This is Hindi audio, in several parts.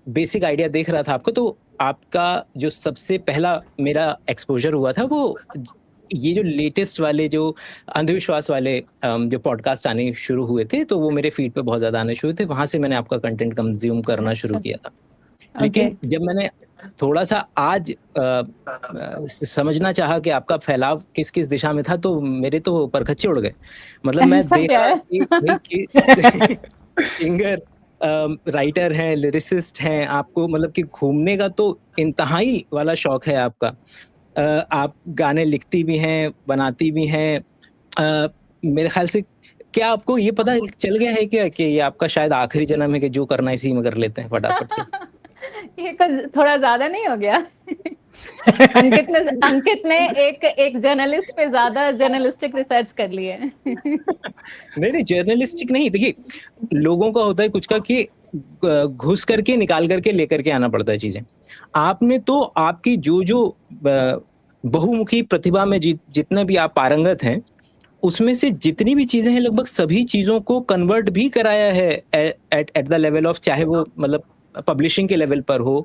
बेसिक आइडिया देख रहा था आपको, तो आपका जो सबसे पहला मेरा एक्सपोज़र हुआ था वो ये जो लेटेस्ट वाले जो अंधविश्वास वाले जो पॉडकास्ट आने शुरू हुए थे, तो वो मेरे फ़ीड पे बहुत ज़्यादा आने शुरू थे, वहाँ से मैंने आपका कंटेंट कंज़्यूम करना शुरू अच्छा। किया था। ओके। लेकिन जब मैंने थोड़ा-सा आज समझना चाहा कि आपका फैलाव किस-किस दिशा में था, तो मेरे तो परखच्चे उड़ गए। मतलब मैं ऐसा देख क्या रहा है? था कि भई कि सिंगर राइटर हैं, लिरिसिस्ट हैं, आपको मतलब कि घूमने का तो इंतहाई वाला शौक है आपका। आप गाने लिखती भी हैं, बनाती भी हैं। मेरे ख़्याल से क्या आपको ये पता चल गया है क्या कि ये आपका शायद आखिरी जन्म है कि जो करना है इसी में कर लेते हैं फटाफट से? ये कुछ थोड़ा ज़्यादा नहीं हो गया? अंकित ने एक एक जर्नलिस्ट पे ज़्यादा जर्नलिस्टिक रिसर्च कर ली है। नहीं, नहीं जर्नलिस्टिक नहीं, देखिए लोगों का होता है कुछ का कि घुस करके निकाल करके लेकर के आना पड़ता है चीज़ें। आपने तो आपकी जो-जो बहुमुखी प्रतिभा में जितने भी आप पारंगत हैं, उसमें से जितनी भी चीज़ें हैं लगभग सभी चीज़ों को कन्वर्ट भी कराया है at at the level of, चाहे वो मतलब पब्लिशिंग के लेवल पर हो।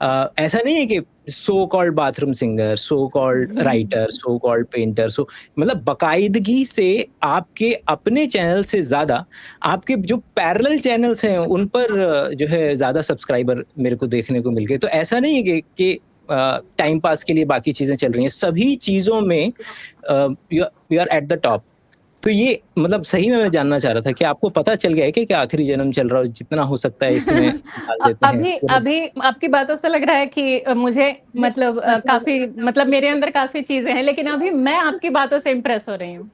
ऐसा नहीं है कि so called bathroom singer, so called writer, so called painter, so मतलब बाकायदगी से आपके अपने चैनल से ज़्यादा आपके जो पैरेलल चैनल्स हैं उन पर जो है ज़्यादा सब्सक्राइबर मेरे को देखने को मिल गए। तो ऐसा नहीं है कि टाइम पास के लिए बाकी चीज़ें चल रही हैं। सभी चीज़ों में you are at the top. तो ये मतलब सही में मैं जानना चाह रहा था कि आपको पता चल गया है कि आखिरी जन्म चल रहा है और जितना हो सकता है इसमें डाल देते हैं अभी पूरा। अभी आपकी बातों से लग रहा है कि मुझे मतलब काफ़ी मतलब मेरे अंदर काफ़ी चीज़ें हैं, लेकिन अभी मैं आपकी बातों से इम्प्रेस हो रही हूँ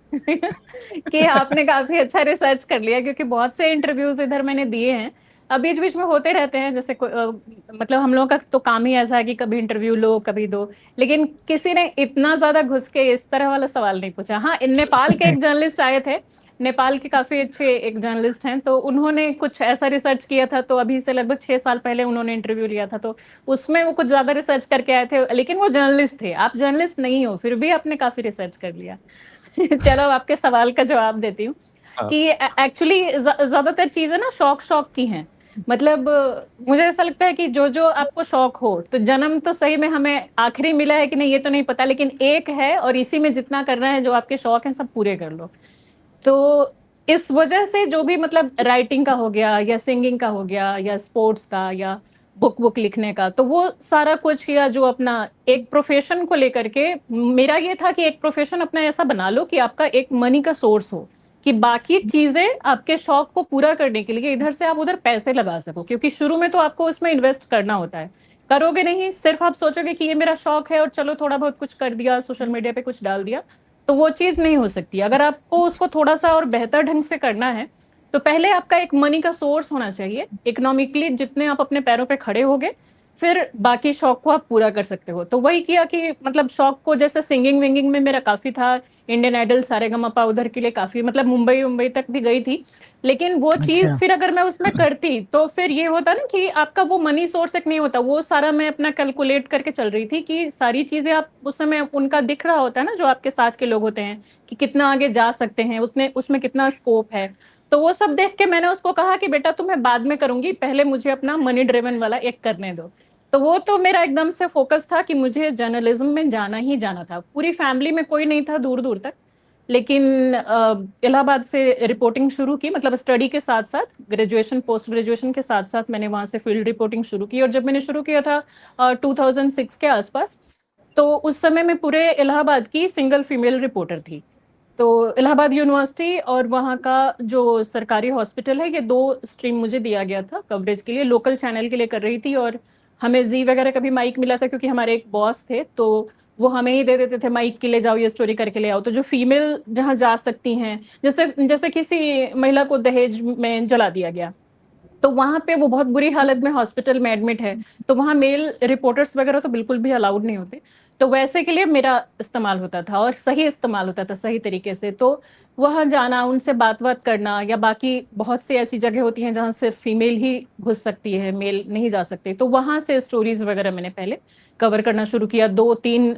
कि आपने काफ़ी अच्छा रिसर्च कर लिया, क्योंकि बहुत से इंटरव्यूज़ इधर मैंने दिए हैं। बीच-बीच में होते रहते हैं, जैसे मतलब हम लोगों का तो काम ही ऐसा है कि कभी इंटरव्यू लो, कभी दो। लेकिन किसी ने इतना ज़्यादा घुस के इस तरह वाला सवाल नहीं पूछा। हाँ, नेपाल के एक जर्नलिस्ट आए थे, नेपाल के काफ़ी अच्छे एक जर्नलिस्ट हैं, तो उन्होंने कुछ ऐसा रिसर्च किया था, तो अभी से लगभग 6 साल पहले उन्होंने इंटरव्यू लिया था, तो उसमें वो कुछ ज़्यादा रिसर्च करके आए थे, लेकिन वो जर्नलिस्ट थे। आप जर्नलिस्ट नहीं हो, फिर भी आपने काफ़ी रिसर्च कर लिया। चलो, अब आपके सवाल का जवाब देती हूँ हाँ, कि एक्चुअली ज़्यादातर चीज़ें ना शौक-शौक की हैं। मतलब मुझे ऐसा लगता है कि जो-जो आपको शौक हो, तो जन्म तो सही में हमें आखिरी मिला है कि नहीं ये तो नहीं पता, लेकिन एक है और इसी में जितना करना है, जो आपके शौक हैं सब पूरे कर लो। तो इस वजह से जो भी मतलब राइटिंग का हो गया या सिंगिंग का हो गया या स्पोर्ट्स का या बुक वुक लिखने का, तो वो सारा कुछ, या जो अपना एक प्रोफेशन को लेकर के मेरा ये था कि एक प्रोफेशन अपना ऐसा बना लो कि आपका एक मनी का सोर्स हो, कि बाकी चीजें आपके शौक को पूरा करने के लिए इधर से आप उधर पैसे लगा सको, क्योंकि शुरू में तो आपको उसमें इन्वेस्ट करना होता है। करोगे नहीं, सिर्फ आप सोचोगे कि ये मेरा शौक है और चलो थोड़ा बहुत कुछ कर दिया, सोशल मीडिया पे कुछ डाल दिया, तो वो चीज़ नहीं हो सकती। अगर आपको उसको थोड़ा-सा और बेहतर ढंग से करना है, तो पहले आपका एक मनी का सोर्स होना चाहिए। इकोनॉमिकली जितने आप अपने पैरों पे खड़े होगे, फिर बाकी शौक को आप पूरा कर सकते हो। तो वही किया कि मतलब शौक को, जैसे सिंगिंग-विंगिंग में मेरा काफ़ी था, इंडियन आइडल, सारेगामापा उधर के लिए काफ़ी मतलब मुंबई-वुम्बई तक भी गई थी। लेकिन वो चीज़ अच्छा। फिर अगर मैं उसमें करती, तो फिर ये होता ना कि आपका वो मनी सोर्स एक नहीं होता। वो सारा मैं अपना कैलकुलेट करके चल रही थी कि सारी चीज़ें आप उस समय उनका दिख रहा होता है ना, जो आपके साथ के लोग होते हैं, कि कितना आगे जा सकते हैं, उतने उसमें कितना स्कोप है। तो वो सब देख के मैंने उसको कहा कि बेटा तुम्हें बाद में करूँगी, पहले मुझे अपना मनी ड्रिवन वाला एक करने दो। तो वो तो मेरा एकदम से फ़ोकस था कि मुझे जर्नलिज़्म में जाना ही जाना था। पूरी फैमिली में कोई नहीं था दूर-दूर तक। लेकिन इलाहाबाद से रिपोर्टिंग शुरू की, मतलब स्टडी के साथ-साथ, ग्रेजुएशन, पोस्ट ग्रेजुएशन के साथ-साथ मैंने वहाँ से फील्ड रिपोर्टिंग शुरू की, और जब मैंने शुरू किया था 2006 के आसपास, तो उस समय मैं पूरे इलाहाबाद की सिंगल फीमेल रिपोर्टर थी। तो इलाहाबाद यूनिवर्सिटी और वहाँ का जो सरकारी हॉस्पिटल है, ये 2 स्ट्रीम मुझे दिया गया था कवरेज के लिए, लोकल चैनल के लिए कर रही थी, और हमें ज़ी वगैरह का भी माइक मिला था, क्योंकि हमारे एक बॉस थे, तो वो हमें ही दे देते थे माइक कि ले जाओ ये स्टोरी करके ले आओ। तो जो फीमेल जहाँ जा सकती हैं, जैसे जैसे किसी महिला को दहेज में जला दिया गया, तो वहाँ पे वो बहुत बुरी हालत में हॉस्पिटल में एडमिट है, तो वहाँ मेल रिपोर्टर्स वगैरह तो बिल्कुल भी अलाउड नहीं होते। तो वैसे के लिए मेरा इस्तेमाल होता था और सही इस्तेमाल होता था सही तरीके से। तो वहां जाना, उनसे बात करना, या बाकी बहुत सी ऐसी जगह होती हैं जहां सिर्फ फीमेल ही घुस सकती है, मेल नहीं जा सकते, तो वहां से स्टोरीज वगैरह मैंने पहले कवर करना शुरू किया। 2-3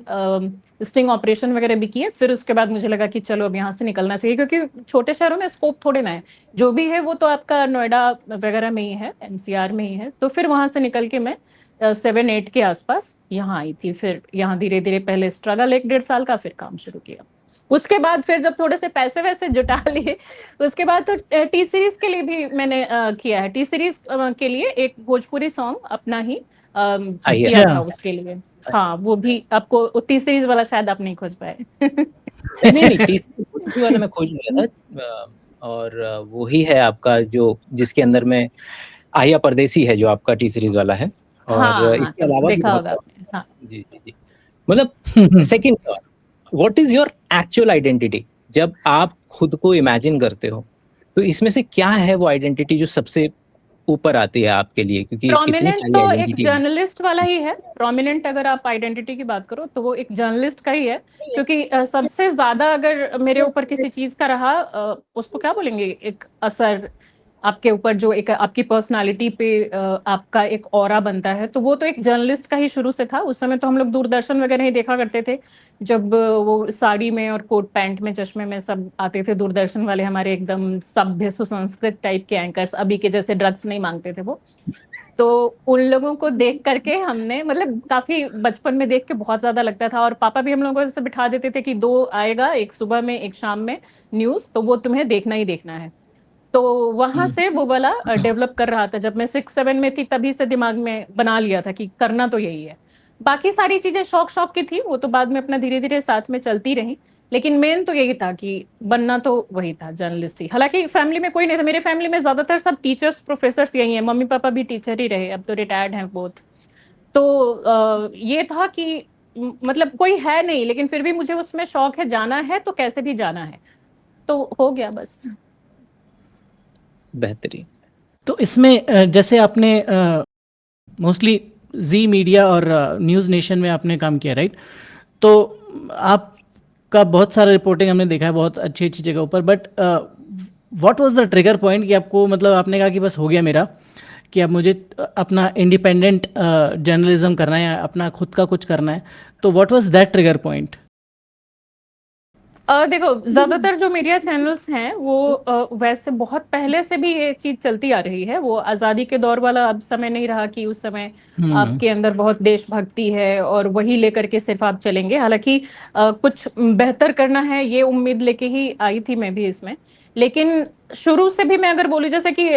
स्टिंग ऑपरेशन वगैरह भी किए। फिर उसके बाद मुझे लगा कि चलो अब यहाँ से निकलना चाहिए, क्योंकि छोटे शहरों में स्कोप थोड़े ना है, जो भी है वो तो आपका नोएडा वगैरह में ही है, एनसीआर में ही है। तो फिर वहां से निकल के मैं 7-8 के आसपास यहाँ आई थी। फिर यहाँ धीरे धीरे पहले स्ट्रगल 1-1.5 साल का, फिर काम शुरू किया। उसके बाद फिर जब थोड़े से पैसे वैसे जुटा लिए, उसके बाद तो टी सीरीज के लिए भी मैंने किया है। टी सीरीज के लिए एक भोजपुरी सॉन्ग अपना ही किया अच्छा था उसके लिए। हाँ, वो भी आपको टी सीरीज वाला शायद आप नहीं खोज पाए। नहीं टीसी वाला मैं खोज लिया था, और वो ही है आपका जो जिसके अंदर में आहिया परदेसी है, जो आपका टी सीरीज वाला है। और हाँ हाँ, इसके तब अलावा भी देखा बहुत होगा आपने। हाँ, जी जी जी, मतलब सेकंड सवाल, what is your actual identity? जब आप खुद को इमेजिन करते हो तो इसमें से क्या है वो आइडेंटिटी जो सबसे ऊपर आती है आपके लिए, क्योंकि इतनी प्रोमिनेंट सारी तो एक आइडेंटिटी है। जर्नलिस्ट वाला ही है। प्रोमिनेंट अगर आप आइडेंटिटी की बात करो तो वो एक जर्नलिस्ट का ही है, क्योंकि सबसे ज्यादा अगर मेरे ऊपर किसी चीज का रहा, उसको क्या बोलेंगे, एक असर आपके ऊपर, जो एक आपकी पर्सनालिटी पे आपका एक ऑरा बनता है, तो वो तो एक जर्नलिस्ट का ही शुरू से था। उस समय तो हम लोग दूरदर्शन वगैरह ही देखा करते थे, जब वो साड़ी में और कोट पैंट में चश्मे में सब आते थे दूरदर्शन वाले, हमारे एकदम सभ्य सुसंस्कृत टाइप के एंकर्स, अभी के जैसे ड्रग्स नहीं मांगते थे वो। तो उन लोगों को देख करके हमने, मतलब काफी बचपन में देख के बहुत ज्यादा लगता था। और पापा भी हम लोगों को जैसे बिठा देते थे कि 2 आएगा, एक सुबह में एक शाम में न्यूज, तो वो तुम्हें देखना ही देखना है। तो वहां से वो वाला डेवलप कर रहा था। जब मैं 6-7 में थी तभी से दिमाग में बना लिया था कि करना तो यही है। बाकी सारी चीजें शौक शौक की थी, वो तो बाद में अपना धीरे धीरे साथ में चलती रही। लेकिन मेन तो यही था कि बनना तो वही था, जर्नलिस्ट ही। हालांकि फैमिली में कोई नहीं था, मेरे फैमिली में ज्यादातर सब टीचर्स प्रोफेसर्स यही हैं, मम्मी पापा भी टीचर ही रहे, अब तो रिटायर्ड हैं बोथ। तो ये था कि मतलब कोई है नहीं, लेकिन फिर भी मुझे उसमें शौक है, जाना है तो कैसे भी जाना है, तो हो गया बस। बेहतरीन। तो इसमें जैसे आपने मोस्टली जी मीडिया और न्यूज़ नेशन में आपने काम किया, राइट? तो आपका बहुत सारा रिपोर्टिंग हमने देखा है बहुत अच्छी अच्छी जगहों पर, but what was the trigger point कि आपको, मतलब आपने कहा कि बस हो गया मेरा, कि अब मुझे अपना इंडिपेंडेंट जर्नलिज्म करना है, अपना खुद का कुछ करना है, तो what was that trigger point? देखो, ज्यादातर जो मीडिया चैनल्स हैं वो वैसे बहुत पहले से भी ये चीज चलती आ रही है। वो आजादी के दौर वाला अब समय नहीं रहा कि उस समय आपके अंदर बहुत देशभक्ति है और वही लेकर के सिर्फ आप चलेंगे। हालांकि कुछ बेहतर करना है ये उम्मीद लेके ही आई थी मैं भी इसमें। लेकिन शुरू से भी मैं अगर बोलूं, जैसे कि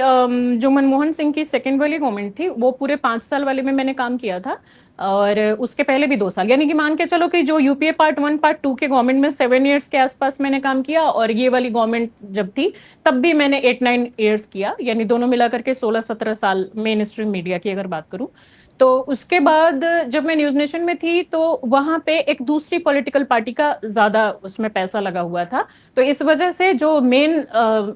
जो मनमोहन सिंह की सेकेंड वाली गवर्नमेंट थी, वो पूरे 5 साल वाले में मैंने काम किया था। और उसके पहले भी 2 साल, यानी कि मान के चलो कि जो यूपीए पार्ट 1 पार्ट 2 के गवर्नमेंट में 7 ईयर्स के आसपास मैंने काम किया, और ये वाली गवर्नमेंट जब थी तब भी मैंने 8-9 ईयर्स किया, यानी दोनों मिला करके 16-17 साल मेन स्ट्रीम मीडिया की अगर बात करूं। तो उसके बाद जब मैं न्यूज नेशन में थी तो वहां पे एक दूसरी पॉलिटिकल पार्टी का ज्यादा उसमें पैसा लगा हुआ था। तो इस वजह से जो मेन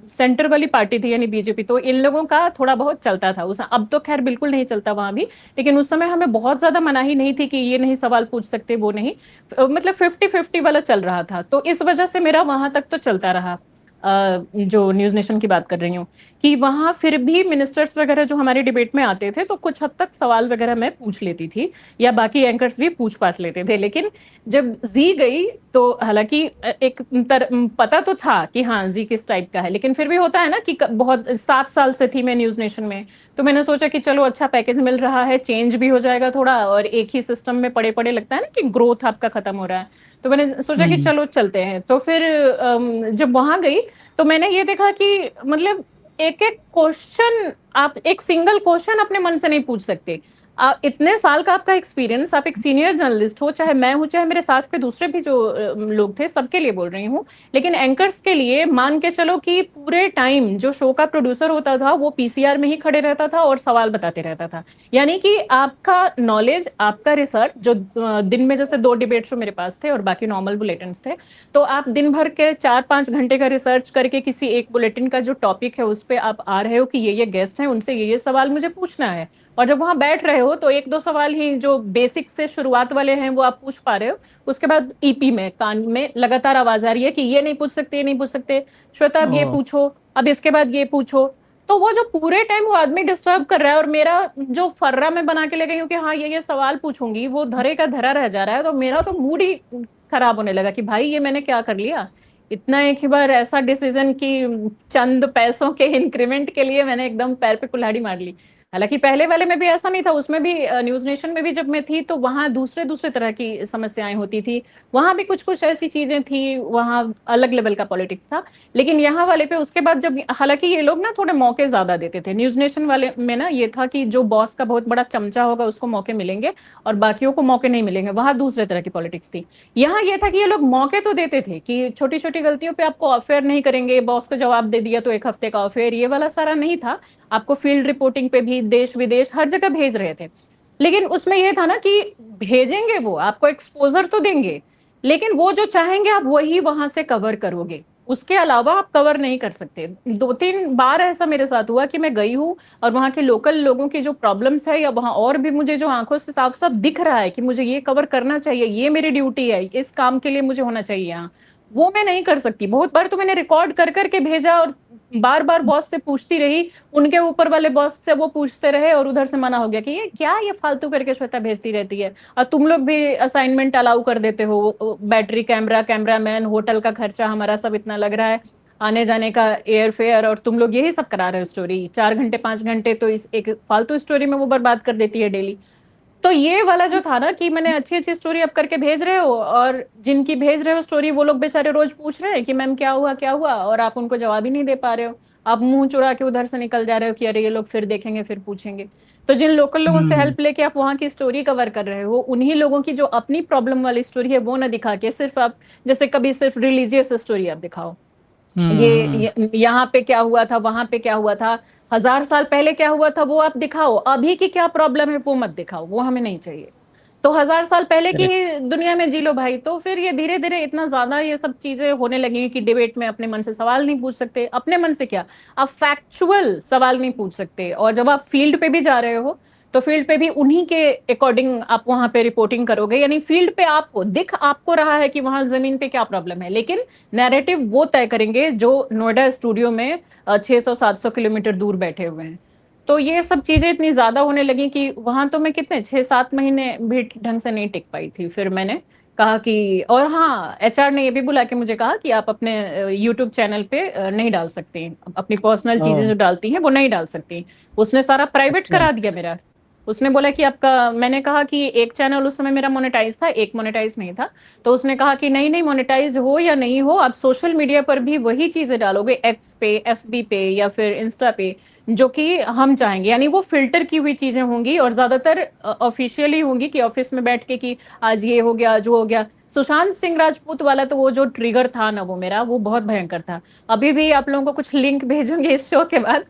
सेंटर वाली पार्टी थी यानी बीजेपी, तो इन लोगों का थोड़ा बहुत चलता था उस, अब तो खैर बिल्कुल नहीं चलता वहां भी। लेकिन उस समय हमें बहुत ज्यादा मनाही नहीं थी कि ये नहीं सवाल पूछ सकते, वो नहीं, मतलब 50-50 वाला चल रहा था। तो इस वजह से मेरा वहां तक तो चलता रहा। जो न्यूज नेशन की बात कर रही हूँ, कि वहां फिर भी मिनिस्टर्स वगैरह जो हमारे डिबेट में आते थे तो कुछ हद तक सवाल वगैरह मैं पूछ लेती थी, या बाकी एंकर्स भी पूछ पाछ लेते थे। लेकिन जब जी गई तो हालांकि एक पता तो था कि हाँ जी किस टाइप का है, लेकिन फिर भी होता है ना कि बहुत 7 साल से थी मैं न्यूज नेशन में, तो मैंने सोचा कि चलो अच्छा पैकेज मिल रहा है, चेंज भी हो जाएगा थोड़ा, और एक ही सिस्टम में पड़े पड़े लगता है ना कि ग्रोथ आपका खत्म हो रहा है। तो मैंने सोचा कि चलो चलते हैं। तो फिर जब वहां गई तो मैंने ये देखा कि मतलब एक एक क्वेश्चन, आप एक सिंगल क्वेश्चन अपने मन से नहीं पूछ सकते। इतने साल का आपका एक्सपीरियंस, आप एक सीनियर जर्नलिस्ट हो, चाहे मैं हूं चाहे मेरे साथ के दूसरे भी जो लोग थे, सबके लिए बोल रही हूँ। लेकिन एंकर्स के लिए मान के चलो कि पूरे टाइम जो शो का प्रोड्यूसर होता था वो पीसीआर में ही खड़े रहता था और सवाल बताते रहता था। यानी कि आपका नॉलेज, आपका रिसर्च, जो दिन में जैसे 2 डिबेट शो मेरे पास थे और बाकी नॉर्मल बुलेटिन थे, तो आप दिन भर के 4-5 घंटे का रिसर्च करके किसी एक बुलेटिन का जो टॉपिक है उस पर आप आ रहे हो कि ये गेस्ट हैं, उनसे ये सवाल मुझे पूछना है, और जब वहां बैठ रहे हो तो एक दो सवाल ही जो बेसिक से शुरुआत वाले हैं वो आप पूछ पा रहे हो, उसके बाद ईपी में कान में लगातार आवाज आ रही है कि ये नहीं पूछ सकते, ये नहीं पूछ सकते, श्वेता अब ये ओ पूछो, अब इसके बाद ये पूछो। तो वो जो पूरे टाइम वो आदमी डिस्टर्ब कर रहा है, और मेरा जो फर्रा मैं बना के ले गई हूँ कि हाँ ये सवाल पूछूंगी, वो धरे का धरा रह जा रहा है। तो मेरा तो मूड ही खराब होने लगा कि भाई ये मैंने क्या कर लिया, इतना एक ही बार ऐसा डिसीजन कि चंद पैसों के इंक्रीमेंट के लिए मैंने एकदम पैर पे कुल्हाड़ी मार ली। हालांकि पहले वाले में भी ऐसा नहीं था, उसमें भी न्यूज नेशन में भी जब मैं थी तो वहां दूसरे दूसरे तरह की समस्याएं होती थी, वहां भी कुछ कुछ ऐसी चीजें थी, वहां अलग लेवल का पॉलिटिक्स था। लेकिन यहाँ वाले पे उसके बाद जब, हालांकि ये लोग ना थोड़े मौके ज्यादा देते थे, न्यूज नेशन वाले में ना ये था कि जो बॉस का बहुत बड़ा चमचा होगा उसको मौके मिलेंगे और बाकियों को मौके नहीं मिलेंगे, वहां दूसरे तरह की पॉलिटिक्स थी। यहाँ ये था कि ये लोग मौके तो देते थे कि छोटी छोटी गलतियों पे आपको ऑफेयर नहीं करेंगे, बॉस को जवाब दे दिया तो एक हफ्ते का ऑफेयर, ये वाला सारा नहीं था। आपको फील्ड रिपोर्टिंग पे भी देश विदेश हर जगह भेज रहे थे। लेकिन उसमें ये था ना कि भेजेंगे, वो आपको एक्सपोजर तो देंगे, लेकिन वो जो चाहेंगे आप वही वहां से कवर करोगे, उसके अलावा आप कवर नहीं कर सकते। दो तीन बार ऐसा मेरे साथ हुआ कि मैं गई हूँ और वहां के लोकल लोगों की जो प्रॉब्लम्स है या वहां और भी मुझे जो आंखों से साफ साफ दिख रहा है कि मुझे ये कवर करना चाहिए, ये मेरी ड्यूटी है, इस काम के लिए मुझे होना चाहिए यहाँ, वो मैं नहीं कर सकती। बहुत बार तो मैंने रिकॉर्ड कर करके भेजा और बार बार बॉस से पूछती रही, उनके ऊपर वाले बॉस से वो पूछते रहे और उधर से मना हो गया कि ये क्या, ये फालतू करके श्वेता भेजती रहती है, और तुम लोग भी असाइनमेंट अलाउ कर देते हो, बैटरी, कैमरा, कैमरामैन, होटल का खर्चा हमारा सब इतना लग रहा है, आने जाने का एयर फेयर, और तुम लोग यही सब करा रहे हो, स्टोरी 4 घंटे 5 घंटे तो इस एक फालतू स्टोरी में वो बर्बाद कर देती है डेली। तो ये वाला जो था ना कि मैंने अच्छी अच्छी स्टोरी अब करके भेज रहे हो, और जिनकी भेज रहे हो स्टोरी वो लोग बेचारे रोज पूछ रहे हैं कि मैम क्या हुआ क्या हुआ, और आप उनको जवाब ही नहीं दे पा रहे हो, आप मुंह चुरा के उधर से निकल जा रहे हो कि अरे ये लोग फिर देखेंगे फिर पूछेंगे। तो जिन लोकल लोगों से हम्म हेल्प लेके आप वहां की स्टोरी कवर कर रहे हो, उन्हीं लोगों की जो अपनी प्रॉब्लम वाली स्टोरी है वो ना दिखा के सिर्फ आप, जैसे कभी सिर्फ रिलीजियस स्टोरी आप दिखाओ, हम्म यहाँ पे क्या हुआ था, वहां पे क्या हुआ था, 1000 साल पहले क्या हुआ था वो आप दिखाओ, अभी की क्या प्रॉब्लम है वो मत दिखाओ, वो हमें नहीं चाहिए। तो 1000 साल पहले की करेक्ट ही दुनिया में जी लो भाई। तो फिर ये धीरे धीरे इतना ज्यादा ये सब चीजें होने लगी कि डिबेट में अपने मन से सवाल नहीं पूछ सकते, अपने मन से क्या, आप फैक्चुअल सवाल नहीं पूछ सकते, और जब आप फील्ड पे भी जा रहे हो तो फील्ड पे भी उन्हीं के अकॉर्डिंग आप वहां पे रिपोर्टिंग करोगे, यानी फील्ड पे आपको दिख आपको रहा है कि वहां जमीन पे क्या प्रॉब्लम है, लेकिन नैरेटिव वो तय करेंगे जो नोएडा स्टूडियो में 600-700 किलोमीटर दूर बैठे हुए हैं। तो ये सब चीजें इतनी ज्यादा होने लगी कि वहां तो मैं कितने 6-7 महीने भी ढंग से नहीं टिक पाई थी। फिर मैंने कहा कि, और हाँ एचआर ने ये भी बुला के मुझे कहा कि आप अपने यूट्यूब चैनल पे नहीं डाल सकती, अपनी पर्सनल ओ चीजें जो डालती हैं वो नहीं डाल सकती। उसने सारा प्राइवेट अच्छा करा दिया मेरा। उसने बोला कि आपका, मैंने कहा कि एक चैनल उस समय मेरा मोनेटाइज था, एक मोनेटाइज नहीं था। तो उसने कहा कि नहीं नहीं, मोनेटाइज हो या नहीं हो आप सोशल मीडिया पर भी वही चीजें डालोगे, एक्स पे, एफबी पे या फिर इंस्टा पे, जो कि हम चाहेंगे, यानी वो फिल्टर की हुई चीजें होंगी और ज्यादातर ऑफिशियली होंगी कि ऑफिस में बैठ के कि आज ये हो गया, आज वो हो गया। सुशांत सिंह राजपूत वाला तो वो जो ट्रिगर था ना वो मेरा, वो बहुत भयंकर था। अभी भी आप लोगों को कुछ लिंक भेजूंगी इस शो के बाद,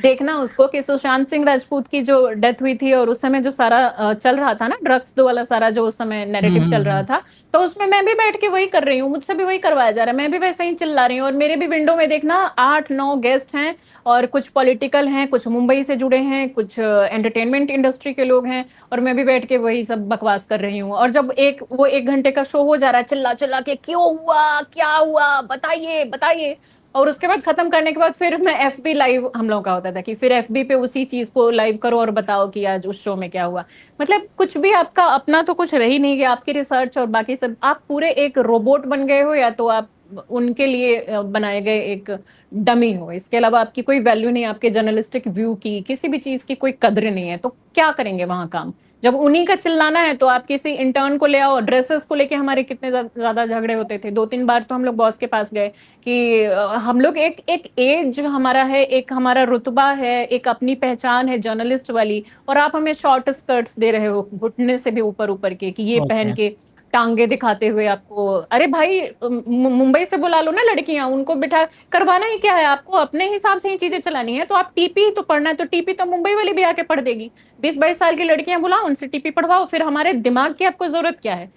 देखना उसको, कि सुशांत सिंह राजपूत की जो डेथ हुई थी और उस समय जो सारा चल रहा था ना ड्रग्स दो वाला सारा जो उस समय नैरेटिव चल रहा हम्म था, तो उसमें मैं भी बैठ के वही कर रही हूँ, मुझसे भी वही करवाया जा रहा है, मैं भी वैसे ही चिल्ला रही हूँ, और मेरे भी विंडो में देखना 8-9 गेस्ट हैं, और कुछ पॉलिटिकल हैं, कुछ मुंबई से जुड़े हैं, कुछ एंटरटेनमेंट इंडस्ट्री के लोग हैं, और मैं भी बैठ के वही सब बकवास कर रही हूँ। और जब वो 1 घंटे का शो हो जा रहा है, चिल्ला चिल्ला के क्यों हुआ क्या हुआ बताइए बताइए, और उसके बाद खत्म करने के बाद फिर मैं एफबी लाइव, हम लोगों का होता था कि फिर एफबी पे उसी चीज को लाइव करो और बताओ कि आज उस शो में क्या हुआ। मतलब कुछ भी आपका अपना तो कुछ रह ही नहीं गया, आपकी रिसर्च और बाकी सब, आप पूरे एक रोबोट बन गए हो, या तो आप उनके लिए बनाए गए एक डमी हो, इसके अलावा आपकी कोई वैल्यू नहीं, आपके जर्नलिस्टिक व्यू की किसी भी चीज की कोई कद्र नहीं है। तो क्या करेंगे वहां काम, जब उन्हीं का चिल्लाना है तो आप किसी इंटर्न को ले आओ। ड्रेसेस को लेके हमारे कितने ज्यादा झगड़े होते थे, 2-3 बार तो हम लोग बॉस के पास गए कि हम लोग एक एक एज हमारा है, एक हमारा रुतबा है, एक अपनी पहचान है जर्नलिस्ट वाली, और आप हमें शॉर्ट स्कर्ट्स दे रहे हो घुटने से भी ऊपर ऊपर के, कि ये पहन ओके के टांगे दिखाते हुए आपको, अरे भाई मुंबई से बुला लो ना लड़कियां, उनको बिठा, करवाना ही क्या है आपको, अपने हिसाब से ही चीजें चलानी है, तो आप टीपी तो पढ़ना है तो टीपी तो मुंबई वाली भी आके पढ़ देगी, 20-22 साल की लड़कियां बुलाओ उनसे टीपी पढ़वाओ, फिर हमारे दिमाग की आपको जरूरत क्या है।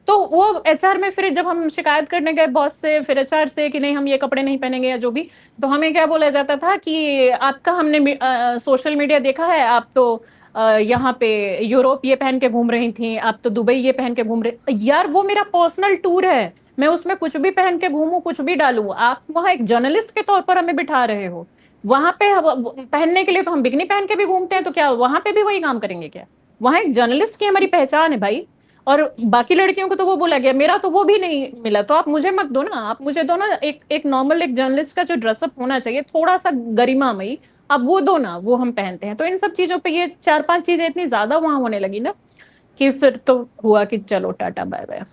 तो वो एचआर में फिर जब हम शिकायत करने गए बॉस से, फिर एचआर से कि नहीं हम ये कपड़े नहीं पहनेंगे या जो भी, तो हमें क्या बोला जाता था कि आपका हमने सोशल मीडिया देखा है, आप तो यहाँ पे यूरोप ये पहन के घूम रही थी, आप तो दुबई ये पहन के घूम रहे। यार वो मेरा पर्सनल टूर है, मैं उसमें कुछ भी पहन के घूमूं, कुछ भी डालूं। आप वहाँ एक जर्नलिस्ट के तौर पर हमें बिठा रहे हो, वहां पे पहनने के लिए तो हम बिकनी पहन के भी घूमते हैं, तो क्या वहां पे भी वही काम करेंगे क्या? वहां एक जर्नलिस्ट की हमारी पहचान है भाई। और बाकी लड़कियों को तो वो बोला गया, मेरा तो वो भी नहीं मिला, तो आप मुझे मत दो ना, आप मुझे दो ना एक एक नॉर्मल एक जर्नलिस्ट का जो ड्रेसअप होना चाहिए थोड़ा सा गरिमामयी, आप वो दो ना, वो हम पहनते हैं। तो इन सब चीजों पे ये 4-5 चीजें इतनी ज्यादा वहां होने लगी ना कि फिर तो हुआ कि चलो टाटा बाय बाय।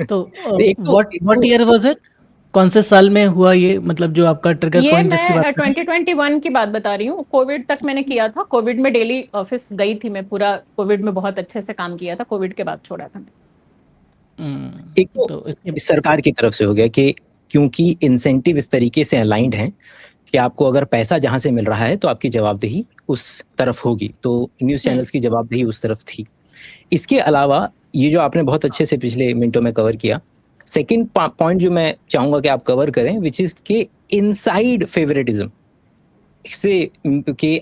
तो एक तो व्हाट ईयर वाज इट? कौन से साल में हुआ ये, मतलब जो आपका ट्रिगर ये पॉइंट जिसकी बात मैं कर रहे 2021 की बात बता रही हूँ। कोविड तक मैंने किया था, कोविड में डेली ऑफिस गई थी मैं, पूरा कोविड में बहुत अच्छे से काम किया था, कोविड के बाद छोड़ा था। एक तो तो इसके सरकार की तरफ से हो गया कि क्योंकि इंसेंटिव इस तरीके से अलाइंड हैं कि आपको अगर पैसा जहां से मिल रहा है तो आपकी जवाबदेही उस तरफ होगी, तो न्यूज़ चैनल्स की जवाबदेही उस तरफ थी। इसके अलावा ये जो आपने बहुत अच्छे से पिछले मिनटों में कवर किया, सेकंड पॉइंट जो मैं चाहूंगा कि आप कवर करें, विच इज के इनसाइड फेवरेटिज्म से कि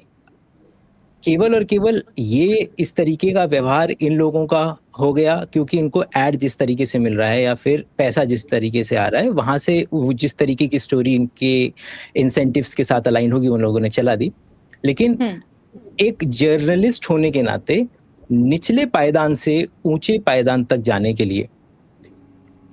केवल और केवल ये इस तरीके का व्यवहार इन लोगों का हो गया क्योंकि इनको ऐड जिस तरीके से मिल रहा है या फिर पैसा जिस तरीके से आ रहा है, वहां से वो जिस तरीके की स्टोरी इनके इंसेंटिव्स के साथ अलाइन होगी उन लोगों ने चला दी। लेकिन एक जर्नलिस्ट होने के नाते निचले पायदान से ऊंचे पायदान तक जाने के लिए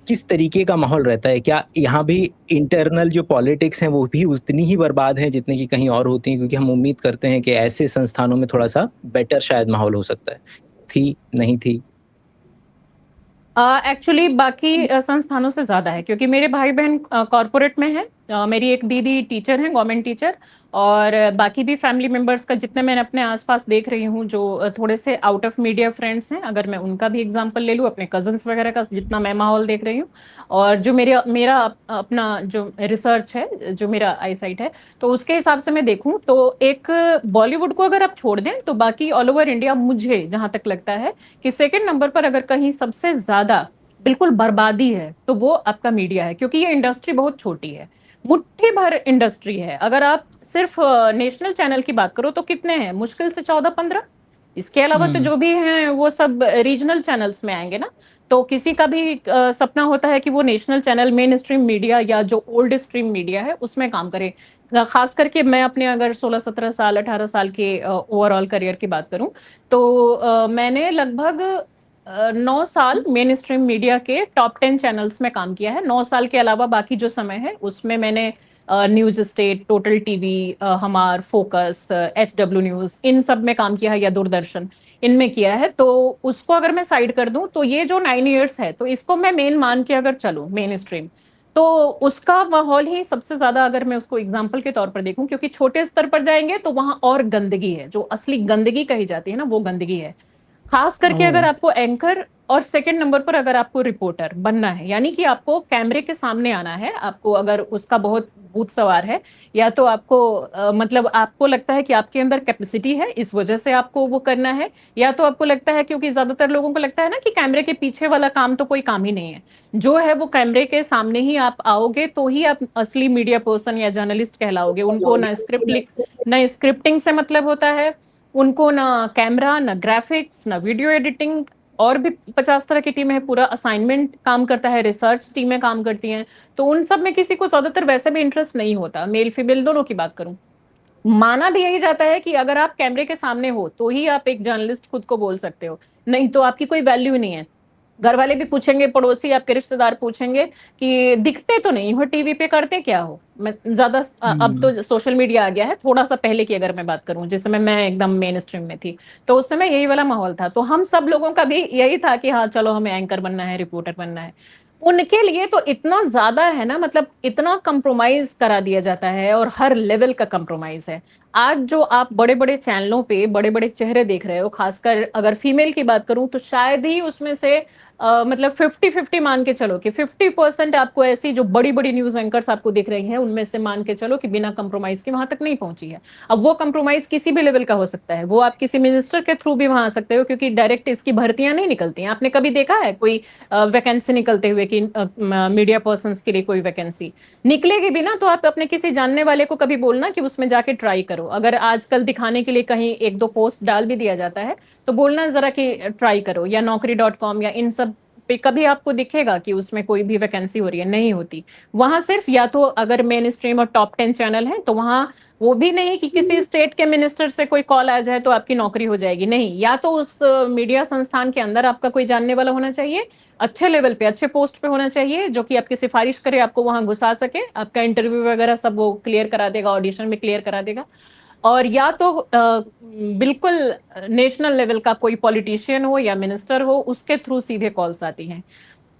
किस तरीके का माहौल रहता है? क्या यहाँ भी इंटरनल जो पॉलिटिक्स हैं वो भी उतनी ही बर्बाद हैं जितनी कि कहीं और होती हैं? क्योंकि हम उम्मीद करते हैं कि ऐसे संस्थानों में थोड़ा सा बेटर शायद माहौल हो सकता है। थी, नहीं थी? एक्चुअली बाकी संस्थानों से ज्यादा है, क्योंकि मेरे भाई बहन कॉरपोरेट में है, मेरी एक दीदी टीचर है, गवर्नमेंट टीचर, और बाकी भी फैमिली मेंबर्स का जितने मैंने अपने आसपास देख रही हूँ जो थोड़े से आउट ऑफ मीडिया फ्रेंड्स हैं, अगर मैं उनका भी एग्जांपल ले लूँ, अपने कजन्स वगैरह का जितना मैं माहौल देख रही हूँ, और जो मेरा अपना जो रिसर्च है, जो मेरा आईसाइट है, तो उसके हिसाब से मैं देखूं तो एक बॉलीवुड को अगर आप छोड़ दें तो बाकी ऑल ओवर इंडिया मुझे जहां तक लगता है कि सेकंड नंबर पर अगर कहीं सबसे ज्यादा बिल्कुल बर्बादी है तो वो आपका मीडिया है, क्योंकि ये इंडस्ट्री बहुत छोटी है, मुट्ठी भर इंडस्ट्री है। अगर आप सिर्फ नेशनल चैनल की बात करो तो कितने हैं, मुश्किल से 14-15। इसके अलावा तो जो भी हैं वो सब रीजनल चैनल्स में आएंगे ना। तो किसी का भी सपना होता है कि वो national channel, main stream media या जो ओल्ड स्ट्रीम मीडिया है उसमें काम करे। खास करके मैं अपने अगर 16-17 साल 18 साल के ओवरऑल करियर की बात करूं तो मैंने लगभग 9 साल मेन स्ट्रीम मीडिया के टॉप 10 चैनल्स में काम किया है। 9 साल के अलावा बाकी जो समय है उसमें मैंने न्यूज स्टेट, टोटल टीवी, हमार, फोकस, HW न्यूज, इन सब में काम किया है, या दूरदर्शन, इनमें किया है। तो उसको अगर मैं साइड कर दूं तो ये जो 9 इयर्स है तो इसको मैं मेन मान के अगर चलूं मेन स्ट्रीम, तो उसका माहौल ही सबसे ज्यादा, अगर मैं उसको एग्जाम्पल के तौर पर देखूं, क्योंकि छोटे स्तर पर जाएंगे तो वहां और गंदगी है, जो असली गंदगी कही जाती है ना वो गंदगी है। खास करके अगर आपको एंकर, और सेकंड नंबर पर अगर आपको रिपोर्टर बनना है, यानी कि आपको कैमरे के सामने आना है, आपको अगर उसका बहुत भूत सवार है, या तो आपको मतलब आपको लगता है कि आपके अंदर कैपेसिटी है इस वजह से आपको वो करना है, या तो आपको लगता है, क्योंकि ज्यादातर लोगों को लगता है ना कि कैमरे के पीछे वाला काम तो कोई काम ही नहीं है, जो है वो कैमरे के सामने ही आप आओगे तो ही आप असली मीडिया पर्सन या जर्नलिस्ट कहलाओगे। उनको ना स्क्रिप्टिंग से मतलब होता है, उनको ना कैमरा, ना ग्राफिक्स, ना वीडियो एडिटिंग, और भी 50 तरह की टीमें हैं, पूरा असाइनमेंट काम करता है, रिसर्च टीमें काम करती हैं। तो उन सब में किसी को ज्यादातर वैसे भी इंटरेस्ट नहीं होता, मेल फीमेल दोनों की बात करूं। माना भी यही जाता है कि अगर आप कैमरे के सामने हो तो ही आप एक जर्नलिस्ट खुद को बोल सकते हो, नहीं तो आपकी कोई वैल्यू नहीं है। घर वाले भी पूछेंगे, पड़ोसी, आपके रिश्तेदार पूछेंगे कि दिखते तो नहीं हो टीवी पे, करते क्या हो। मैं ज्यादा अब तो सोशल मीडिया आ गया है, थोड़ा सा पहले की अगर मैं बात करूं, जिस समय मैं एकदम मेन स्ट्रीम में थी, तो उस समय यही वाला माहौल था। तो हम सब लोगों का भी यही था कि हाँ चलो हमें एंकर बनना है, रिपोर्टर बनना है। उनके लिए तो इतना ज्यादा है ना, मतलब इतना कंप्रोमाइज करा दिया जाता है, और हर लेवल का कंप्रोमाइज है। आज जो आप बड़े बड़े चैनलों पे बड़े बड़े चेहरे देख रहे हो, खासकर अगर फीमेल की बात करूं तो शायद ही उसमें से मतलब 50-50 मान के चलो कि 50% आपको ऐसी जो बड़ी बड़ी न्यूज एंकर्स आपको दिख रही हैं उनमें से मान के चलो कि बिना कंप्रोमाइज के वहां तक नहीं पहुंची है। अब वो कंप्रोमाइज किसी भी लेवल का हो सकता है, वो आप किसी मिनिस्टर के थ्रू भी वहां आ सकते हो, क्योंकि डायरेक्ट इसकी भर्तियां नहीं निकलती हैं। आपने कभी देखा है कोई वैकेंसी निकलते हुए कि मीडिया पर्सन के लिए कोई वैकेंसी निकलेगी भी ना, तो आप अपने किसी जानने वाले को कभी बोलना कि उसमें जाके ट्राई करो। अगर आजकल दिखाने के लिए कहीं एक दो पोस्ट डाल भी दिया जाता है तो बोलना जरा कि ट्राई करो, या Naukri.com या इन सब पे कभी आपको दिखेगा कि उसमें कोई भी वैकेंसी हो रही है? नहीं होती। वहां सिर्फ या तो अगर मेन स्ट्रीम और टॉप 10 चैनल है तो वहां वो भी नहीं कि किसी स्टेट के मिनिस्टर से कोई कॉल आ जाए तो आपकी नौकरी हो जाएगी, नहीं। या तो उस मीडिया संस्थान के अंदर आपका कोई जानने वाला होना चाहिए, अच्छे लेवल पे अच्छे पोस्ट पे होना चाहिए, जो कि आपकी सिफारिश करे, आपको वहां घुसा सके, आपका इंटरव्यू वगैरह सब वो क्लियर करा देगा, ऑडिशन में क्लियर करा देगा। और या तो बिल्कुल नेशनल लेवल का कोई पॉलिटिशियन हो या मिनिस्टर हो, उसके थ्रू सीधे कॉल्स आती हैं।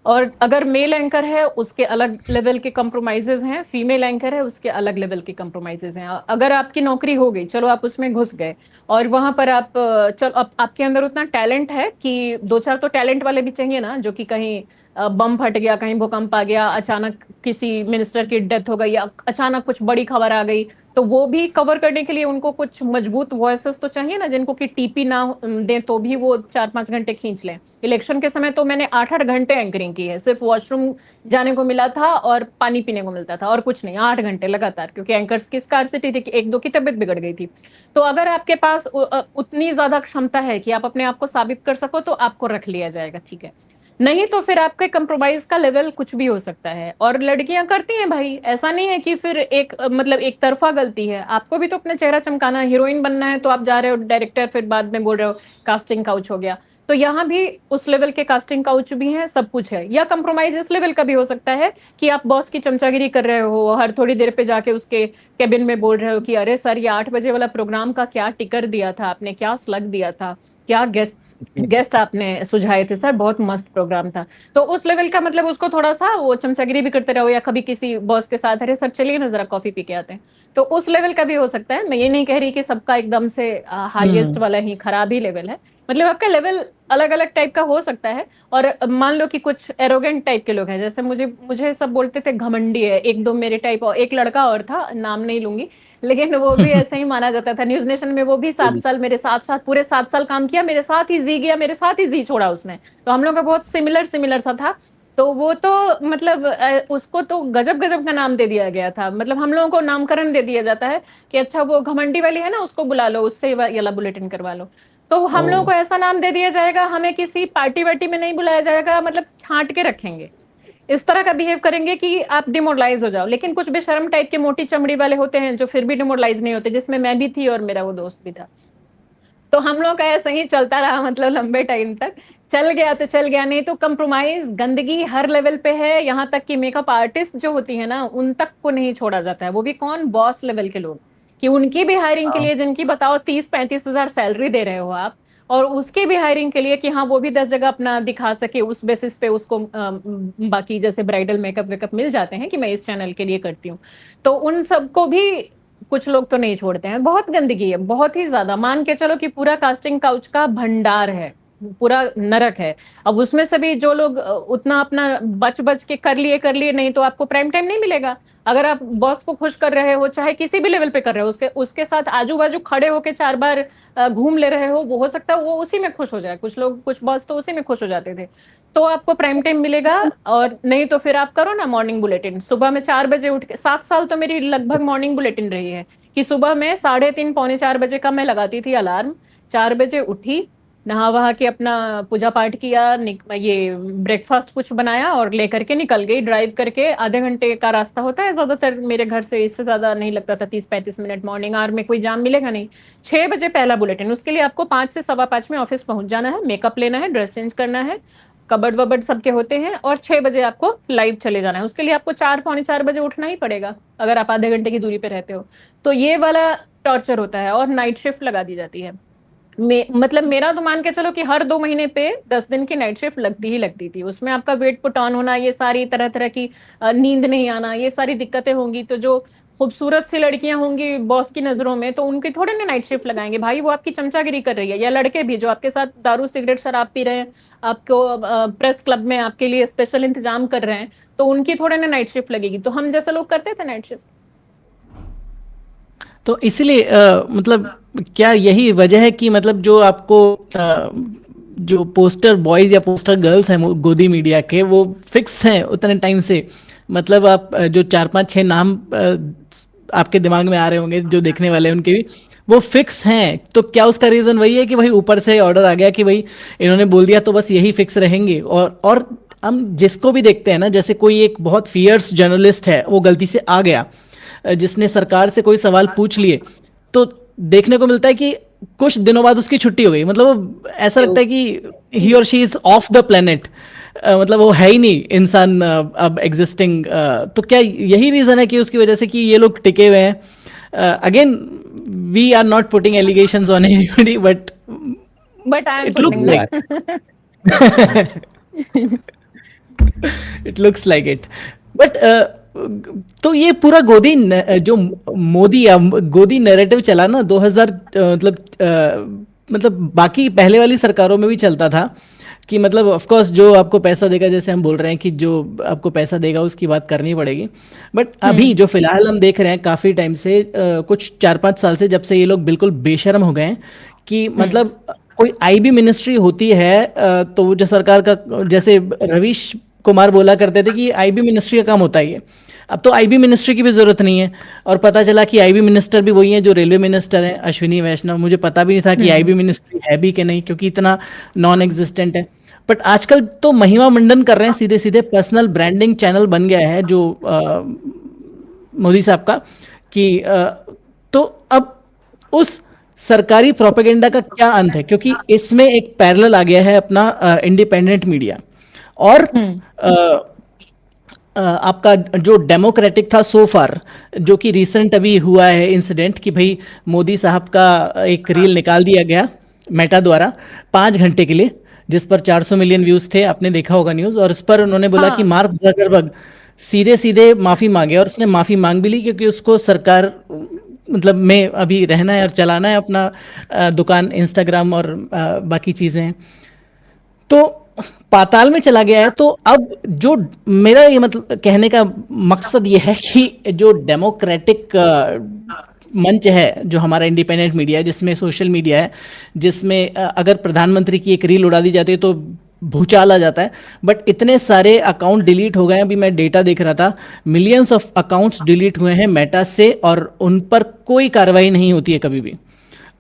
और अगर मेल एंकर है उसके अलग लेवल के कंप्रोमाइजेज हैं, फीमेल एंकर है उसके अलग लेवल के कंप्रोमाइजेज हैं। अगर आपकी नौकरी हो गई, चलो आप उसमें घुस गए और वहां पर आप चलो आपके अंदर उतना टैलेंट है कि दो चार तो टैलेंट वाले भी चाहिए ना, जो कि कहीं बम फट गया, कहीं भूकंप आ गया, अचानक किसी मिनिस्टर की डेथ हो गई, या अचानक कुछ बड़ी खबर आ गई, तो वो भी कवर करने के लिए उनको कुछ मजबूत वॉइसेस तो चाहिए ना, जिनको कि टीपी ना दें तो भी वो 4-5 घंटे खींच लें। इलेक्शन के समय तो मैंने 8-8 घंटे एंकरिंग की है, सिर्फ वॉशरूम जाने को मिला था और पानी पीने को मिलता था और कुछ नहीं, 8 घंटे लगातार, क्योंकि एंकर्स की स्कार्सिटी थी कि एक दो की तबीयत बिगड़ गई थी। तो अगर आपके पास उतनी ज्यादा क्षमता है कि आप अपने आप को साबित कर सको तो आपको रख लिया जाएगा, ठीक है। नहीं तो फिर आपके कंप्रोमाइज का लेवल कुछ भी हो सकता है। और लड़कियां करती हैं भाई, ऐसा नहीं है कि फिर एक मतलब एक तरफा गलती है, आपको भी तो अपना चेहरा चमकाना है, हीरोइन बनना है, तो आप जा रहे हो डायरेक्टर, फिर बाद में बोल रहे हो कास्टिंग काउच हो गया। तो यहाँ भी उस लेवल के कास्टिंग काउच भी हैं, सब कुछ है। या कंप्रोमाइज इस लेवल का भी हो सकता है कि आप बॉस की चमचागिरी कर रहे हो, हर थोड़ी देर पे जाके उसके केबिन में बोल रहे हो कि अरे सर, ये 8 बजे वाला प्रोग्राम का क्या टिकर दिया था आपने, क्या स्लग दिया था, क्या गेस्ट आपने सुझाए थे सर, बहुत मस्त प्रोग्राम था। तो उस लेवल का मतलब उसको थोड़ा सा वो चमचागिरी भी करते रहो, या कभी किसी बॉस के साथ अरे सर चलिए ना जरा कॉफी पी के आते हैं, तो उस लेवल का भी हो सकता है। मैं ये नहीं कह रही कि सबका एकदम से हाईएस्ट वाला ही खराब ही लेवल है, मतलब आपका लेवल अलग अलग टाइप का हो सकता है। और मान लो कि कुछ एरोगेंट टाइप के लोग हैं, जैसे मुझे मुझे सब बोलते थे घमंडी है, एक दो मेरे टाइप, और एक लड़का और था, नाम नहीं लूंगी, लेकिन वो भी ऐसे ही माना जाता था न्यूज नेशन में। वो भी 7 साल मेरे साथ साथ, पूरे 7 साल काम किया, मेरे साथ ही जी गया, मेरे साथ ही जी छोड़ा उसने। तो हम लोग का बहुत सिमिलर सिमिलर सा था। तो वो तो मतलब उसको तो गजब गजब का नाम दे दिया गया था, मतलब हम लोगों को नामकरण दे दिया जाता है कि अच्छा वो घमंडी वाली है ना, उसको बुला लो, उससे ये बुलेटिन करवा लो। तो हम लोगों को ऐसा नाम दे दिया जाएगा, हमें किसी पार्टी वार्टी में नहीं बुलाया जाएगा, मतलब छांट के रखेंगे, इस तरह का बिहेव करेंगे कि आप डिमोरलाइज हो जाओ। लेकिन कुछ बेशरम टाइप के मोटी चमड़ी वाले होते हैं जो फिर भी डिमोरलाइज नहीं होते, जिसमें मैं भी थी और मेरा वो दोस्त भी था। तो हम लोग का ऐसा ही चलता रहा, मतलब लंबे टाइम तक चल गया तो चल गया, नहीं तो कंप्रोमाइज गंदगी हर लेवल पे है। यहाँ तक कि मेकअप आर्टिस्ट जो होती है ना, उन तक को नहीं छोड़ा जाता है, वो भी कौन, बॉस लेवल के लोग, कि उनकी भी हायरिंग के लिए, जिनकी बताओ 30-35 हजार सैलरी दे रहे हो आप, और उसकी भी हायरिंग के लिए कि हाँ वो भी 10 जगह अपना दिखा सके, उस बेसिस पे उसको बाकी जैसे ब्राइडल मेकअप वेकअप मिल जाते हैं कि मैं इस चैनल के लिए करती हूँ, तो उन सबको भी कुछ लोग तो नहीं छोड़ते हैं। बहुत गंदगी है, बहुत ही ज्यादा, मान के चलो कि पूरा कास्टिंग काउच का भंडार है, पूरा नरक है। अब उसमें से भी जो लोग उतना अपना बच बच के कर लिए, नहीं तो आपको प्राइम टाइम नहीं मिलेगा। अगर आप बॉस को खुश कर रहे हो, चाहे किसी भी लेवल पे कर रहे हो, उसके साथ आजू बाजू खड़े होके 4 बार घूम ले रहे हो, वो हो सकता है वो उसी में खुश हो जाए। कुछ लोग, कुछ बॉस तो उसी में खुश हो जाते थे, तो आपको प्राइम टाइम मिलेगा। और नहीं तो फिर आप करो ना मॉर्निंग बुलेटिन, सुबह में 4 बजे उठ के, 7 साल तो मेरी लगभग मॉर्निंग बुलेटिन रही है कि सुबह में 3:30 पौने 4 बजे का मैं लगाती थी अलार्म। 4 बजे उठी, नहा वहा के अपना पूजा पाठ किया, ये ब्रेकफास्ट कुछ बनाया और लेकर के निकल गई ड्राइव करके। आधे घंटे का रास्ता होता है ज्यादातर मेरे घर से, इससे ज्यादा नहीं लगता था, 30-35 मिनट, मॉर्निंग आवर में कोई जाम मिलेगा नहीं। 6 बजे पहला बुलेटिन, उसके लिए आपको 5 से 5:15 में ऑफिस पहुंच जाना है, मेकअप लेना है, ड्रेस चेंज करना है, कबर्ड वबर्ड सबके होते हैं, और 6 बजे आपको लाइव चले जाना है। उसके लिए आपको 4-4:45 उठना ही पड़ेगा अगर आप आधे घंटे की दूरी पे रहते हो। तो ये वाला टॉर्चर होता है, और नाइट शिफ्ट लगा दी जाती है। मतलब मेरा तो मान के चलो कि हर 2 महीने पे 10 दिन की नाइट शिफ्ट लगती ही लगती थी। उसमें आपका वेट पुट ऑन होना, ये सारी तरह तरह की नींद नहीं आना, ये सारी दिक्कतें होंगी। तो जो खूबसूरत सी लड़कियां होंगी बॉस की नजरों में, तो उनकी थोड़े ना नाइट शिफ्ट लगाएंगे भाई, वो आपकी चमचागिरी कर रही है। या लड़के भी जो आपके साथ दारू सिगरेट शराब पी रहे हैं, आपको प्रेस क्लब में आपके लिए स्पेशल इंतजाम कर रहे हैं, तो उनकी थोड़े ना नाइट शिफ्ट लगेगी। तो हम जैसे लोग करते थे नाइट शिफ्ट। तो इसीलिए मतलब क्या यही वजह है कि मतलब जो आपको जो पोस्टर बॉयज या पोस्टर गर्ल्स हैं गोदी मीडिया के, वो फिक्स हैं उतने टाइम से? मतलब आप जो 4 5 6 नाम आपके दिमाग में आ रहे होंगे जो देखने वाले हैं उनके भी, वो फिक्स हैं। तो क्या उसका रीज़न वही है कि भाई ऊपर से ऑर्डर आ गया कि भाई इन्होंने बोल दिया तो बस यही फिक्स रहेंगे? और हम जिसको भी देखते हैं ना, जैसे कोई एक बहुत फियर्स जर्नलिस्ट है, वो गलती से आ गया, जिसने सरकार से कोई सवाल पूछ लिए, तो देखने को मिलता है कि कुछ दिनों बाद उसकी छुट्टी हो गई। मतलब वो ऐसा लगता है कि ही और she is of the planet, मतलब वो है ही नहीं इंसान अब एग्जिस्टिंग। तो क्या यही रीजन है कि उसकी वजह से कि ये लोग टिके हुए हैं? Again we are not putting allegations on anybody, but I am it looks putting like it looks like it. But तो ये पूरा जो मोदी या गोदी नैरेटिव चला ना 2000, मतलब बाकी पहले वाली सरकारों में भी चलता था कि मतलब ऑफ कोर्स जो आपको पैसा देगा, जैसे हम बोल रहे हैं कि जो आपको पैसा देगा उसकी बात करनी पड़ेगी। बट अभी जो फिलहाल हम देख रहे हैं काफ़ी टाइम से, कुछ 4 5 साल से, जब से ये लोग बिल्कुल बेशर्म हो गए हैं कि मतलब कोई आईबी मिनिस्ट्री होती है तो वो जो सरकार का, जैसे रवीश कुमार बोला करते थे कि आईबी मिनिस्ट्री का काम होता है ये, अब तो आईबी मिनिस्ट्री की भी जरूरत नहीं है। और पता चला कि आईबी मिनिस्टर भी वही है जो रेलवे मिनिस्टर हैं, अश्विनी वैष्णव। मुझे पता भी नहीं था कि आईबी मिनिस्ट्री है भी कि नहीं, क्योंकि इतना नॉन एग्जिस्टेंट है। बट आजकल तो महिमा मंडन कर रहे हैं, सीधे सीधे पर्सनल ब्रांडिंग चैनल बन गया है जो मोदी साहब का, कि तो अब उस सरकारी प्रोपेगेंडा का क्या अंत है? क्योंकि इसमें एक पैरेलल आ गया है अपना इंडिपेंडेंट मीडिया और आपका जो डेमोक्रेटिक था सो फार, जो कि रिसेंट अभी हुआ है इंसिडेंट कि भाई मोदी साहब का एक रील निकाल दिया गया मेटा द्वारा 5 घंटे के लिए, जिस पर 400 मिलियन व्यूज थे, आपने देखा होगा न्यूज। और इस पर उन्होंने बोला कि मार्क जकरबर्ग सीधे सीधे माफी मांगे, और उसने माफी मांग भी ली, क्योंकि उसको सरकार मतलब में अभी रहना है और चलाना है अपना दुकान, इंस्टाग्राम और बाकी चीजें हैं। तो पाताल में चला गया है। तो अब जो मेरा ये मतलब कहने का मकसद ये है कि जो डेमोक्रेटिक मंच है, जो हमारा इंडिपेंडेंट मीडिया है, जिसमें सोशल मीडिया है, जिसमें अगर प्रधानमंत्री की एक रील उड़ा दी जाती है तो भूचाल आ जाता है, बट इतने सारे अकाउंट डिलीट हो गए हैं। अभी मैं डेटा देख रहा था, मिलियंस ऑफ अकाउंट्स डिलीट हुए हैं मेटा से, और उन पर कोई कार्रवाई नहीं होती है कभी भी।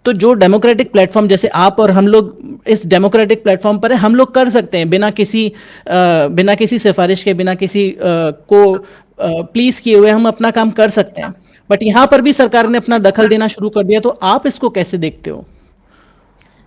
तो जो डेमोक्रेटिक प्लेटफॉर्म, जैसे आप और हम लोग इस डेमोक्रेटिक प्लेटफॉर्म पर है, हम लोग कर सकते हैं बिना किसी सिफारिश के, बिना किसी को प्लीज किए हुए हम अपना काम कर सकते हैं। बट यहाँ पर भी सरकार ने अपना दखल देना शुरू कर दिया। तो आप इसको कैसे देखते हो?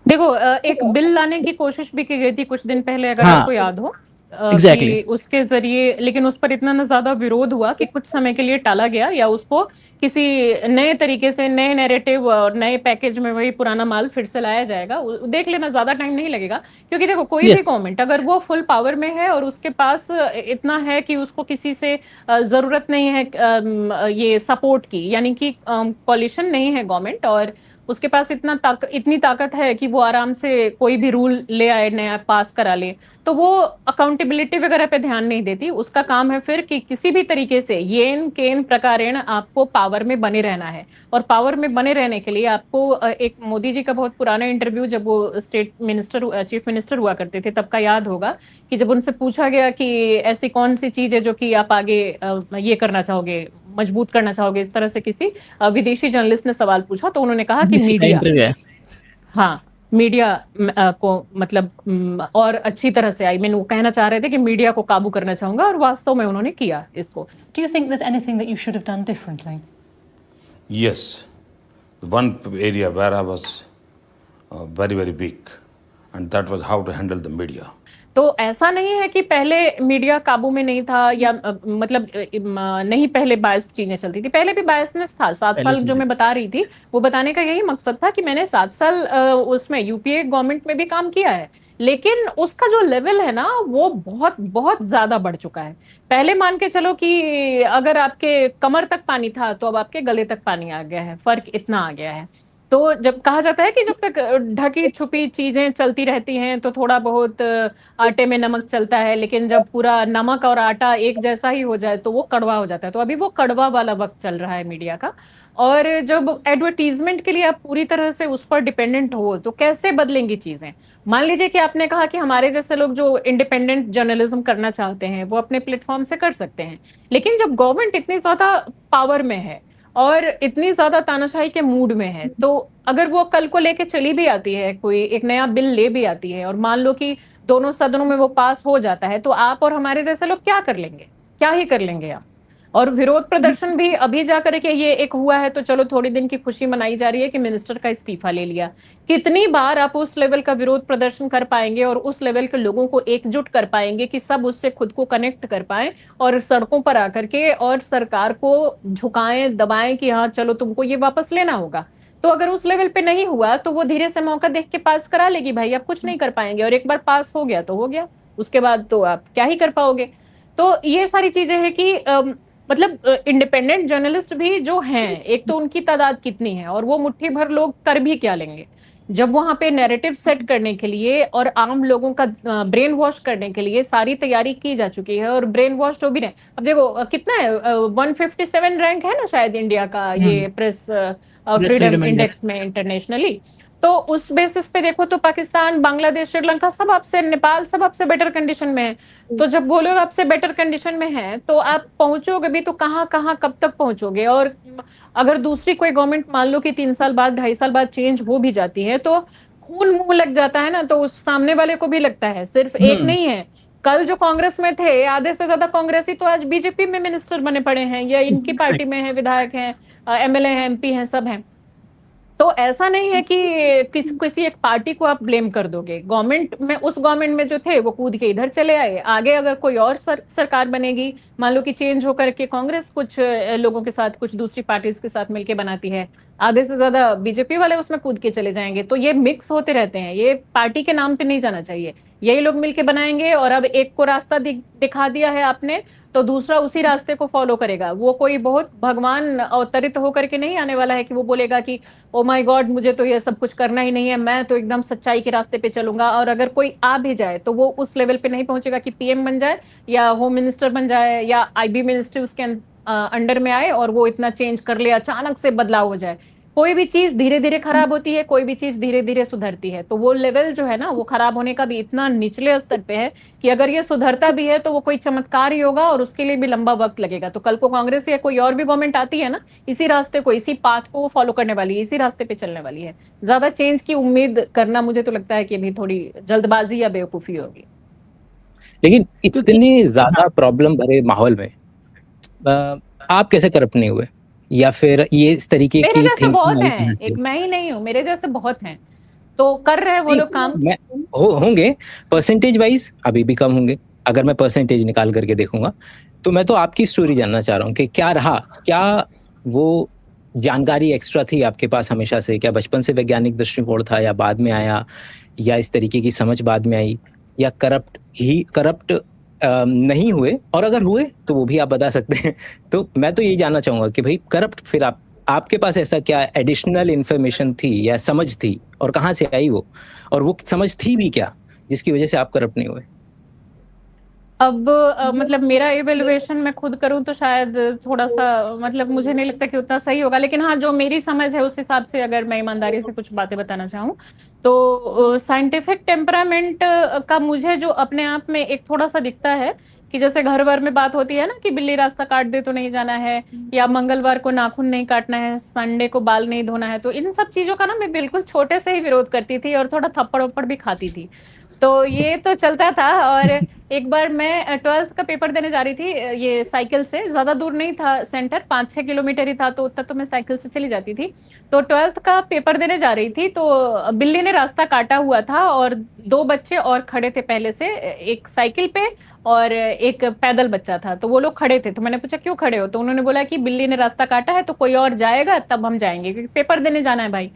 देखो, एक बिल लाने की कोशिश भी की गई थी कुछ दिन पहले, अगर हाँ, आपको याद हो, एग्जैक्टली। कि उसके जरिए, लेकिन उस पर इतना ना ज्यादा विरोध हुआ कि कुछ समय के लिए टाला गया, या उसको किसी नए तरीके से, नए नैरेटिव और नए पैकेज में वही पुराना माल फिर से लाया जाएगा। देख लेना, ज्यादा टाइम नहीं लगेगा। क्योंकि देखो, कोई भी यस, गवर्नमेंट अगर वो फुल पावर में है और उसके पास इतना है कि उसको किसी से जरूरत नहीं है ये सपोर्ट की, यानी कि पॉलिशन नहीं है गवर्नमेंट, और उसके पास इतनी ताकत है कि वो आराम से कोई भी रूल ले आए, नया पास करा ले, तो वो अकाउंटेबिलिटी वगैरह पे ध्यान नहीं देती। उसका काम है फिर कि किसी भी तरीके से येन केन प्रकारेण आपको पावर में बने रहना है। और पावर में बने रहने के लिए आपको एक मोदी जी का बहुत पुराना इंटरव्यू, जब वो स्टेट मिनिस्टर, चीफ मिनिस्टर हुआ करते थे, तब का याद होगा कि जब उनसे पूछा गया कि ऐसी कौन सी चीज है जो कि आप आगे ये करना चाहोगे, मजबूत करना चाहोगे, इस तरह से किसी विदेशी जर्नलिस्ट ने सवाल पूछा, तो उन्होंने कहा कि मीडिया, इंटरव्यू है। हाँ, मीडिया को मतलब और अच्छी तरह से, आई मीन वो कहना चाह रहे थे कि मीडिया को काबू करना चाहूंगा, और वास्तव में उन्होंने किया इसको। Do you think there's anything that you should have done differently? Yes, one area where I was very, very weak, and that was how to handle the media. तो ऐसा नहीं है कि पहले मीडिया काबू में नहीं था, या मतलब नहीं, पहले बायस्ड चीजें चलती थी, पहले भी बायसनेस था। 7 साल जो मैं बता रही थी, वो बताने का यही मकसद था कि मैंने 7 साल उसमें यूपीए गवर्नमेंट में भी काम किया है, लेकिन उसका जो लेवल है ना वो बहुत बहुत ज्यादा बढ़ चुका है। पहले मान के चलो कि अगर आपके कमर तक पानी था तो अब आपके गले तक पानी आ गया है, फर्क इतना आ गया है। तो जब कहा जाता है कि जब तक ढकी छुपी चीजें चलती रहती हैं तो थोड़ा बहुत आटे में नमक चलता है, लेकिन जब पूरा नमक और आटा एक जैसा ही हो जाए तो वो कड़वा हो जाता है। तो अभी वो कड़वा वाला वक्त चल रहा है मीडिया का। और जब एडवर्टीजमेंट के लिए आप पूरी तरह से उस पर डिपेंडेंट हो तो कैसे बदलेंगी चीजें। मान लीजिए कि आपने कहा कि हमारे जैसे लोग जो इंडिपेंडेंट जर्नलिज्म करना चाहते हैं वो अपने प्लेटफॉर्म से कर सकते हैं, लेकिन जब गवर्नमेंट इतनी ज्यादा पावर में है और इतनी ज्यादा तानाशाही के मूड में है, तो अगर वो कल को लेके चली भी आती है, कोई एक नया बिल ले भी आती है और मान लो कि दोनों सदनों में वो पास हो जाता है, तो आप और हमारे जैसे लोग क्या कर लेंगे? क्या ही कर लेंगे आप। और विरोध प्रदर्शन भी अभी जाकर के ये एक हुआ है तो चलो थोड़ी दिन की खुशी मनाई जा रही है कि मिनिस्टर का इस्तीफा ले लिया। कितनी बार आप उस लेवल का विरोध प्रदर्शन कर पाएंगे और उस लेवल के लोगों को एकजुट कर पाएंगे कि सब उससे खुद को कनेक्ट कर पाए और सड़कों पर आकर के और सरकार को झुकाएं दबाएं कि हाँ चलो तुमको ये वापस लेना होगा। तो अगर उस लेवल पे नहीं हुआ तो वो धीरे से मौका देख के पास करा लेगी भाई, आप कुछ नहीं कर पाएंगे। और एक बार पास हो गया तो हो गया, उसके बाद तो आप क्या ही कर पाओगे। तो ये सारी चीजें हैं कि मतलब इंडिपेंडेंट जर्नलिस्ट भी जो हैं, एक तो उनकी तादाद कितनी है और वो मुट्ठी भर लोग कर भी क्या लेंगे जब वहां पे नैरेटिव सेट करने के लिए और आम लोगों का ब्रेन वॉश करने के लिए सारी तैयारी की जा चुकी है और ब्रेन वॉश हो भी रहे। अब देखो कितना है 157 रैंक है ना शायद इंडिया का ये प्रेस फ्रीडम इंडेक्स में इंटरनेशनली। तो उस बेसिस पे देखो तो पाकिस्तान, बांग्लादेश, श्रीलंका सब आपसे, नेपाल सब आपसे बेटर कंडीशन में है। तो जब वो लोग आपसे बेटर कंडीशन में हैं तो आप पहुंचोगे भी तो कहाँ कहाँ कब तक पहुंचोगे। और अगर दूसरी कोई गवर्नमेंट मान लो कि 3 साल बाद 2.5 साल बाद चेंज हो भी जाती है तो खून मुंह लग जाता है ना, तो उस सामने वाले को भी लगता है, सिर्फ एक नहीं है। कल जो कांग्रेस में थे आधे से ज्यादा कांग्रेसी तो आज बीजेपी में मिनिस्टर बने पड़े हैं या इनकी पार्टी में है, विधायक हैं, एमएलए हैं, एमपी हैं, सब हैं। तो ऐसा नहीं है कि किसी एक पार्टी को आप ब्लेम कर दोगे। गवर्नमेंट में, उस गवर्नमेंट में जो थे वो कूद के इधर चले आए। आगे अगर कोई और सरकार बनेगी, मान लो कि चेंज होकर के कांग्रेस कुछ लोगों के साथ, कुछ दूसरी पार्टीज के साथ मिलके बनाती है, आधे से ज्यादा बीजेपी वाले उसमें कूद के चले जाएंगे। तो ये मिक्स होते रहते हैं, ये पार्टी के नाम पे नहीं जाना चाहिए। यही लोग मिलके बनाएंगे और अब एक को रास्ता दिखा दिया है आपने तो दूसरा उसी रास्ते को फॉलो करेगा। वो कोई बहुत भगवान अवतरित होकर के नहीं आने वाला है कि वो बोलेगा कि ओ माय गॉड मुझे तो ये सब कुछ करना ही नहीं है, मैं तो एकदम सच्चाई के रास्ते पे चलूंगा। और अगर कोई आ भी जाए तो वो उस लेवल पे नहीं पहुंचेगा कि पीएम बन जाए या होम मिनिस्टर बन जाए या आईबी मिनिस्टर उसके अंडर में आए और वो इतना चेंज कर ले, अचानक से बदलाव हो जाए। कोई भी चीज धीरे धीरे खराब होती है, कोई भी चीज धीरे धीरे सुधरती है। तो वो लेवल जो है ना वो खराब होने का भी इतना निचले स्तर पे है कि अगर ये सुधरता भी है तो वो कोई चमत्कार ही होगा और उसके लिए भी लंबा वक्त लगेगा। तो कल को कांग्रेस या कोई और भी गवर्नमेंट आती है ना, इसी रास्ते को, इसी पाथ को वो फॉलो करने वाली है, इसी रास्ते पे चलने वाली है। ज्यादा चेंज की उम्मीद करना मुझे तो लगता है कि अभी थोड़ी जल्दबाजी या बेवकूफी होगी। लेकिन इतने ज्यादा प्रॉब्लम भरे माहौल में आप कैसे करप्ट नहीं हुए, या फिर ये इस तरीके मेरे की जैसे बहुत थिंकिंग हैं, एक मैं ही नहीं हूँ, मेरे जैसे बहुत हैं, तो कर रहे हैं वो लोग काम। होंगे परसेंटेज वाइज अभी भी कम होंगे। अगर मैं परसेंटेज निकाल करके देखूंगा तो मैं तो आपकी स्टोरी जानना चाह रहा हूँ कि क्या रहा, क्या वो जानकारी एक्स्ट्रा थी आपके पास हमेशा से? क्या बचपन से वैज्ञानिक दृष्टिकोण था या बाद में आया, या इस तरीके की समझ बाद में आई, या करप्ट नहीं हुए? और अगर हुए तो वो भी आप बता सकते हैं। तो मैं तो यही जानना चाहूंगा कि भाई करप्ट फिर आपके पास ऐसा क्या एडिशनल इंफॉर्मेशन थी या समझ थी, और कहाँ से आई वो, और वो समझ थी भी क्या जिसकी वजह से आप करप्ट नहीं हुए? अब मतलब मेरा इवेल्युएशन मैं खुद करूं तो शायद थोड़ा सा, मतलब मुझे नहीं लगता कि उतना सही होगा, लेकिन हाँ जो मेरी समझ है उस हिसाब से अगर मैं ईमानदारी से कुछ बातें बताना चाहूँ तो साइंटिफिक टेम्परामेंट का मुझे जो अपने आप में एक थोड़ा सा दिखता है कि जैसे घर भर में बात होती है ना कि बिल्ली रास्ता काट दे तो नहीं जाना है, या मंगलवार को नाखून नहीं काटना है, संडे को बाल नहीं धोना है। तो इन सब चीजों का ना मैं बिल्कुल छोटे से ही विरोध करती थी और थोड़ा थप्पड़ वप्पड़ भी खाती थी। तो ये तो चलता था। और एक बार मैं 12th का पेपर देने जा रही थी, ये साइकिल से, ज्यादा दूर नहीं था सेंटर, 5-6 किलोमीटर ही था, तो उतना तो मैं साइकिल से चली जाती थी। तो 12th का पेपर देने जा रही थी तो बिल्ली ने रास्ता काटा हुआ था और 2 बच्चे और खड़े थे पहले से, एक साइकिल पे और एक पैदल बच्चा था। तो वो लोग खड़े थे, तो मैंने पूछा क्यों खड़े हो? तो उन्होंने बोला कि बिल्ली ने रास्ता काटा है तो कोई और जाएगा तब हम जाएंगे, क्योंकि पेपर देने जाना है भाई।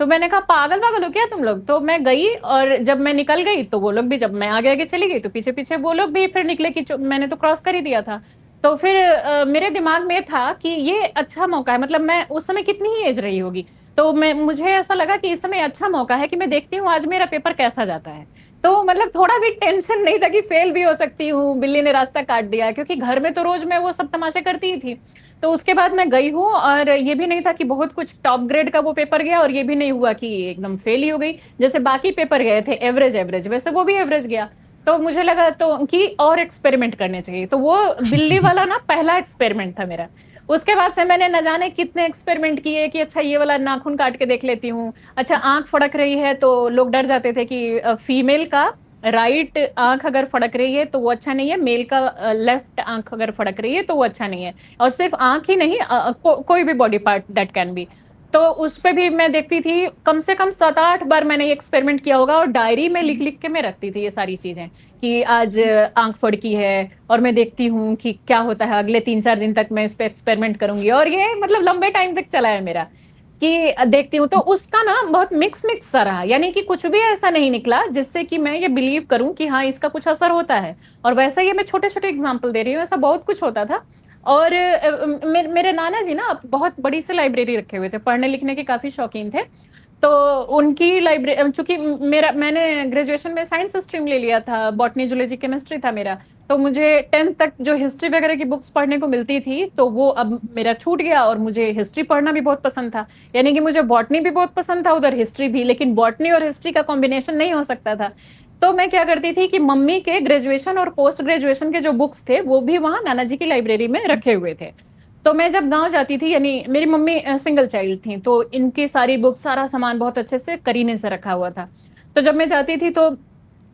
तो मैंने कहा पागल पागल हो क्या तुम लोग। तो मैं गई और जब मैं निकल गई तो वो लोग भी, जब मैं आगे आगे चली गई तो पीछे पीछे वो लोग भी फिर निकले कि मैंने तो क्रॉस कर ही दिया था। तो फिर मेरे दिमाग में था कि ये अच्छा मौका है, मतलब मैं उस समय कितनी ही एज रही होगी, तो मैं मुझे ऐसा लगा कि इस समय अच्छा मौका है कि मैं देखती हूँ आज मेरा पेपर कैसा जाता है। तो मतलब थोड़ा भी टेंशन नहीं था कि फेल भी हो सकती हूँ, बिल्ली ने रास्ता काट दिया, क्योंकि घर में तो रोज मैं वो सब तमाशे करती ही थी। तो उसके बाद मैं गई हूँ और ये भी नहीं था कि बहुत कुछ टॉप ग्रेड का वो पेपर गया, और ये भी नहीं हुआ कि एकदम फेल ही हो गई। जैसे बाकी पेपर गए थे एवरेज एवरेज, वैसे वो भी एवरेज गया। तो मुझे लगा तो कि और एक्सपेरिमेंट करने चाहिए, तो वो बिल्ली वाला ना पहला एक्सपेरिमेंट था मेरा। उसके बाद से मैंने न जाने कितने एक्सपेरिमेंट किए कि अच्छा ये वाला नाखून काट के देख लेती हूँ, अच्छा आंख फड़क रही है तो लोग डर जाते थे कि फीमेल का राइट आंख अगर फड़क रही है तो वो अच्छा नहीं है, मेल का लेफ्ट आंख अगर फड़क रही है तो वो अच्छा नहीं है। और सिर्फ आंख ही नहीं, कोई भी body part that can be. तो उस पे भी मैं देखती थी, कम से कम 7-8 बार मैंने ये एक्सपेरिमेंट किया होगा, और डायरी में लिख लिख के मैं रखती थी ये सारी चीजें कि आज आंख फड़की है और मैं देखती हूँ कि क्या होता है, अगले 3-4 दिन तक मैं इस पे एक्सपेरिमेंट करूंगी। और ये मतलब लंबे टाइम तक चला है मेरा कि देखती हूँ। तो उसका ना बहुत मिक्स मिक्स सा रहा, यानी कि कुछ भी ऐसा नहीं निकला जिससे कि मैं ये बिलीव करूं कि हाँ इसका कुछ असर होता है। और वैसा ये मैं छोटे छोटे एग्जाम्पल दे रही हूँ, ऐसा बहुत कुछ होता था। और मेरे नाना जी ना बहुत बड़ी सी लाइब्रेरी रखे हुए थे, पढ़ने लिखने के काफी शौकीन थे। तो उनकी लाइब्रेरी, चूंकि मैंने ग्रेजुएशन में साइंस स्ट्रीम ले लिया था, बॉटनी जूलॉजी केमिस्ट्री था मेरा, तो मुझे 10th तक जो हिस्ट्री वगैरह की बुक्स पढ़ने को मिलती थी तो वो अब मेरा छूट गया, और मुझे हिस्ट्री पढ़ना भी बहुत पसंद था। यानी कि मुझे बॉटनी भी बहुत पसंद था, उधर हिस्ट्री भी, लेकिन बॉटनी और हिस्ट्री का कॉम्बिनेशन नहीं हो सकता था। तो मैं क्या करती थी कि मम्मी के ग्रेजुएशन और पोस्ट ग्रेजुएशन के जो बुक्स थे वो भी वहां नाना जी की लाइब्रेरी में रखे हुए थे। तो मैं जब गांव जाती थी, यानी मेरी मम्मी सिंगल चाइल्ड थी, तो इनकी सारी बुक सारा सामान बहुत अच्छे से करीने से रखा हुआ था। तो जब मैं जाती थी तो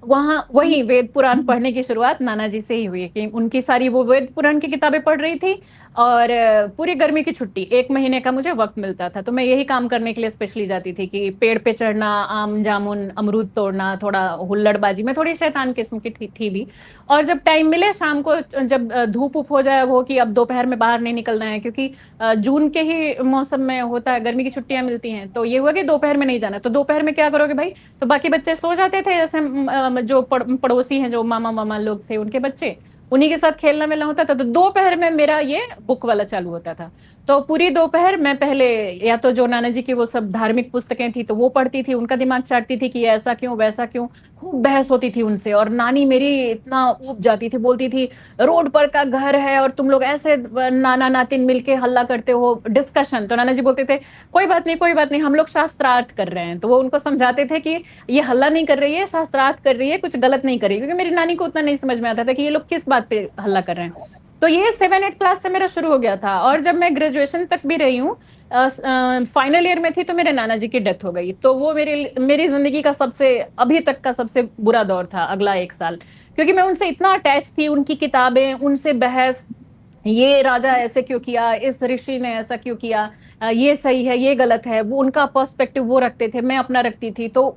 वहां वही वेद पुराण पढ़ने की शुरुआत नाना जी से ही हुई, कि उनकी सारी वो वेद पुराण की किताबें पढ़ रही थी। और पूरी गर्मी की छुट्टी 1 महीने का मुझे वक्त मिलता था, तो मैं यही काम करने के लिए स्पेशली जाती थी कि पेड़ पे चढ़ना, आम जामुन अमरूद तोड़ना, थोड़ा हुल्लड़बाजी में थोड़ी शैतान किस्म की थी भी। और जब टाइम मिले शाम को, जब धूप उप हो जाए वो कि अब दोपहर में बाहर नहीं निकलना है, क्योंकि जून के ही मौसम में होता है, गर्मी की छुट्टियां मिलती हैं, तो ये हुआ कि दोपहर में नहीं जाना। तो दोपहर में क्या करोगे भाई, तो बाकी बच्चे सो जाते थे, जैसे जो पड़ोसी हैं, जो मामा मामा लोग थे उनके बच्चे, उन्हीं के साथ खेलना मिलना होता था। तो दोपहर में मेरा ये बुक वाला चालू होता था। तो पूरी दोपहर मैं पहले या तो जो नाना जी की वो सब धार्मिक पुस्तकें थी तो वो पढ़ती थी, उनका दिमाग चाटती थी कि ऐसा क्यों वैसा क्यों, खूब बहस होती थी उनसे। और नानी मेरी इतना ऊब जाती थी, बोलती थी रोड पर का घर है और तुम लोग ऐसे नाना नातिन मिलके हल्ला करते हो, डिस्कशन। तो नाना जी बोलते थे कोई बात नहीं कोई बात नहीं, हम लोग शास्त्रार्थ कर रहे हैं। तो वो उनको समझाते थे कि ये हल्ला नहीं कर रही है, शास्त्रार्थ कर रही है, कुछ गलत नहीं कर रही है, क्योंकि मेरी नानी को उतना नहीं समझ में आता था कि ये लोग किस बात पे हल्ला कर रहे हैं। तो ये 7-8 क्लास से मेरा शुरू हो गया था। और जब मैं ग्रेजुएशन तक भी रही हूँ, फाइनल ईयर में थी तो मेरे नाना जी की डेथ हो गई। तो वो मेरी जिंदगी का सबसे, अभी तक का सबसे बुरा दौर था अगला 1 साल, क्योंकि मैं उनसे इतना अटैच थी, उनकी किताबें, उनसे बहस, ये राजा ऐसे क्यों किया, इस ऋषि ने ऐसा क्यों किया, ये सही है ये गलत है, वो उनका पर्सपेक्टिव वो रखते थे, मैं अपना रखती थी। तो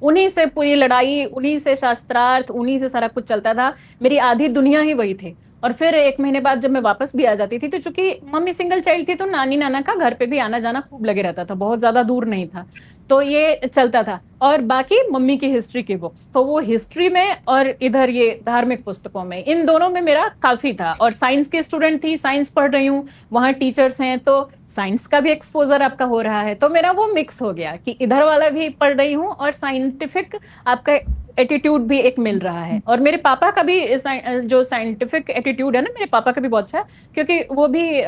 उन्हीं से पूरी लड़ाई, उन्हीं से शास्त्रार्थ, उन्हीं से सारा कुछ चलता था। मेरी आधी दुनिया ही वही थे। और फिर 1 महीने बाद जब मैं वापस भी आ जाती थी, तो चूंकि मम्मी सिंगल चाइल्ड थी तो नानी नाना का घर पे भी आना जाना खूब लगे रहता था, बहुत ज्यादा दूर नहीं था, तो ये चलता था। और बाकी मम्मी की हिस्ट्री की बुक्स, तो वो हिस्ट्री में और इधर ये धार्मिक पुस्तकों में, इन दोनों में मेरा काफी था। और साइंस की स्टूडेंट थी, साइंस पढ़ रही हूँ, वहाँ टीचर्स हैं तो साइंस का भी एक्सपोजर आपका हो रहा है। तो मेरा वो मिक्स हो गया कि इधर वाला भी पढ़ रही हूँ और साइंटिफिक आपका एटीट्यूड भी एक मिल रहा है। और मेरे पापा का भी जो साइंटिफिक एटीट्यूड है ना, मेरे पापा का भी बहुत अच्छा है, क्योंकि वो भी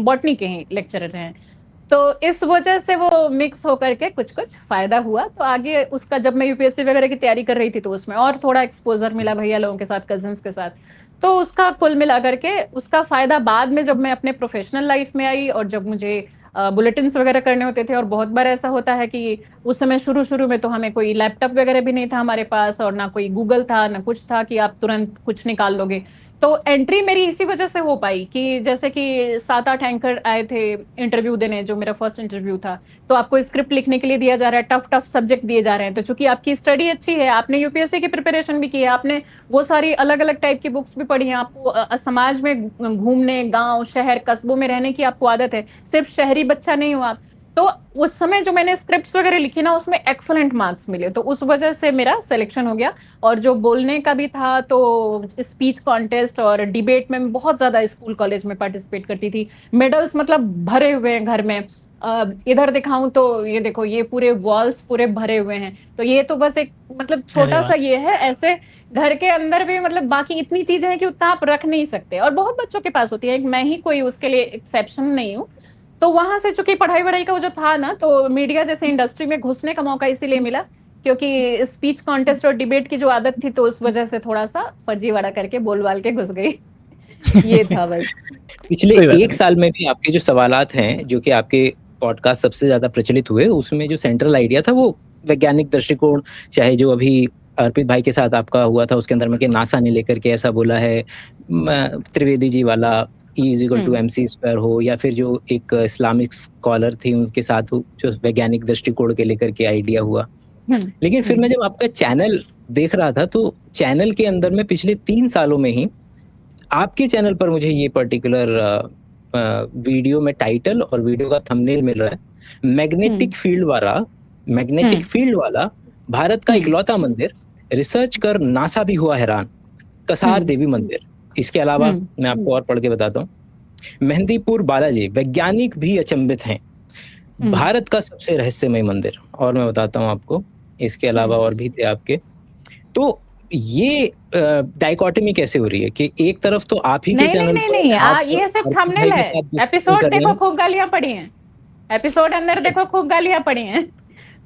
बॉटनी के ही लेक्चरर हैं। तो इस वजह से वो मिक्स होकर के कुछ कुछ फायदा हुआ। तो आगे उसका, जब मैं यूपीएससी वगैरह की तैयारी कर रही थी तो उसमें और थोड़ा एक्सपोजर मिला भैया लोगों के साथ, कजिन्स के साथ। तो उसका कुल मिला करके उसका फायदा बाद में जब मैं अपने प्रोफेशनल लाइफ में आई, और जब मुझे बुलेटिन्स वगैरह करने होते थे। और बहुत बार ऐसा होता है कि उस समय शुरू शुरू में तो हमें कोई लैपटॉप वगैरह भी नहीं था हमारे पास, और ना कोई गूगल था ना कुछ था कि आप तुरंत कुछ निकाल लोगे। तो एंट्री मेरी इसी वजह से हो पाई कि जैसे कि 7-8 एंकर आए थे इंटरव्यू देने, जो मेरा फर्स्ट इंटरव्यू था, तो आपको स्क्रिप्ट लिखने के लिए दिया जा रहा है, टफ टफ सब्जेक्ट दिए जा रहे हैं। तो चूंकि आपकी स्टडी अच्छी है, आपने यूपीएससी की प्रिपरेशन भी की है, आपने वो सारी अलग अलग टाइप की बुक्स भी पढ़ी हैं, आपको समाज में घूमने, गांव शहर कस्बों में रहने की आपको आदत है, सिर्फ शहरी बच्चा नहीं हो आप। तो उस समय जो मैंने स्क्रिप्ट्स वगैरह लिखी ना, उसमें एक्सलेंट मार्क्स मिले, तो उस वजह से मेरा सिलेक्शन हो गया। और जो बोलने का भी था, तो स्पीच कॉन्टेस्ट और डिबेट में मैं बहुत ज्यादा स्कूल कॉलेज में पार्टिसिपेट करती थी। मेडल्स मतलब भरे हुए हैं घर में। इधर दिखाऊं तो ये देखो, ये पूरे वॉल्स पूरे भरे हुए हैं। तो ये तो बस एक मतलब छोटा सा ये है। ऐसे घर के अंदर भी मतलब बाकी इतनी चीजें हैं कि उतना आप रख नहीं सकते, और बहुत बच्चों के पास होती है, मैं ही कोई उसके लिए एक्सेप्शन नहीं हूँ। तो वहां से चूंकि पढ़ाई वढ़ाई का वो जो था ना, तो मीडिया जैसे इंडस्ट्री में घुसने का मौका इसीलिए मिला क्योंकि स्पीच कॉन्टेस्ट और डिबेट की जो आदत थी, तो उस वजह से थोड़ा सा फर्जीवाड़ा करके बोल बाल के घुस गई। ये था बस। पिछले कोई बात एक नहीं। साल में भी आपके जो सवालात हैं, जो कि आपके पॉडकास्ट सबसे ज्यादा प्रचलित हुए, उसमें जो सेंट्रल आइडिया था वो वैज्ञानिक दृष्टिकोण, चाहे जो अभी अर्पित भाई के साथ आपका हुआ था उसके अंदर में कि नासा ने लेकर के ऐसा बोला है, त्रिवेदी जी वाला E=mc² हो, या फिर जो एक इस्लामिक स्कॉलर थी उनके साथ जो वैज्ञानिक दृष्टिकोण के लेकर के आइडिया हुआ। लेकिन फिर मैं जब आपका चैनल देख रहा था, तो चैनल के अंदर में पिछले 3 सालों में ही आपके चैनल पर मुझे ये पर्टिकुलर वीडियो में टाइटल और वीडियो का थंबनेल मिल रहा है, मैग्नेटिक फील्ड वाला भारत का इकलौता मंदिर, रिसर्च कर नासा भी हुआ हैरान, कसार देवी मंदिर। इसके अलावा मैं आपको और पढ़ के बताता हूँ, मेहंदीपुर बालाजी, वैज्ञानिक भी अचंभित हैं, भारत का सबसे रहस्यमय मंदिर, और मैं बताता हूँ आपको इसके अलावा और भी थे आपके। तो ये डाइकोटमी कैसे हो रही है कि एक तरफ तो आप ही के चैनल नहीं, ये सिर्फ थंबनेल है। एपिसोड देखो खूब गालियां पड़ी हैं, एपिसोड अंदर देखो खूब गालियां पड़ी हैं।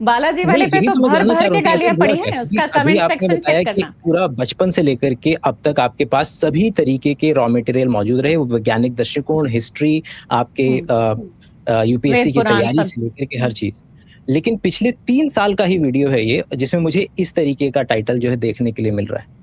बालाजी वाले पे तो भर भर के गालियां पड़ी हैं, उसका कमेंट सेक्शन चेक करना। पूरा बचपन से लेकर के अब तक आपके पास सभी तरीके के रॉ मटेरियल मौजूद रहे, वो वैज्ञानिक दृष्टिकोण, हिस्ट्री, आपके यूपीएससी की तैयारी से लेकर के हर चीज। लेकिन पिछले 3 साल का ही वीडियो है ये, जिसमें मुझे इस तरीके का टाइटल जो है देखने के लिए मिल रहा है।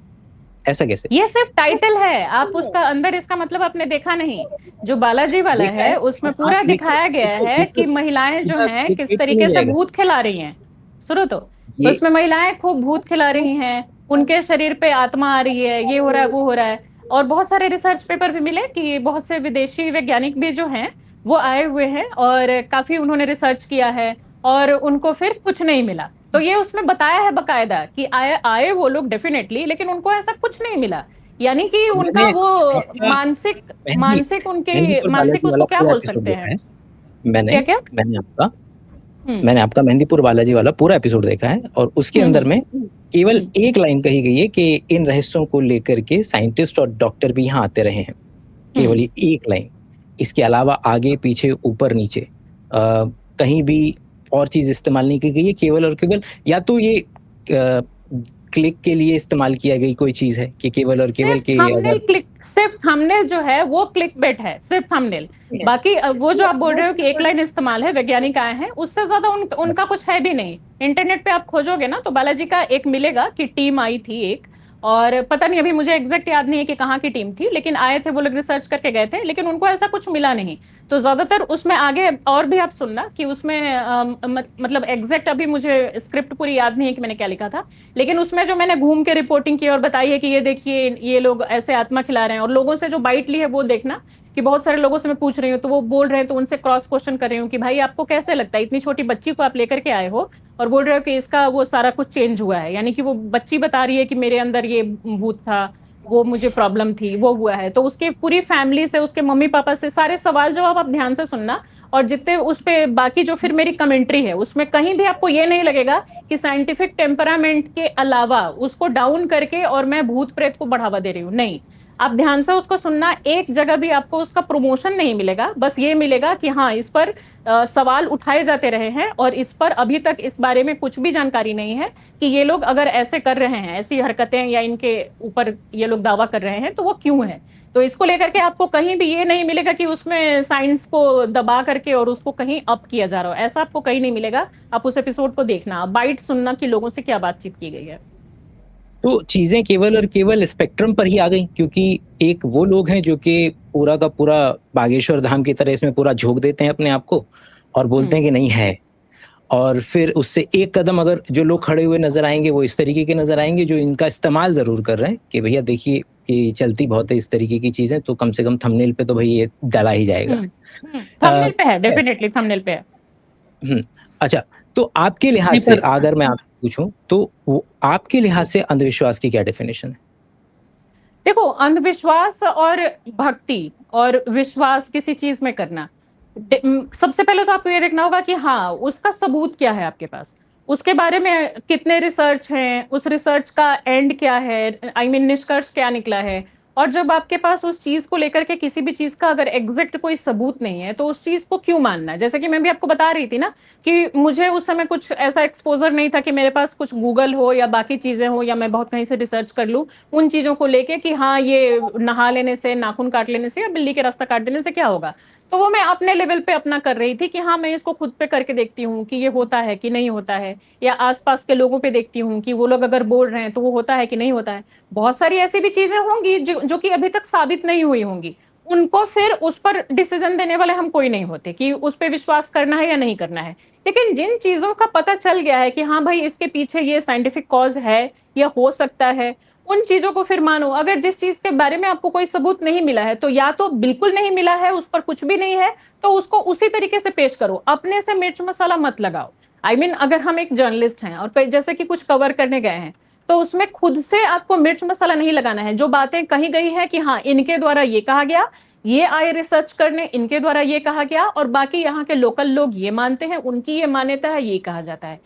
ऐसा कैसे? ये सिर्फ टाइटल है, आप उसका अंदर इसका मतलब आपने देखा नहीं। जो बालाजी वाला है उसमें पूरा दिखाया गया है कि महिलाएं जो हैं किस तरीके से भूत खिला रही हैं। सुनो तो उसमें महिलाएं खूब भूत खिला रही हैं, उनके शरीर पे आत्मा आ रही है, ये हो रहा है वो हो रहा है। और बहुत सारे रिसर्च पेपर भी मिले कि बहुत से विदेशी वैज्ञानिक भी जो हैं वो आए हुए हैं और काफी उन्होंने रिसर्च किया है और उनको फिर कुछ नहीं मिला। तो ये उसमें बताया है बकायदा कि आए वो लोग डेफिनेटली, लेकिन उनको ऐसा कुछ नहीं मिला। यानी कि उनका वो मानसिक उसको क्या बोल सकते हैं। मैंने आपका मेहंदीपुर बालाजी वाला पूरा एपिसोड देखा है, और उसके अंदर में केवल एक लाइन कही गई है कि इन रहस्यों को लेकर के साइंटिस्ट और डॉक्टर भी यहाँ आते रहे हैं। केवल ये एक लाइन, इसके अलावा आगे पीछे ऊपर नीचे कहीं भी और चीज इस्तेमाल नहीं की गई है। केवल और केवल या तो ये क्लिक के लिए इस्तेमाल किया गई कोई चीज है कि केवल और केवल के सिर्फ थंबनेल जो है वो क्लिक बेट है, सिर्फ थंबनेल। बाकी वो जो आप बोल रहे हो कि एक लाइन इस्तेमाल है, वैज्ञानिक आए हैं, उससे ज्यादा उनका कुछ है भी नहीं। इंटरनेट पे आप खोजोगे ना तो बालाजी का एक मिलेगा कि टीम आई थी एक, और पता नहीं अभी मुझे एग्जैक्ट याद नहीं है कि कहाँ की टीम थी, लेकिन आए थे वो लोग, रिसर्च करके गए थे, लेकिन उनको ऐसा कुछ मिला नहीं। तो ज्यादातर उसमें आगे और भी आप सुनना कि उसमें मतलब एग्जैक्ट अभी मुझे स्क्रिप्ट पूरी याद नहीं है कि मैंने क्या लिखा था, लेकिन उसमें जो मैंने घूम के रिपोर्टिंग की और बताई है कि ये देखिए ये लोग ऐसे आत्मा खिला रहे हैं, और लोगों से जो बाइट ली है वो देखना कि बहुत सारे लोगों से मैं पूछ रही हूँ तो वो बोल रहे हैं, तो उनसे क्रॉस क्वेश्चन कर रही हूँ कि भाई आपको कैसे लगता है, इतनी छोटी बच्ची को आप लेकर के आए हो और बोल रहे हो कि इसका वो सारा कुछ चेंज हुआ है। यानी कि वो बच्ची बता रही है कि मेरे अंदर ये भूत था, वो मुझे प्रॉब्लम थी, वो हुआ है। तो उसके पूरी फैमिली से, उसके मम्मी पापा से सारे सवाल जवाब आप ध्यान से सुनना, और जितने उस पे बाकी जो फिर मेरी कमेंट्री है उसमें कहीं भी आपको ये नहीं लगेगा कि साइंटिफिक टेम्परामेंट के अलावा उसको डाउन करके और मैं भूत प्रेत को बढ़ावा दे रही हूँ, नहीं। आप ध्यान से उसको सुनना, एक जगह भी आपको उसका प्रमोशन नहीं मिलेगा, बस ये मिलेगा कि हाँ इस पर सवाल उठाए जाते रहे हैं और इस पर अभी तक इस बारे में कुछ भी जानकारी नहीं है कि ये लोग अगर ऐसे कर रहे हैं, ऐसी हरकतें या इनके ऊपर ये लोग दावा कर रहे हैं तो वो क्यों है। तो इसको लेकर के आपको कहीं भी ये नहीं मिलेगा कि उसमें साइंस को दबा करके और उसको कहीं अप किया जा रहा हो, ऐसा आपको कहीं नहीं मिलेगा। आप उस एपिसोड को देखना, बाइट सुनना कि लोगों से क्या बातचीत की गई है। तो चीजें केवल और केवल स्पेक्ट्रम पर ही आ गई, क्योंकि एक वो लोग हैं जो कि पूरा का पूरा बागेश्वर धाम की तरह इसमें पूरा झोंक देते हैं अपने आप को और बोलते हैं कि नहीं है, और फिर उससे एक कदम अगर जो लोग खड़े हुए नजर आएंगे वो इस तरीके के नजर आएंगे जो इनका इस्तेमाल जरूर कर रहे हैं कि भैया देखिए कि चलती बहुत है इस तरीके की चीजें, तो कम से कम थंबनेल पे तो भाई ये डाला ही जाएगा। थंबनेल पे है, डेफिनेटली थंबनेल पे है। अच्छा, तो आपके लिहाज नहीं, से पर अगर मैं आपसे पूछूं तो आपके लिहाज से अंधविश्वास की क्या डेफिनेशन है? देखो, अंधविश्वास और भक्ति और विश्वास किसी चीज में करना, सबसे पहले तो आपको ये देखना होगा कि हाँ, उसका सबूत क्या है आपके पास, उसके बारे में कितने रिसर्च हैं, उस रिसर्च का एंड क्या है, आई मीन निष्कर्ष क्या निकला है। और जब आपके पास उस चीज को लेकर के किसी भी चीज का अगर एग्जैक्ट कोई सबूत नहीं है, तो उस चीज को क्यों मानना है? जैसे कि मैं भी आपको बता रही थी ना कि मुझे उस समय कुछ ऐसा एक्सपोजर नहीं था कि मेरे पास कुछ गूगल हो या बाकी चीजें हो या मैं बहुत कहीं से रिसर्च कर लूं उन चीजों को लेके कि हाँ, ये नहा लेने से, नाखून काट लेने से या बिल्ली के रास्ता काट देने से क्या होगा। तो वो मैं अपने लेवल पे अपना कर रही थी कि हाँ, मैं इसको खुद पे करके देखती हूँ कि ये होता है कि नहीं होता है, या आसपास के लोगों पे देखती हूँ कि वो लोग अगर बोल रहे हैं तो वो होता है कि नहीं होता है। बहुत सारी ऐसी भी चीजें होंगी जो कि अभी तक साबित नहीं हुई होंगी, उनको फिर उस पर डिसीजन देने वाले हम कोई नहीं होते कि उस पर विश्वास करना है या नहीं करना है। लेकिन जिन चीजों का पता चल गया है कि हाँ भाई, इसके पीछे ये साइंटिफिक कॉज है या हो सकता है, उन चीजों को फिर मानो। अगर जिस चीज के बारे में आपको कोई सबूत नहीं मिला है, तो या तो बिल्कुल नहीं मिला है, उस पर कुछ भी नहीं है, तो उसको उसी तरीके से पेश करो, अपने से मिर्च मसाला मत लगाओ। आई मीन अगर हम एक जर्नलिस्ट हैं और जैसे कि कुछ कवर करने गए हैं, तो उसमें खुद से आपको मिर्च मसाला नहीं लगाना है। जो बातें कही गई है कि हाँ, इनके द्वारा ये कहा गया, ये आए रिसर्च करने, इनके द्वारा ये कहा गया, और बाकी यहाँ के लोकल लोग ये मानते हैं, उनकी ये मान्यता है, ये कहा जाता है।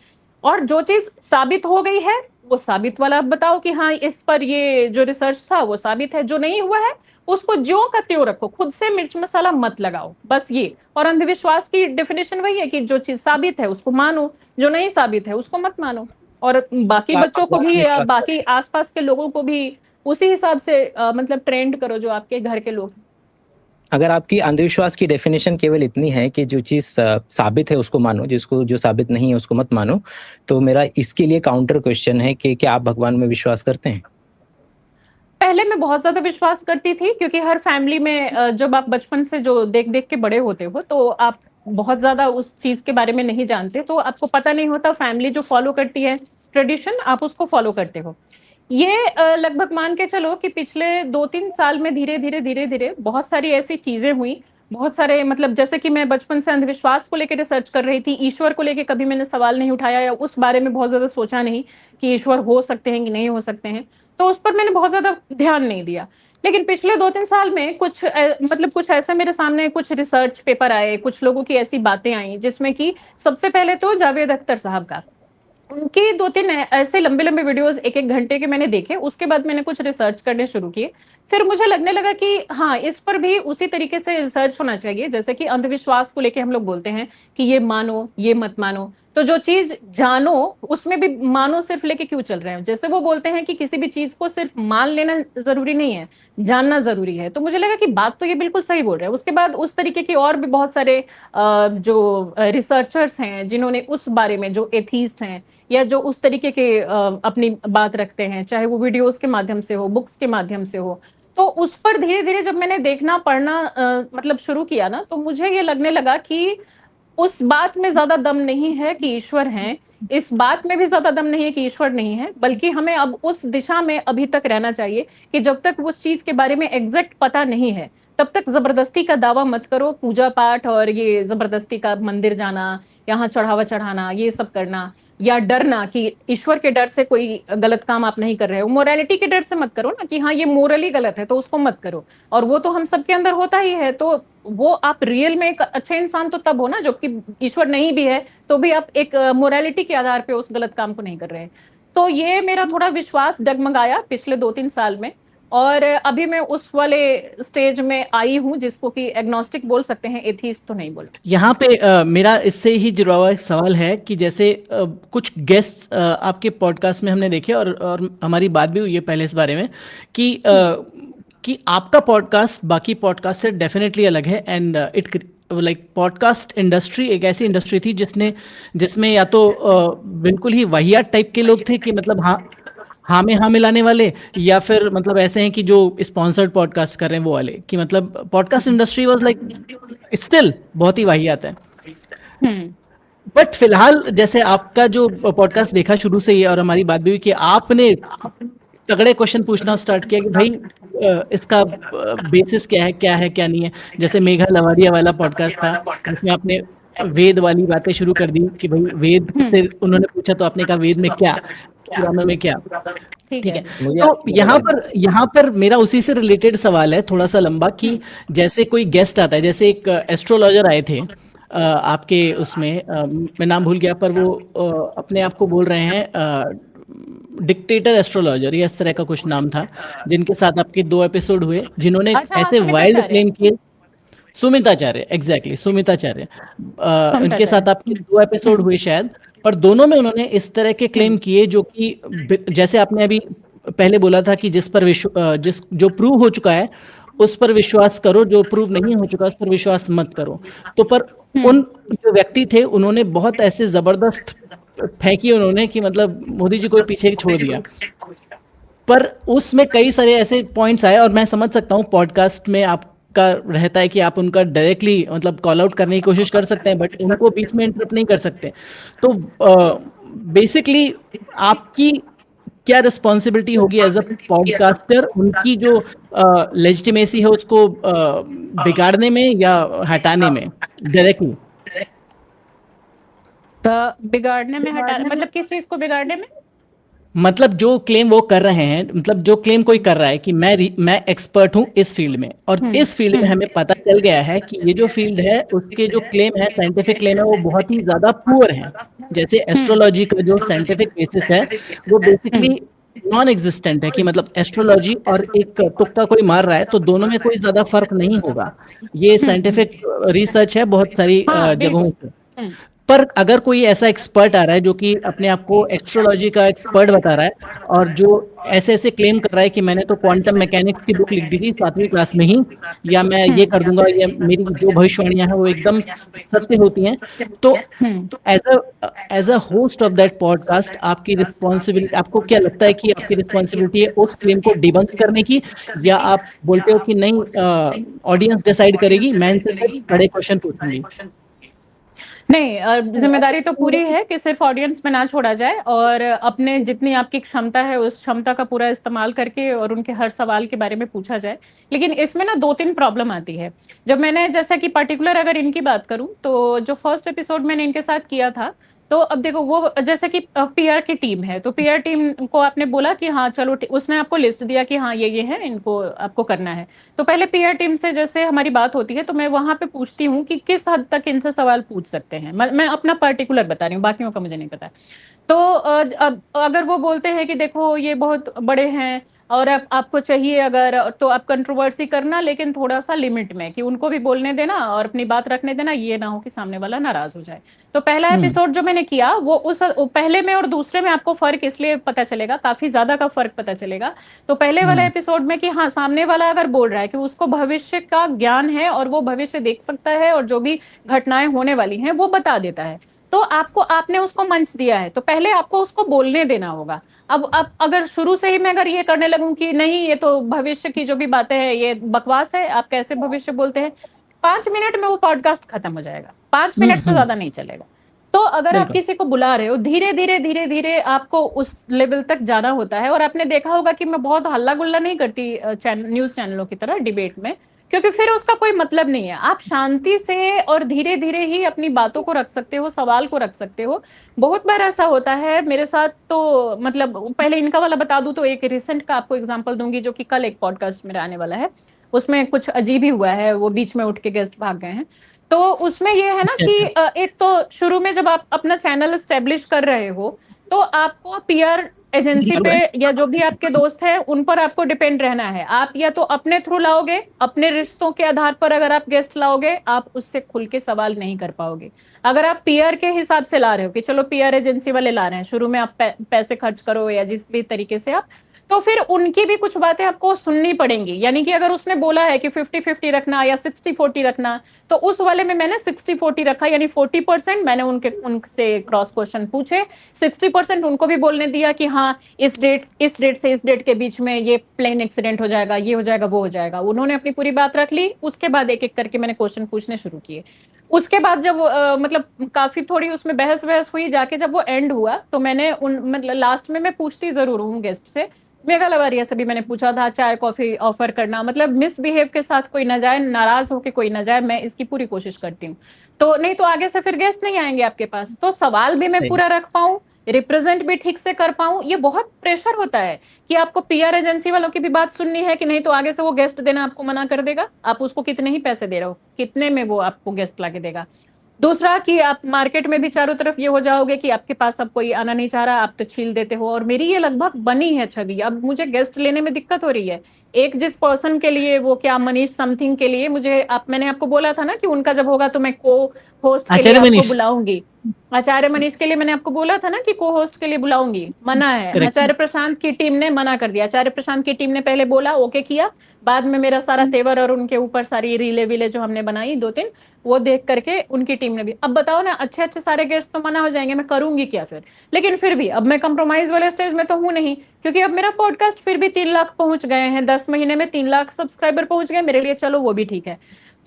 और जो चीज साबित हो गई है, वो साबित वाला आप बताओ कि हाँ, इस पर ये जो रिसर्च था वो साबित है। जो नहीं हुआ है, उसको ज्यों का त्यों रखो, खुद से मिर्च मसाला मत लगाओ, बस ये। और अंधविश्वास की डेफिनेशन वही है कि जो चीज साबित है उसको मानो, जो नहीं साबित है उसको मत मानो। और बाकी आप बच्चों को भी या विश्वास बाकी आसपास के लोगों को भी उसी हिसाब से मतलब ट्रेंड करो, जो आपके घर के लोग। अगर आपकी अंधविश्वास की डेफिनेशन केवल इतनी है कि जो चीज़ साबित है उसको मानो, जिसको जो साबित नहीं है उसको मत मानो, तो मेरा इसके लिए काउंटर क्वेश्चन है कि क्या आप भगवान में विश्वास करते हैं? पहले मैं बहुत ज्यादा विश्वास करती थी, क्योंकि हर फैमिली में जब आप बचपन से जो देख देख के बड़े होते हो, तो आप बहुत ज्यादा उस चीज के बारे में नहीं जानते, तो आपको पता नहीं होता। फैमिली जो फॉलो करती है ट्रेडिशन, आप उसको फॉलो करते हो। ये लगभग मान के चलो कि पिछले 2-3 साल में धीरे धीरे धीरे धीरे बहुत सारी ऐसी चीजें हुई। बहुत सारे मतलब, जैसे कि मैं बचपन से अंधविश्वास को लेकर रिसर्च कर रही थी, ईश्वर को लेकर कभी मैंने सवाल नहीं उठाया या उस बारे में बहुत ज्यादा सोचा नहीं कि ईश्वर हो सकते हैं कि नहीं हो सकते हैं, तो उस पर मैंने बहुत ज्यादा ध्यान नहीं दिया। लेकिन पिछले 2-3 साल में कुछ मतलब कुछ ऐसे मेरे सामने कुछ रिसर्च पेपर आए, कुछ लोगों की ऐसी बातें आई, जिसमें कि सबसे पहले तो जावेद अख्तर साहब का, उनके 2-3 ऐसे लंबे लंबे वीडियोस 1-1 घंटे के मैंने देखे। उसके बाद मैंने कुछ रिसर्च करने शुरू किए। फिर मुझे लगने लगा कि हाँ, इस पर भी उसी तरीके से रिसर्च होना चाहिए, जैसे कि अंधविश्वास को लेके हम लोग बोलते हैं कि ये मानो, ये मत मानो। तो जो चीज जानो, उसमें भी मानो सिर्फ लेके क्यों चल रहे हैं? जैसे वो बोलते हैं कि किसी भी चीज को सिर्फ मान लेना जरूरी नहीं है, जानना जरूरी है। तो मुझे लगा कि बात तो ये बिल्कुल सही बोल रहे हैं। उसके बाद उस तरीके की और भी बहुत सारे जो रिसर्चर्स हैं, जिन्होंने उस बारे में, जो एथीस्ट हैं या जो उस तरीके के अपनी बात रखते हैं, चाहे वो वीडियोस के माध्यम से हो, बुक्स के माध्यम से हो, तो उस पर धीरे धीरे जब मैंने देखना पढ़ना मतलब शुरू किया ना, तो मुझे ये लगने लगा कि उस बात में ज्यादा दम नहीं है कि ईश्वर हैं, इस बात में भी ज्यादा दम नहीं है कि ईश्वर नहीं है, बल्कि हमें अब उस दिशा में अभी तक रहना चाहिए कि जब तक उस चीज के बारे में एग्जैक्ट पता नहीं है, तब तक जबरदस्ती का दावा मत करो। पूजा पाठ और ये जबरदस्ती का मंदिर जाना, यहाँ चढ़ावा चढ़ाना, ये सब करना, या डरना कि ईश्वर के डर से कोई गलत काम आप नहीं कर रहे हो, मोरालिटी के डर से मत करो ना कि हाँ, ये मोरली गलत है तो उसको मत करो। और वो तो हम सबके अंदर होता ही है। तो वो आप रियल में एक अच्छे इंसान तो तब हो ना, जबकि ईश्वर नहीं भी है तो भी आप एक मोरालिटी के आधार पे उस गलत काम को नहीं कर रहे हैं। तो ये मेरा थोड़ा विश्वास डगमगाया पिछले 2-3 साल में। और अभी मैं उस वाले स्टेज में आई हूँ जिसको कि एग्नोस्टिक बोल सकते हैं, एथीस्ट तो नहीं बोल। यहाँ पे मेरा इससे ही जुड़ा हुआ एक सवाल है कि जैसे कुछ गेस्ट्स आपके पॉडकास्ट में हमने देखे और हमारी बात भी हुई है पहले इस बारे में कि आपका पॉडकास्ट बाकी पॉडकास्ट से डेफिनेटली अलग है। And it like podcast industry एक ऐसी इंडस्ट्री थी जिसमें या तो बिल्कुल ही वाहियात टाइप के लोग थे कि मतलब हाँ में हाँ मिलाने वाले, या फिर मतलब ऐसे हैं कि जो स्पॉन्सर्ड पॉडकास्ट कर रहे हैं वो वाले, कि मतलब podcast industry was like still बहुत ही वाहियात है। बट फिलहाल जैसे आपका जो पॉडकास्ट देखा शुरू से ही और हमारी बात भी हुई कि आपने तगड़े क्वेश्चन पूछना स्टार्ट किया कि भाई इसका बेसिस क्या है क्या नहीं है। जैसे मेघा लवारिया वाला पॉडकास्ट था जिसमें आपने वेद वाली बातें शुरू कर दी कि भाई वेद से उन्होंने पूछा तो आपने कहा वेद में क्या, पुराणों में क्या। ठीक है, मुझे तो आपको यहाँ पर मेरा उसी से रिलेटेड सवाल है थोड़ा सा लंबा कि जैसे कोई गेस्ट आता है, जैसे एक एस्ट्रोलॉजर आए थे आपके उसमें, मैं नाम भूल गया, पर वो अपने आप को बोल रहे हैं डिक्टेटर एस्ट्रोलॉजर या इस तरह का कुछ नाम था, जिनके साथ आपके 2 एपिसोड हुए, जिन्होंने अच्छा, ऐसे सुमित वाइल्ड आचार्य। क्लेम किए। सुमिताचार्य, एग्जैक्टली सुमिताचार्य, उनके साथ आचार्य। आपके 2 एपिसोड हुए शायद, पर दोनों में उन्होंने इस तरह के क्लेम किए जो कि जैसे आपने अभी पहले बोला था कि जिस जो प्रूव हो चुका है उस पर विश्वास करो, जो प्रूव नहीं हो चुका उस पर विश्वास मत करो। तो पर उन जो व्यक्ति थे उन्होंने बहुत ऐसे जबरदस्त फेंकी उन्होंने कि मतलब मोदी जी को पीछे छोड़ दिया, पर उसमें कई सारे ऐसे पॉइंट्स आए, और मैं समझ सकता हूँ पॉडकास्ट में आपका रहता है कि आप उनका डायरेक्टली मतलब कॉल आउट करने की कोशिश कर सकते हैं, बट उनको बीच में इंटरप्ट नहीं कर सकते। तो बेसिकली आपकी क्या रिस्पॉन्सिबिलिटी होगी एज अ पॉडकास्टर, उनकी जो लेजिटिमेसी है उसको बिगाड़ने में या हटाने में डायरेक्टली? बिगाड़ने में, हटा मतलब किस चीज को बिगाड़ने में? मतलब जो क्लेम वो कर रहे हैं, मतलब जो क्लेम कोई कर रहा है कि मैं एक्सपर्ट हूं इस फील्ड में, और इस फील्ड में हमें पता चल गया है कि ये जो फील्ड है उसके जो क्लेम है, साइंटिफिक क्लेम है, वो बहुत ही ज्यादा पुअर है। जैसे एस्ट्रोलॉजी का जो साइंटिफिक बेसिस है वो बेसिकली नॉन एग्जिस्टेंट है, कि मतलब एस्ट्रोलॉजी और एक तुक्का कोई मार रहा है तो दोनों में कोई ज्यादा फर्क नहीं होगा। ये साइंटिफिक रिसर्च है बहुत सारी हाँ, जगहों बिल्कुल। से। पर अगर कोई ऐसा एक्सपर्ट आ रहा है जो कि अपने आप को एस्ट्रोलॉजी का एक्सपर्ट बता रहा है और जो ऐसे ऐसे क्लेम कर रहा है कि मैंने तो क्वांटम मैकेनिक्स की बुक लिख दी थी 7वीं क्लास में ही, या मैं ये कर दूंगा, या मेरी जो भविष्यवाणियां हैं वो एकदम सत्य होती हैं, तो as a host of that podcast आपकी रिस्पॉन्सिबिलिटी, आपको क्या लगता है कि आपकी रिस्पॉन्सिबिलिटी है उस क्लेम को डिबंक करने की, या आप बोलते हो कि नहीं ऑडियंस डिसाइड करेगी, मैं इनसे सिर्फ बड़े क्वेश्चन पूछूंगी? नहीं, जिम्मेदारी तो पूरी है कि सिर्फ ऑडियंस में ना छोड़ा जाए, और अपने जितनी आपकी क्षमता है उस क्षमता का पूरा इस्तेमाल करके और उनके हर सवाल के बारे में पूछा जाए। लेकिन इसमें ना 2-3 प्रॉब्लम आती है। जब मैंने, जैसा कि पर्टिकुलर अगर इनकी बात करूं, तो जो फर्स्ट एपिसोड मैंने इनके साथ किया था, तो अब देखो वो जैसे कि पीआर की टीम है, तो पीआर टीम को आपने बोला कि हाँ चलो, उसने आपको लिस्ट दिया कि हाँ ये है, इनको आपको करना है। तो पहले पीआर टीम से जैसे हमारी बात होती है तो मैं वहां पे पूछती हूँ कि किस हद तक इनसे सवाल पूछ सकते हैं। मैं अपना पर्टिकुलर बता रही हूँ, बाकियों का मुझे नहीं पता। तो अब अगर वो बोलते हैं कि देखो ये बहुत बड़े हैं और आपको चाहिए अगर, तो आप कंट्रोवर्सी करना, लेकिन थोड़ा सा लिमिट में, कि उनको भी बोलने देना और अपनी बात रखने देना, ये ना हो कि सामने वाला नाराज हो जाए। तो पहला एपिसोड जो मैंने किया वो उस पहले में और दूसरे में आपको फर्क इसलिए पता चलेगा, काफी ज्यादा का फर्क पता चलेगा। तो पहले वाला एपिसोड में कि हाँ, सामने वाला अगर बोल रहा है कि उसको भविष्य का ज्ञान है और वो भविष्य देख सकता है और जो भी घटनाएं होने वाली हैं वो बता देता है, तो आपने उसको मंच दिया है, तो पहले आपको उसको बोलने देना होगा। अब अगर शुरू से ही मैं अगर ये करने लगूं कि नहीं ये तो भविष्य की जो भी बातें हैं ये बकवास है, आप कैसे भविष्य बोलते हैं, 5 मिनट में वो पॉडकास्ट खत्म हो जाएगा। 5 मिनट से ज्यादा नहीं चलेगा। तो अगर आप किसी को बुला रहे हो, धीरे धीरे धीरे धीरे आपको उस लेवल तक जाना होता है। और आपने देखा होगा कि मैं बहुत हल्ला गुल्ला नहीं करती न्यूज चैनलों की तरह डिबेट में, क्योंकि फिर उसका कोई मतलब नहीं है। आप शांति से और धीरे धीरे ही अपनी बातों को रख सकते हो, सवाल को रख सकते हो। बहुत बार ऐसा होता है मेरे साथ, तो मतलब पहले इनका वाला बता दूं तो एक रिसेंट का आपको एग्जांपल दूंगी, जो कि कल एक पॉडकास्ट मेरा आने वाला है। उसमें कुछ अजीब ही हुआ है, वो बीच में उठ के गेस्ट भाग गए हैं। तो उसमें ये है ना कि एक तो शुरू में जब आप अपना चैनल स्टेब्लिश कर रहे हो तो आपको पीआर एजेंसी पे या जो भी आपके दोस्त हैं उन पर आपको डिपेंड रहना है। आप या तो अपने थ्रू लाओगे, अपने रिश्तों के आधार पर अगर आप गेस्ट लाओगे, आप उससे खुल के सवाल नहीं कर पाओगे। अगर आप पीआर के हिसाब से ला रहे हो कि चलो पीआर एजेंसी वाले ला रहे हैं, शुरू में आप पैसे खर्च करो या जिस भी तरीके से आप, तो फिर उनकी भी कुछ बातें आपको सुननी पड़ेंगी। यानी कि अगर उसने बोला है कि 50-50 रखना या 60-40 रखना, तो उस वाले में मैंने 60-40 रखा, यानी 40% मैंने उनसे क्रॉस क्वेश्चन पूछे, 60% उनको भी बोलने दिया कि हाँ इस डेट से इस डेट के बीच में ये प्लेन एक्सीडेंट हो जाएगा, ये हो जाएगा, वो हो जाएगा। उन्होंने अपनी पूरी बात रख ली। उसके बाद एक एक करके मैंने क्वेश्चन पूछने शुरू किए। उसके बाद जब मतलब काफी थोड़ी उसमें बहस हुई, जाके जब वो एंड हुआ तो मैंने मतलब लास्ट में मैं पूछती जरूर हूँ गेस्ट से, मेघा लवारिया से भी मैंने पूछा था चाय कॉफी ऑफर करना, मतलब मिसबिहेव के साथ कोई ना जाए, नाराज होके कोई ना जाए, मैं इसकी पूरी कोशिश करती हूँ। तो नहीं तो आगे से फिर गेस्ट नहीं आएंगे आपके पास, तो सवाल भी मैं सही। पूरा रख पाऊँ, रिप्रेजेंट भी ठीक से कर पाऊँ। ये बहुत प्रेशर होता है कि आपको पीआर एजेंसी वालों की भी बात सुननी है कि नहीं तो आगे से वो गेस्ट देना आपको मना कर देगा, आप उसको कितने ही पैसे दे रहे हो, कितने में वो आपको गेस्ट ला के देगा। दूसरा कि आप मार्केट में भी चारों तरफ ये हो जाओगे कि आपके पास अब कोई आना नहीं चाह रहा, आप तो छील देते हो। और मेरी ये लगभग बनी है छवि, अब मुझे गेस्ट लेने में दिक्कत हो रही है। एक जिस पर्सन के लिए, वो क्या मनीष समथिंग के लिए, मुझे मैंने आपको बोला था ना कि उनका जब होगा तो मैं को होस्ट के लिए आचार्य आपको मनीष। बुलाऊंगी। आचार्य मनीष के लिए मैंने आपको बोला था ना कि को होस्ट के लिए बुलाऊंगी, मना है। Correct. आचार्य प्रशांत की टीम ने मना कर दिया। आचार्य प्रशांत की टीम ने पहले बोला, ओके किया, बाद में मेरा सारा तेवर और उनके ऊपर सारी रीले वीले जो हमने बनाई 2-3, वो देख करके उनकी टीम ने भी, अब बताओ ना, अच्छे अच्छे सारे गेस्ट तो मना हो जाएंगे, मैं करूंगी क्या फिर। लेकिन फिर भी अब मैं कंप्रोमाइज वाले स्टेज में तो हूं नहीं, क्योंकि अब मेरा पॉडकास्ट फिर भी 3 लाख पहुंच गए हैं, 10 महीने में 3 लाख सब्सक्राइबर पहुंच गए मेरे लिए, चलो वो भी ठीक है।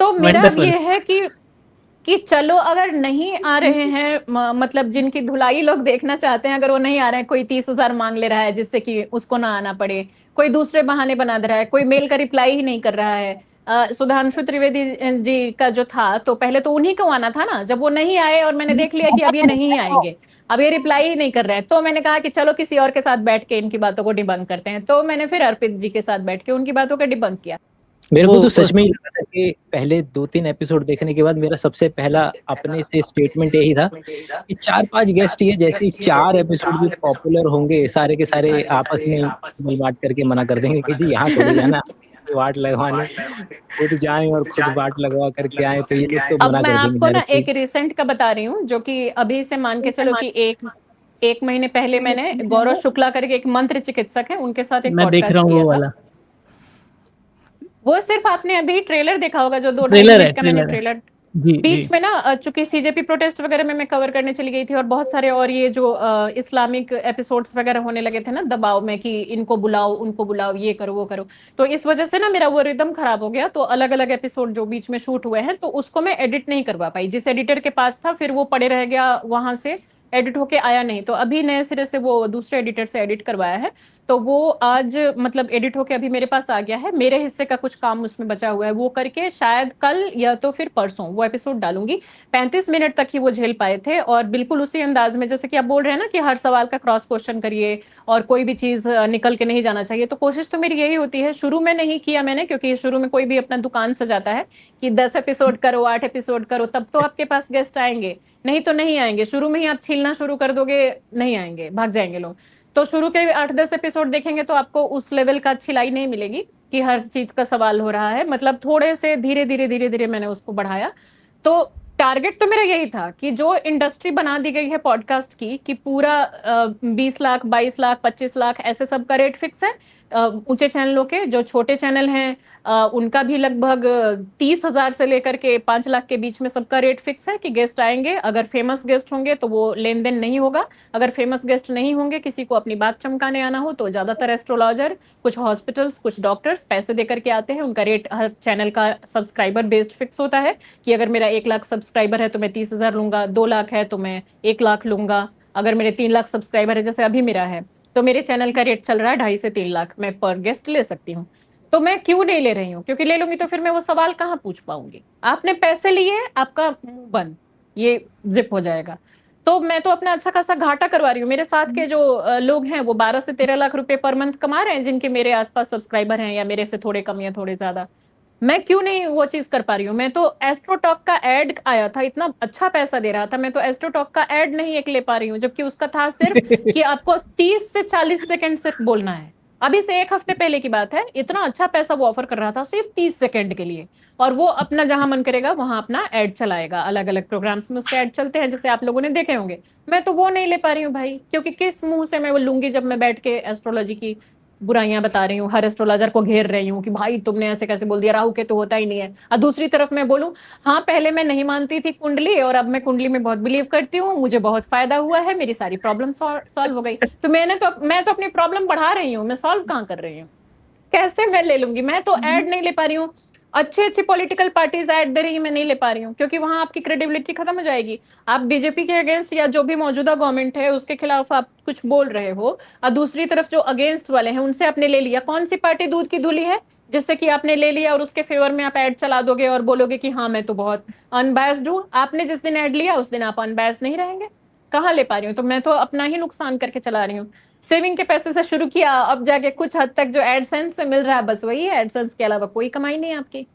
तो मेरा अब वंडरफुल। ये है कि चलो अगर नहीं आ रहे हैं, मतलब जिनकी धुलाई लोग देखना चाहते हैं, अगर वो नहीं आ रहे हैं, कोई 30,000 मांग ले रहा है जिससे कि उसको ना आना पड़े, कोई दूसरे बहाने बना दे रहा है, कोई मेल का रिप्लाई ही नहीं कर रहा है। सुधांशु त्रिवेदी जी का जो था, तो पहले तो उन्हीं को आना था ना, जब वो नहीं आए और मैंने देख लिया कि अब ये नहीं आएंगे, अब ये रिप्लाई ही नहीं कर रहे हैं, तो मैंने कहा कि चलो किसी और के साथ बैठ के इनकी बातों को डिबंक करते हैं। तो मैंने फिर अर्पित जी के साथ बैठ के उनकी बातों का डिबंक किया। मेरे को वो तो सच में ही लगा था कि पहले 2-3 एपिसोड देखने के बाद मेरा सबसे पहला अपने से स्टेटमेंट यही था कि 4-5 गेस्ट ये जैसे ही 4 एपिसोड भी पॉपुलर होंगे, सारे के सारे आपस में मिल बांट करके मना कर देंगे कि जी यहाँ थोड़ी जाना, वाट लगवाने, खुद जाएं और खुद वाट लगवा करके आए, तो ये लोग तो अब मना मैं कर देंगे आपको ना डायरेक्टली। एक रिसेंट का बता रही हूँ, जो कि अभी से मान के चलो कि एक महीने पहले मैंने गौरव शुक्ला करके एक मंत्र चिकित्सक है, उनके साथ एक मैं देख रहा पॉडकास्ट हूँ किया वो था। वाला वो सिर्फ आपने अभी ट्रेलर देखा होगा, जो 2-2.5 ट्रेलर है। मिनट का मैंने ट्रेलर है ट्रेलर जी जी। बीच में ना, चूंकि सीजेपी प्रोटेस्ट वगैरह में मैं कवर करने चली गई थी, और बहुत सारे और ये जो इस्लामिक एपिसोड्स वगैरह होने लगे थे ना दबाव में, कि इनको बुलाओ उनको बुलाओ, ये करो वो करो, तो इस वजह से ना मेरा वो रिदम खराब हो गया। तो अलग अलग एपिसोड जो बीच में शूट हुए हैं, तो उसको मैं एडिट नहीं करवा पाई, जिस एडिटर के पास था फिर वो पड़े रह गया, वहां से एडिट होके आया नहीं, तो अभी नए सिरे से वो दूसरे एडिटर से एडिट करवाया है, तो वो आज मतलब एडिट होके अभी मेरे पास आ गया है। मेरे हिस्से का कुछ काम उसमें बचा हुआ है, वो करके शायद कल या तो फिर परसों वो एपिसोड डालूंगी। 35 मिनट तक ही वो झेल पाए थे, और बिल्कुल उसी अंदाज में जैसे कि आप बोल रहे हैं ना कि हर सवाल का क्रॉस क्वेश्चन करिए और कोई भी चीज निकल के नहीं जाना चाहिए, तो कोशिश तो मेरी यही होती है। शुरू में नहीं किया मैंने, क्योंकि शुरू में कोई भी अपना दुकान सजाता है कि 10 एपिसोड करो, 8 एपिसोड करो, तब तो आपके पास गेस्ट आएंगे, नहीं तो नहीं आएंगे। शुरू में ही आप छीलना शुरू कर दोगे, नहीं आएंगे, भाग जाएंगे लोग। तो शुरू के 8-10 एपिसोड देखेंगे तो आपको उस लेवल का छिलाई नहीं मिलेगी कि हर चीज का सवाल हो रहा है, मतलब थोड़े से धीरे धीरे मैंने उसको बढ़ाया। तो टारगेट तो मेरा यही था कि जो इंडस्ट्री बना दी गई है पॉडकास्ट की, कि पूरा 20 लाख 22 लाख 25 लाख ऐसे सब का रेट फिक्स है। ऊंचे चैनलों के, जो छोटे चैनल हैं उनका भी लगभग 30,000 से लेकर के 5 लाख के बीच में सबका रेट फिक्स है कि गेस्ट आएंगे। अगर फेमस गेस्ट होंगे तो वो लेन देन नहीं होगा, अगर फेमस गेस्ट नहीं होंगे, किसी को अपनी बात चमकाने आना हो, तो ज्यादातर एस्ट्रोलॉजर, कुछ हॉस्पिटल्स, कुछ डॉक्टर्स पैसे देकर के आते हैं, उनका रेट हर चैनल का सब्सक्राइबर बेस्ड फिक्स होता है कि अगर मेरा 1 लाख सब्सक्राइबर है तो मैं 30,000 लूंगा, 2 लाख है तो मैं 1 लाख लूंगा, अगर मेरे 3 लाख सब्सक्राइबर है जैसे अभी मेरा है, तो मेरे चैनल का रेट चल रहा है 2.5 से 3 लाख, मैं पर गेस्ट ले सकती हूँ। तो मैं क्यों नहीं ले रही हूँ, क्योंकि ले लूंगी तो फिर मैं वो सवाल कहाँ पूछ पाऊंगी। आपने पैसे लिए, आपका मुंह बंद, ये जिप हो जाएगा। तो मैं तो अपना अच्छा खासा घाटा करवा रही हूँ। मेरे साथ के जो लोग हैं वो 12 से 13 लाख रुपए पर मंथ कमा रहे हैं, जिनके मेरे आसपास सब्सक्राइबर हैं, या मेरे से थोड़े कम या थोड़े ज्यादा। मैं क्यों नहीं वो चीज कर पा रही हूँ। मैं तो एस्ट्रोटॉक का एड आया था, इतना अच्छा पैसा दे रहा था, मैं तो एस्ट्रोटॉक का एड नहीं एक ले पा रही हूँ, जबकि उसका था सिर्फ कि आपको 30 से 40 सेकंड सिर्फ बोलना है। अभी से 1 हफ्ते पहले की बात है, इतना अच्छा पैसा वो ऑफर कर रहा था सिर्फ 30 सेकंड के लिए, और वो अपना जहां मन करेगा वहां अपना एड चलाएगा। अलग अलग प्रोग्राम्स में उसके एड चलते हैं, जैसे आप लोगों ने देखे होंगे। मैं तो वो नहीं ले पा रही हूँ भाई, क्योंकि किस मुंह से मैं वो लूंगी जब मैं बैठ के एस्ट्रोलॉजी की बुराइयां बता रही हूँ, हर एस्ट्रोलॉजर को घेर रही हूँ कि भाई तुमने ऐसे कैसे बोल दिया, राहु के तो होता ही नहीं है। और दूसरी तरफ मैं बोलूं, हाँ पहले मैं नहीं मानती थी कुंडली, और अब मैं कुंडली में बहुत बिलीव करती हूँ, मुझे बहुत फायदा हुआ है, मेरी सारी प्रॉब्लम सॉल्व हो गई। तो मैं तो अपनी प्रॉब्लम बढ़ा रही हूँ, मैं सॉल्व कहाँ कर रही हूँ। कैसे मैं ले लूंगी, मैं तो ऐड नहीं ले पा रही हूँ। अच्छी अच्छी पॉलिटिकल पार्टीज ऐड दे रही है, मैं नहीं ले पा रही हूँ, क्योंकि वहां आपकी क्रेडिबिलिटी खत्म हो जाएगी। आप बीजेपी के अगेंस्ट या जो भी मौजूदा गवर्नमेंट है उसके खिलाफ आप कुछ बोल रहे हो, और दूसरी तरफ जो अगेंस्ट वाले हैं उनसे आपने ले लिया। कौन सी पार्टी दूध की धुली है जिससे कि आपने ले लिया और उसके फेवर में आप ऐड चला दोगे और बोलोगे कि हाँ मैं तो बहुत अनबायस्ड हूँ? आपने जिस दिन ऐड लिया उस दिन आप अनबायस्ड नहीं रहेंगे। कहाँ ले पा रही हूँ? तो मैं तो अपना ही नुकसान करके चला रही हूँ। सेविंग के पैसे से शुरू किया, अब जाके कुछ हद तक जो एडसेंस से मिल रहा है बस वही है, एडसेंस के अलावा कोई कमाई नहीं है आपकी।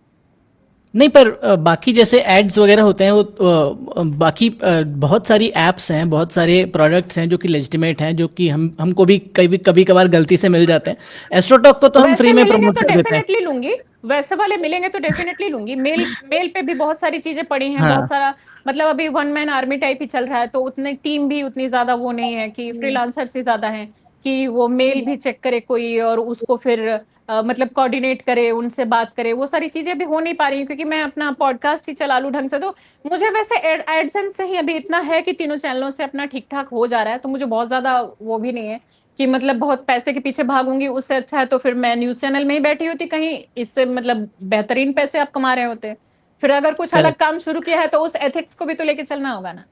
नहीं, पर बाकी जैसे एड्स वगैरह होते हैं वो बाकी बहुत सारी एप्स हैं, बहुत सारे प्रोडक्ट्स हैं जो कि लेजिटिमेट हैं, जो कि हमको भी कभी कभी कभार गलती से मिल जाते हैं। एस्ट्रोटॉक को तो हम वैसे फ्री में मिलेंगे प्रमोट तो कर देते हैं। डेफिनेटली लूंगी, वैसे वाले मिलेंगे तो डेफिनेटली लूंगी। मेल मेल पे भी बहुत सारी चीजें पड़ी हैं, बहुत हाँ, सारा, मतलब अभी वन मैन आर्मी टाइप ही चल रहा है, तो उतने टीम भी उतनी ज्यादा वो नहीं है कि फ्रीलांसर्स ही ज्यादा हैं कि वो मेल भी चेक करे कोई और उसको फिर मतलब कोऑर्डिनेट करे, उनसे बात करे। वो सारी चीजें अभी हो नहीं पा रही हैं क्योंकि मैं अपना पॉडकास्ट ही चला लूं ढंग से। तो मुझे वैसे एडसेंस से ही अभी इतना है कि तीनों चैनलों से अपना ठीक ठाक हो जा रहा है, तो मुझे बहुत ज्यादा वो भी नहीं है कि मतलब बहुत पैसे के पीछे भागूंगी। उससे अच्छा है तो फिर मैं न्यूज चैनल में ही बैठी होती कहीं, इससे मतलब बेहतरीन पैसे आप कमा रहे होते। फिर अगर कुछ अलग करेक्ट, काम शुरू किया है तो उस एथिक्स को भी तो लेके चलना होगा ना।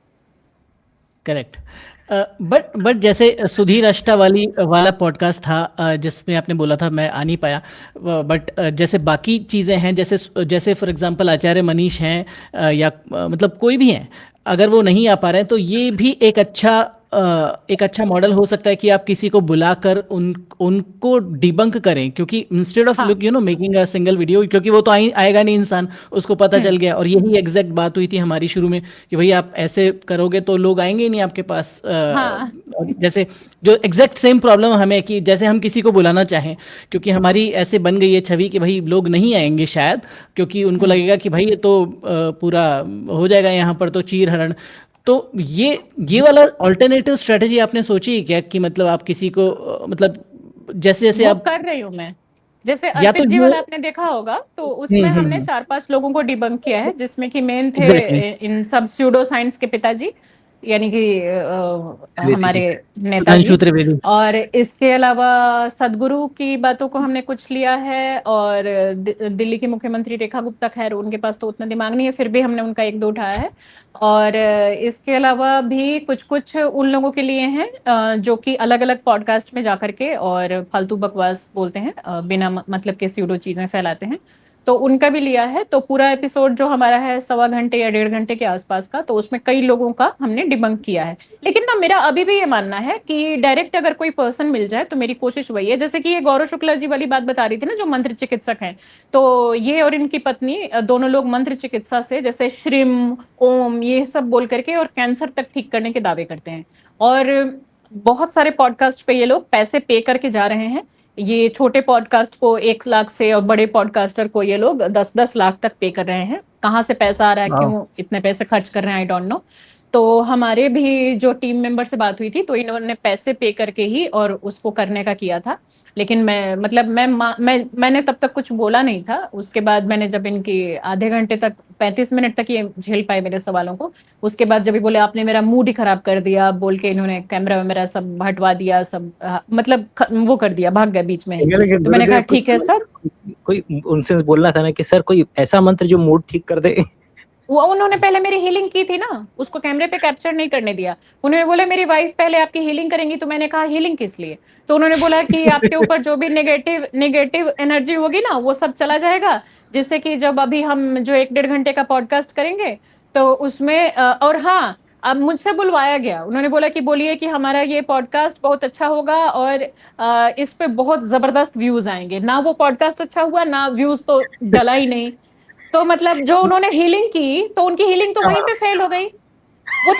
करेक्ट। बट जैसे सुधीर अष्टा वाला पॉडकास्ट था, जिसमें आपने बोला था मैं आ नहीं पाया। बट जैसे बाकी चीज़ें हैं, जैसे जैसे फॉर एग्जांपल आचार्य मनीष हैं, या मतलब कोई भी हैं, अगर वो नहीं आ पा रहे हैं तो ये भी एक अच्छा मॉडल हो सकता है कि आप किसी को बुलाकर उनको डिबंक करें, क्योंकि इंस्टेड ऑफ हाँ। मेकिंग अ सिंगल वीडियो, क्योंकि वो तो आएगा नहीं इंसान, उसको पता चल गया। और यही एग्जैक्ट बात हुई थी हमारी शुरू में कि भाई आप ऐसे करोगे तो लोग आएंगे ही नहीं आपके पास। हाँ। जैसे जो एग्जैक्ट सेम प्रॉब्लम हमें कि जैसे हम किसी को बुलाना चाहें, क्योंकि हमारी ऐसे बन गई है छवि कि भाई लोग नहीं आएंगे शायद, क्योंकि उनको लगेगा कि भाई ये तो पूरा हो जाएगा यहाँ पर तो चीर हरण। तो ये वाला ऑल्टरनेटिव स्ट्रेटजी आपने सोची है क्या, कि मतलब आप किसी को मतलब जैसे जैसे वो आप, कर रही हूँ मैं। जैसे या तो अर्पित जी ये, वाला आपने देखा होगा, तो उसमें हमने 4-5 लोगों को डिबंक किया है, जिसमें कि मेन थे एग्जैक्टली, इन सब स्यूडो साइंस के पिताजी, यानी कि द्विवेदी हमारे जी। नेताजी। सुधांशु त्रिवेदी। और इसके अलावा सदगुरु की बातों को हमने कुछ लिया है, और दिल्ली की मुख्यमंत्री रेखा गुप्ता, खैर उनके पास तो उतना दिमाग नहीं है, फिर भी हमने उनका एक दो उठाया है। और इसके अलावा भी कुछ कुछ उन लोगों के लिए हैं जो कि अलग अलग पॉडकास्ट में जाकर के और फालतू बकवास बोलते हैं, बिना मतलब के स्यूडो चीजें फैलाते हैं, तो उनका भी लिया है। तो पूरा एपिसोड जो हमारा है 1.25 घंटे या 1.5 घंटे के आसपास का, तो उसमें कई लोगों का हमने डिबंक किया है। लेकिन ना मेरा अभी भी ये मानना है कि डायरेक्ट अगर कोई पर्सन मिल जाए तो मेरी कोशिश वही है, जैसे कि ये गौरव शुक्ला जी वाली बात बता रही थी ना, जो मंत्र चिकित्सक हैं, तो ये और इनकी पत्नी दोनों लोग मंत्र चिकित्सा से, जैसे श्रीम, ओम, ये सब बोल करके और कैंसर तक ठीक करने के दावे करते हैं। और बहुत सारे पॉडकास्ट पे ये लोग पैसे पे करके जा रहे हैं। ये छोटे पॉडकास्ट को 1 लाख से और बड़े पॉडकास्टर को ये लोग 10-10 लाख तक पे कर रहे हैं। कहाँ से पैसा आ रहा है, क्यों इतने पैसे खर्च कर रहे हैं, आई डोंट नो। तो हमारे भी जो टीम मेंबर से बात हुई थी, तो इन्होंने पैसे पे करके ही और उसको करने का किया था। लेकिन मैं मतलब मैंने तब तक कुछ बोला नहीं था। उसके बाद मैंने जब इनकी आधे घंटे तक, 35 मिनट तक ये झेल पाए मेरे सवालों को, उसके बाद जब ये बोले आपने मेरा मूड ही खराब कर दिया बोल के, इन्होंने कैमरा में मेरा सब हटवा दिया, सब मतलब वो कर दिया, भाग गए बीच में ही। लेकिन तो मैंने कहा गुरुदेव, कुछ ठीक है सर। कोई उनसे बोलना था ना कि सर कोई ऐसा मंत्र जो मूड ठीक कर दे। वो उन्होंने पहले मेरी हीलिंग की थी ना, उसको कैमरे पे कैप्चर नहीं करने दिया। उन्होंने बोला मेरी वाइफ पहले आपकी हीलिंग करेंगी, तो मैंने कहा हीलिंग किस लिए? तो उन्होंने बोला कि आपके ऊपर जो भी नेगेटिव नेगेटिव एनर्जी होगी ना वो सब चला जाएगा, जिससे कि जब अभी हम जो 1-1.5 घंटे का पॉडकास्ट करेंगे तो उसमें और हाँ, अब मुझसे बुलवाया गया, उन्होंने बोला कि बोलिए कि हमारा ये पॉडकास्ट बहुत अच्छा होगा और इस पे बहुत जबरदस्त व्यूज आएंगे। ना वो पॉडकास्ट अच्छा हुआ, ना व्यूज तो डला ही नहीं। तो मतलब जो उन्होंने हीलिंग की, तो उनकी हीलिंग तो वहीं पे फेल हो गई। वो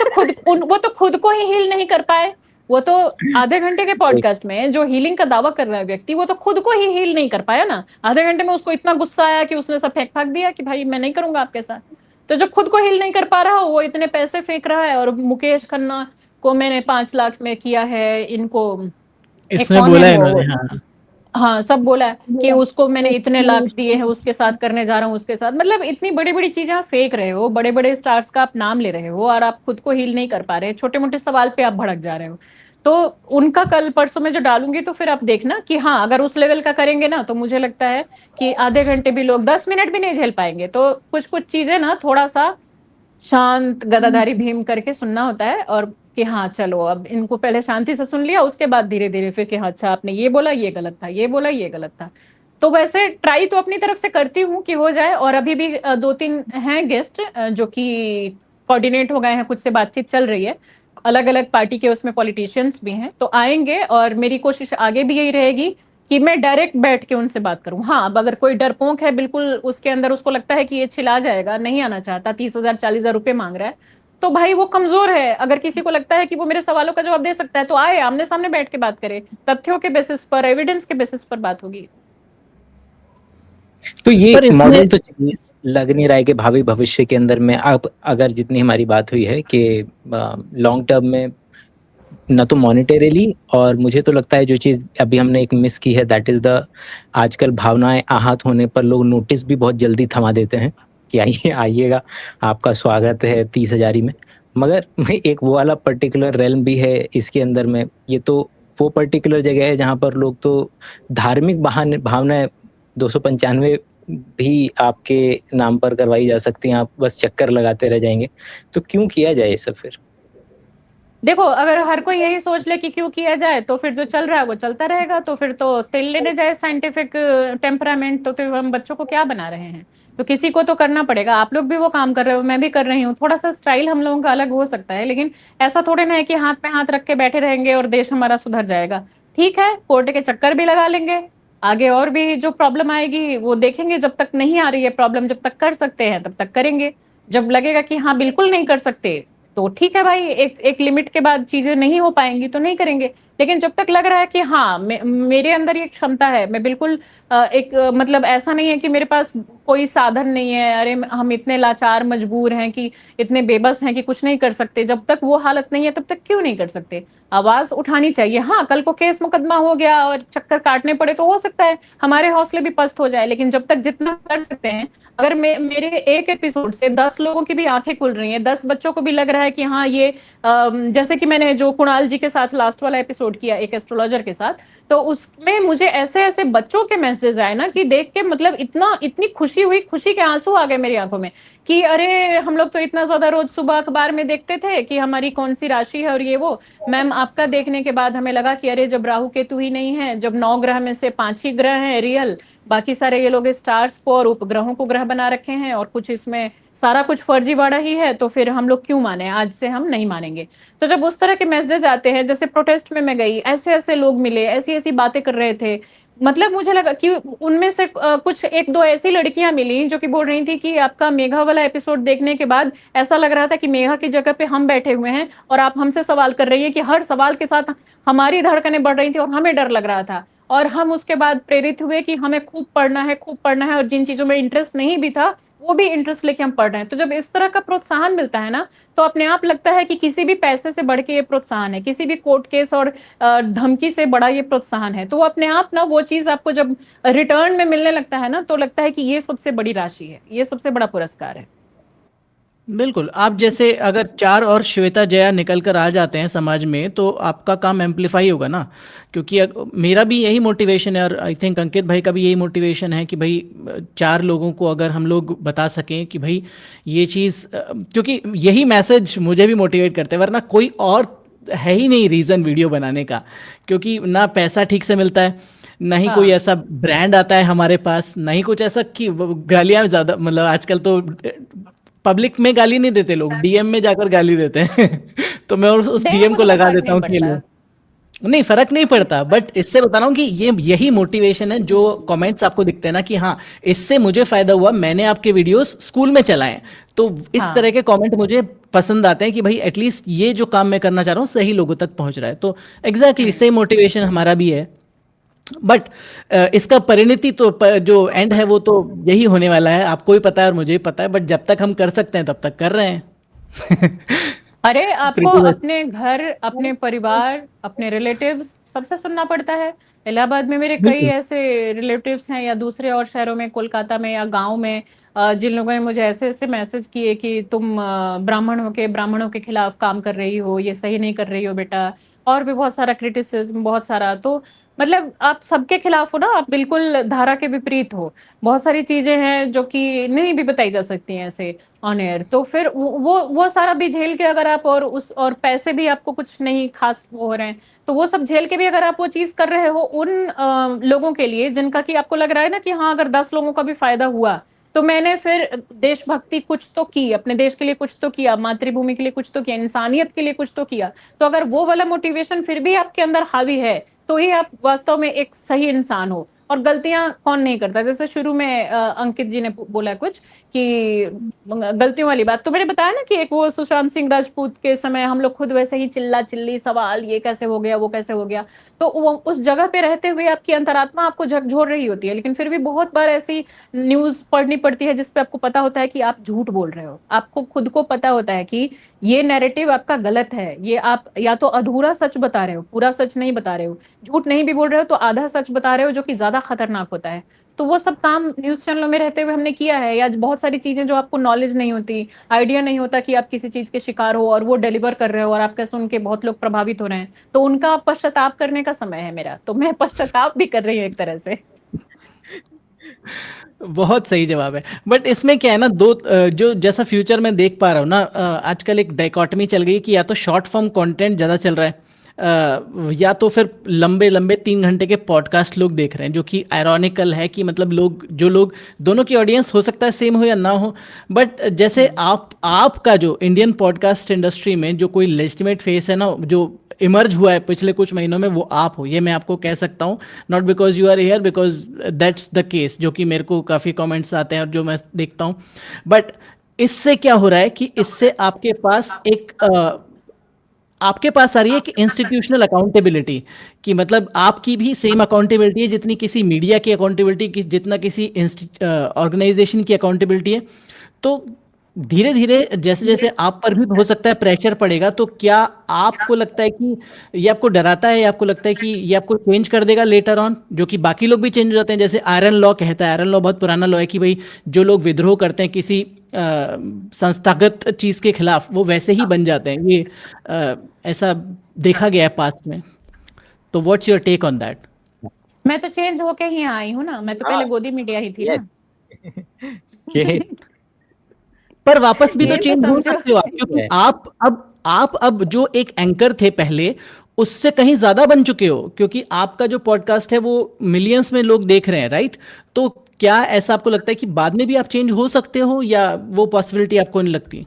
तो खुद को ही हील नहीं कर पाए। वो तो आधे घंटे के पॉडकास्ट में जो हीलिंग का दावा कर रहा है व्यक्ति, वो तो खुद को ही हील नहीं कर पाया ना। आधे घंटे में उसको इतना गुस्सा आया कि उसने सब फेंक फाक दिया कि भाई मैं नहीं करूंगा आपके साथ। तो जो खुद को हील नहीं कर पा रहा हो, वो इतने पैसे फेंक रहा है। और मुकेश खन्ना को मैंने 5 लाख में किया है, इनको एक इसमें कौन है बोला है वो, इन्होंने, हाँ। हाँ सब बोला है कि उसको मैंने इतने लाख दिए हैं, उसके साथ करने जा रहा हूँ, उसके साथ। मतलब इतनी बड़ी बड़ी चीजें आप फेंक रहे हो, बड़े बड़े स्टार्स का आप नाम ले रहे हो और आप खुद को हील नहीं कर पा रहे, छोटे मोटे सवाल पे आप भड़क जा रहे हो। तो उनका कल परसों में जो डालूंगी तो फिर आप देखना कि हाँ, अगर उस लेवल का करेंगे ना तो मुझे लगता है कि आधे घंटे भी लोग 10 मिनट भी नहीं झेल पाएंगे। तो कुछ कुछ चीजें ना थोड़ा सा शांत गदाधारी भीम करके सुनना होता है, और कि हाँ चलो अब इनको पहले शांति से सुन लिया, उसके बाद धीरे धीरे फिर कि हाँ अच्छा आपने ये बोला ये गलत था, ये बोला ये गलत था। तो वैसे ट्राई तो अपनी तरफ से करती हूँ कि हो जाए, और अभी भी 2-3 हैं गेस्ट जो कि कोऑर्डिनेट हो गए हैं, कुछ से बातचीत चल रही है, अलग अलग पार्टी के उसमें पॉलिटिशियंस भी हैं, तो आएंगे। और मेरी कोशिश आगे भी यही रहेगी कि मैं डायरेक्ट बैठ के उनसे बात करूं। हाँ, अब अगर कोई डरपोक है बिल्कुल उसके अंदर, उसको लगता है कि ये छिला जाएगा, नहीं आना चाहता, 30,000 40,000 रुपए मांग रहा है, तो भाई वो कमजोर है। अगर किसी को लगता है कि वो मेरे सवालों का जवाब दे सकता है तो आए, आमने सामने बैठ के बात करे, तथ्यों के बेसिस पर, एविडेंस के बेसिस पर बात होगी। तो ये पर इसमें मॉडल तो चाहिए, लग नहीं रहा है कि भावी भविष्य के अंदर में अब अगर जितनी हमारी बात हुई है कि लॉन्ग टर्म में ना तो मॉनिटरीली, और मुझे तो लगता है जो चीज़ अभी हमने एक मिस की है दैट इज़ द आजकल भावनाएं आहत होने पर लोग नोटिस भी बहुत जल्दी थमा देते हैं कि आइए आइएगा, आपका स्वागत है 30,000 में। मगर एक वो वाला पर्टिकुलर रेल्म भी है इसके अंदर में, ये तो वो पर्टिकुलर जगह है जहाँ पर लोग तो धार्मिक बहाने भावनाएं 295 भी आपके नाम पर करवाई जा सकती हैं, आप बस चक्कर लगाते रह जाएंगे। तो क्यों किया जाए ये सब फिर? देखो, अगर हर कोई यही सोच ले कि क्यों किया जाए तो फिर जो चल रहा है वो चलता रहेगा, तो फिर तो तेल लेने जाए साइंटिफिक टेम्परामेंट, तो फिर हम बच्चों को क्या बना रहे हैं? तो किसी को तो करना पड़ेगा। आप लोग भी वो काम कर रहे हो, मैं भी कर रही हूँ, थोड़ा सा स्टाइल हम लोगों का अलग हो सकता है, लेकिन ऐसा थोड़े ना है कि हाथ में हाथ रख के बैठे रहेंगे और देश हमारा सुधर जाएगा। ठीक है, कोर्ट के चक्कर भी लगा लेंगे, आगे और भी जो प्रॉब्लम आएगी वो देखेंगे, जब तक नहीं आ रही है प्रॉब्लम, जब तक कर सकते हैं तब तक करेंगे। जब लगेगा कि हाँ बिल्कुल नहीं कर सकते, तो ठीक है भाई, एक एक लिमिट के बाद चीजें नहीं हो पाएंगी तो नहीं करेंगे। लेकिन जब तक लग रहा है कि हाँ मेरे अंदर ये क्षमता है, मैं बिल्कुल मतलब ऐसा नहीं है कि मेरे पास कोई साधन नहीं है, अरे हम इतने लाचार मजबूर हैं कि इतने बेबस हैं कि कुछ नहीं कर सकते, जब तक वो हालत नहीं है तब तक क्यों नहीं कर सकते? आवाज उठानी चाहिए। हाँ, कल को केस मुकदमा हो गया और चक्कर काटने पड़े तो हो सकता है हमारे हौसले भी पस्त हो जाए, लेकिन जब तक जितना कर सकते हैं, अगर मेरे एक एपिसोड से 10 लोगों की भी आंखें खुल रही हैं, 10 बच्चों को भी लग रहा है कि हाँ ये जैसे कि मैंने जो कुणाल जी के साथ लास्ट वाला एपिसोड किया एक एस्ट्रोलॉजर के साथ, तो उसमें मुझे ऐसे ऐसे बच्चों के मैसेज आए ना कि देख के मतलब इतनी खुशी हुई, खुशी के आंसू आ गए मेरी आंखों में कि अरे हम लोग तो इतना ज्यादा रोज सुबह अखबार में देखते थे कि हमारी कौन सी राशि है और ये वो, मैम आपका देखने के बाद हमें लगा कि अरे जब राहु केतु ही नहीं है, जब 9 ग्रह में से 5 ही ग्रह हैं रियल, बाकी सारे ये लोग स्टार्स को और उपग्रहों को ग्रह बना रखे हैं और कुछ इसमें सारा कुछ फर्जीवाड़ा ही है, तो फिर हम लोग क्यों माने? आज से हम नहीं मानेंगे। तो जब उस तरह के मैसेज आते हैं, जैसे प्रोटेस्ट में मैं गई, ऐसे ऐसे लोग मिले, ऐसी ऐसी बातें कर रहे थे, मतलब मुझे लगा कि उनमें से कुछ एक दो ऐसी लड़कियां मिली जो कि बोल रही थी कि आपका मेघा वाला एपिसोड देखने के बाद ऐसा लग रहा था कि मेघा की जगह पे हम बैठे हुए हैं और आप हमसे सवाल कर रही हैं, कि हर सवाल के साथ हमारी धड़कनें बढ़ रही थी और हमें डर लग रहा था, और हम उसके बाद प्रेरित हुए कि हमें खूब पढ़ना है, खूब पढ़ना है, और जिन चीजों में इंटरेस्ट नहीं भी था वो भी इंटरेस्ट लेके हम पढ़ रहे हैं। तो जब इस तरह का प्रोत्साहन मिलता है ना, तो अपने आप लगता है कि किसी भी पैसे से बढ़ के ये प्रोत्साहन है, किसी भी कोर्ट केस और धमकी से बड़ा ये प्रोत्साहन है। तो वो अपने आप ना, वो चीज आपको जब रिटर्न में मिलने लगता है ना, तो लगता है कि ये सबसे बड़ी राशि है, ये सबसे बड़ा पुरस्कार है। बिल्कुल, आप जैसे अगर 4 और श्वेता जया निकल कर आ जाते हैं समाज में तो आपका काम एम्पलीफाई होगा ना, क्योंकि मेरा भी यही मोटिवेशन है और आई थिंक अंकित भाई का भी यही मोटिवेशन है कि भाई 4 लोगों को अगर हम लोग बता सकें कि भाई ये चीज़, क्योंकि यही मैसेज मुझे भी मोटिवेट करते हैं, वरना कोई और है ही नहीं रीज़न वीडियो बनाने का, क्योंकि ना पैसा ठीक से मिलता है, ना ही कोई हाँ, ऐसा ब्रांड आता है हमारे पास, ना ही कुछ ऐसा कि गालियाँ ज़्यादा, मतलब आजकल तो पब्लिक में गाली नहीं देते लोग, डीएम में जाकर गाली देते हैं तो मैं उस देने डीएम को में तो लगा फर्क देता नहीं हूँ कि ये लो। पड़ता। नहीं, फर्क नहीं पड़ता, बट इससे बता रहा हूँ कि ये यही मोटिवेशन है, जो कमेंट्स आपको दिखते हैं ना कि हाँ इससे मुझे फायदा हुआ, मैंने आपके वीडियोस स्कूल में चलाए, तो इस तरह हाँ, के कमेंट मुझे पसंद आते हैं कि भाई एटलीस्ट ये जो काम मैं करना चाह रहा हूँ सही लोगों तक पहुंच रहा है। तो एग्जैक्टली सेम मोटिवेशन हमारा भी है, बट इसका परिणति तो जो एंड है वो तो यही होने वाला है, आपको भी पता है और मुझे भी पता है, बट जब तक हम कर सकते हैं तब तक कर रहे हैं अरे आपको प्रीति बस। अपने घर, अपने परिवार, अपने रिलेटिव्स सबसे सुनना पड़ता है। इलाहाबाद में मेरे कई बिल्कुल। ऐसे रिलेटिव्स हैं, या दूसरे और शहरों में, कोलकाता में या गांव में, जिन लोगों ने मुझे ऐसे ऐसे मैसेज किए कि तुम ब्राह्मणों के खिलाफ काम कर रही हो, ये सही नहीं कर रही हो बेटा, और भी बहुत सारा क्रिटिसिज्म, बहुत सारा, तो मतलब आप सबके खिलाफ हो ना, आप बिल्कुल धारा के विपरीत हो। बहुत सारी चीजें हैं जो कि नहीं भी बताई जा सकती हैं ऐसे ऑन एयर, तो फिर वो सारा भी झेल के अगर आप, और पैसे भी आपको कुछ नहीं खास वो हो रहे हैं, तो वो सब झेल के भी अगर आप वो चीज कर रहे हो उन लोगों के लिए जिनका कि आपको लग रहा है ना कि हाँ अगर 10 लोगों का भी फायदा हुआ, तो मैंने फिर देशभक्ति कुछ तो की, अपने देश के लिए कुछ तो किया, मातृभूमि के लिए कुछ तो किया, इंसानियत के लिए कुछ तो किया। तो अगर वो वाला मोटिवेशन फिर भी आपके अंदर हावी है, तो ही आप वास्तव में एक सही इंसान हो। और गलतियां कौन नहीं करता, जैसे शुरू में अंकित जी ने बोला कुछ कि गलतियों वाली बात, तो मैंने बताया ना कि एक वो सुशांत सिंह राजपूत के समय हम लोग खुद वैसे ही चिल्ला चिल्ली सवाल, ये कैसे हो गया, वो कैसे हो गया, तो वो उस जगह पे रहते हुए आपकी अंतरात्मा आपको झकझोर रही होती है, लेकिन फिर भी बहुत बार ऐसी न्यूज पढ़नी पड़ती है जिसपे आपको पता होता है कि आप झूठ बोल रहे हो, आपको खुद को पता होता है कि ये नैरेटिव आपका गलत है, ये आप या तो अधूरा सच बता रहे हो, पूरा सच नहीं बता रहे हो, झूठ नहीं भी बोल रहे हो तो आधा सच बता रहे हो, जो कि ज्यादा खतरनाक होता है। तो वो सब काम न्यूज चैनलों में रहते हुए हमने किया है, या बहुत सारी चीजें जो आपको नॉलेज नहीं होती, आइडिया नहीं होता कि आप किसी चीज के शिकार हो और वो डिलीवर कर रहे हो और आपका सुन के बहुत लोग प्रभावित हो रहे हैं, तो उनका पश्चाताप करने का समय है मेरा, तो मैं पश्चाताप भी कर रही हूँ एक तरह से। बहुत सही जवाब है। बट इसमें क्या है ना, जो जैसा फ्यूचर में देख पा रहा हूँ ना, आजकल एक डाइकोटमी चल गई है कि या तो शॉर्ट फॉर्म कंटेंट ज़्यादा चल रहा है, या तो फिर लंबे लंबे 3 घंटे के पॉडकास्ट लोग देख रहे हैं, जो कि आयरॉनिकल है कि मतलब लोग दोनों की ऑडियंस हो सकता है सेम हो या ना हो। बट जैसे आपका जो इंडियन पॉडकास्ट इंडस्ट्री में जो कोई लेजिटिमेट फेस है ना, जो इमर्ज हुआ है पिछले कुछ महीनों में, वो आप हो, ये मैं आपको कह सकता हूँ। Not because you are here, because that's the case, जो कि मेरे को काफ़ी कमेंट्स आते हैं और जो मैं देखता हूँ। बट इससे क्या हो रहा है कि इससे आपके पास आ रही है कि इंस्टीट्यूशनल अकाउंटेबिलिटी, कि मतलब आपकी भी सेम अकाउंटेबिलिटी है जितनी किसी मीडिया की अकाउंटेबिलिटी, जितना किसी ऑर्गेनाइजेशन की अकाउंटेबिलिटी है। तो धीरे धीरे जैसे जैसे आप पर भी हो सकता है प्रेशर पड़ेगा, तो क्या आपको लगता है कि ये आपको डराता है, या आपको लगता है कि ये आपको चेंज कर देगा लेटर ऑन, जो कि बाकी लोग भी चेंज हो जाते हैं? जैसे आयरन लॉ कहता है, आयरन लॉ बहुत पुराना लॉ है कि भाई जो लोग विद्रोह करते हैं किसी संस्थागत चीज के खिलाफ, वो वैसे ही बन जाते हैं। ये ऐसा देखा गया है पास्ट में। तो what's your take on that? मैं तो चेंज होके ही आई हूँ ना, मैं तो पहले गोदी मीडिया ही थी ना। यस कि पर वापस भी तो ये तो चेंज हो समझो। सकते हो आप, क्योंकि आप अब जो एक एंकर थे पहले, उससे कहीं ज्यादा बन चुके हो, क्योंकि आपका जो पॉडकास्ट है वो मिलियंस में लोग देख रहे हैं, राइट? तो क्या ऐसा आपको लगता है कि बाद में भी आप चेंज हो सकते हो, या वो पॉसिबिलिटी आपको नहीं लगती?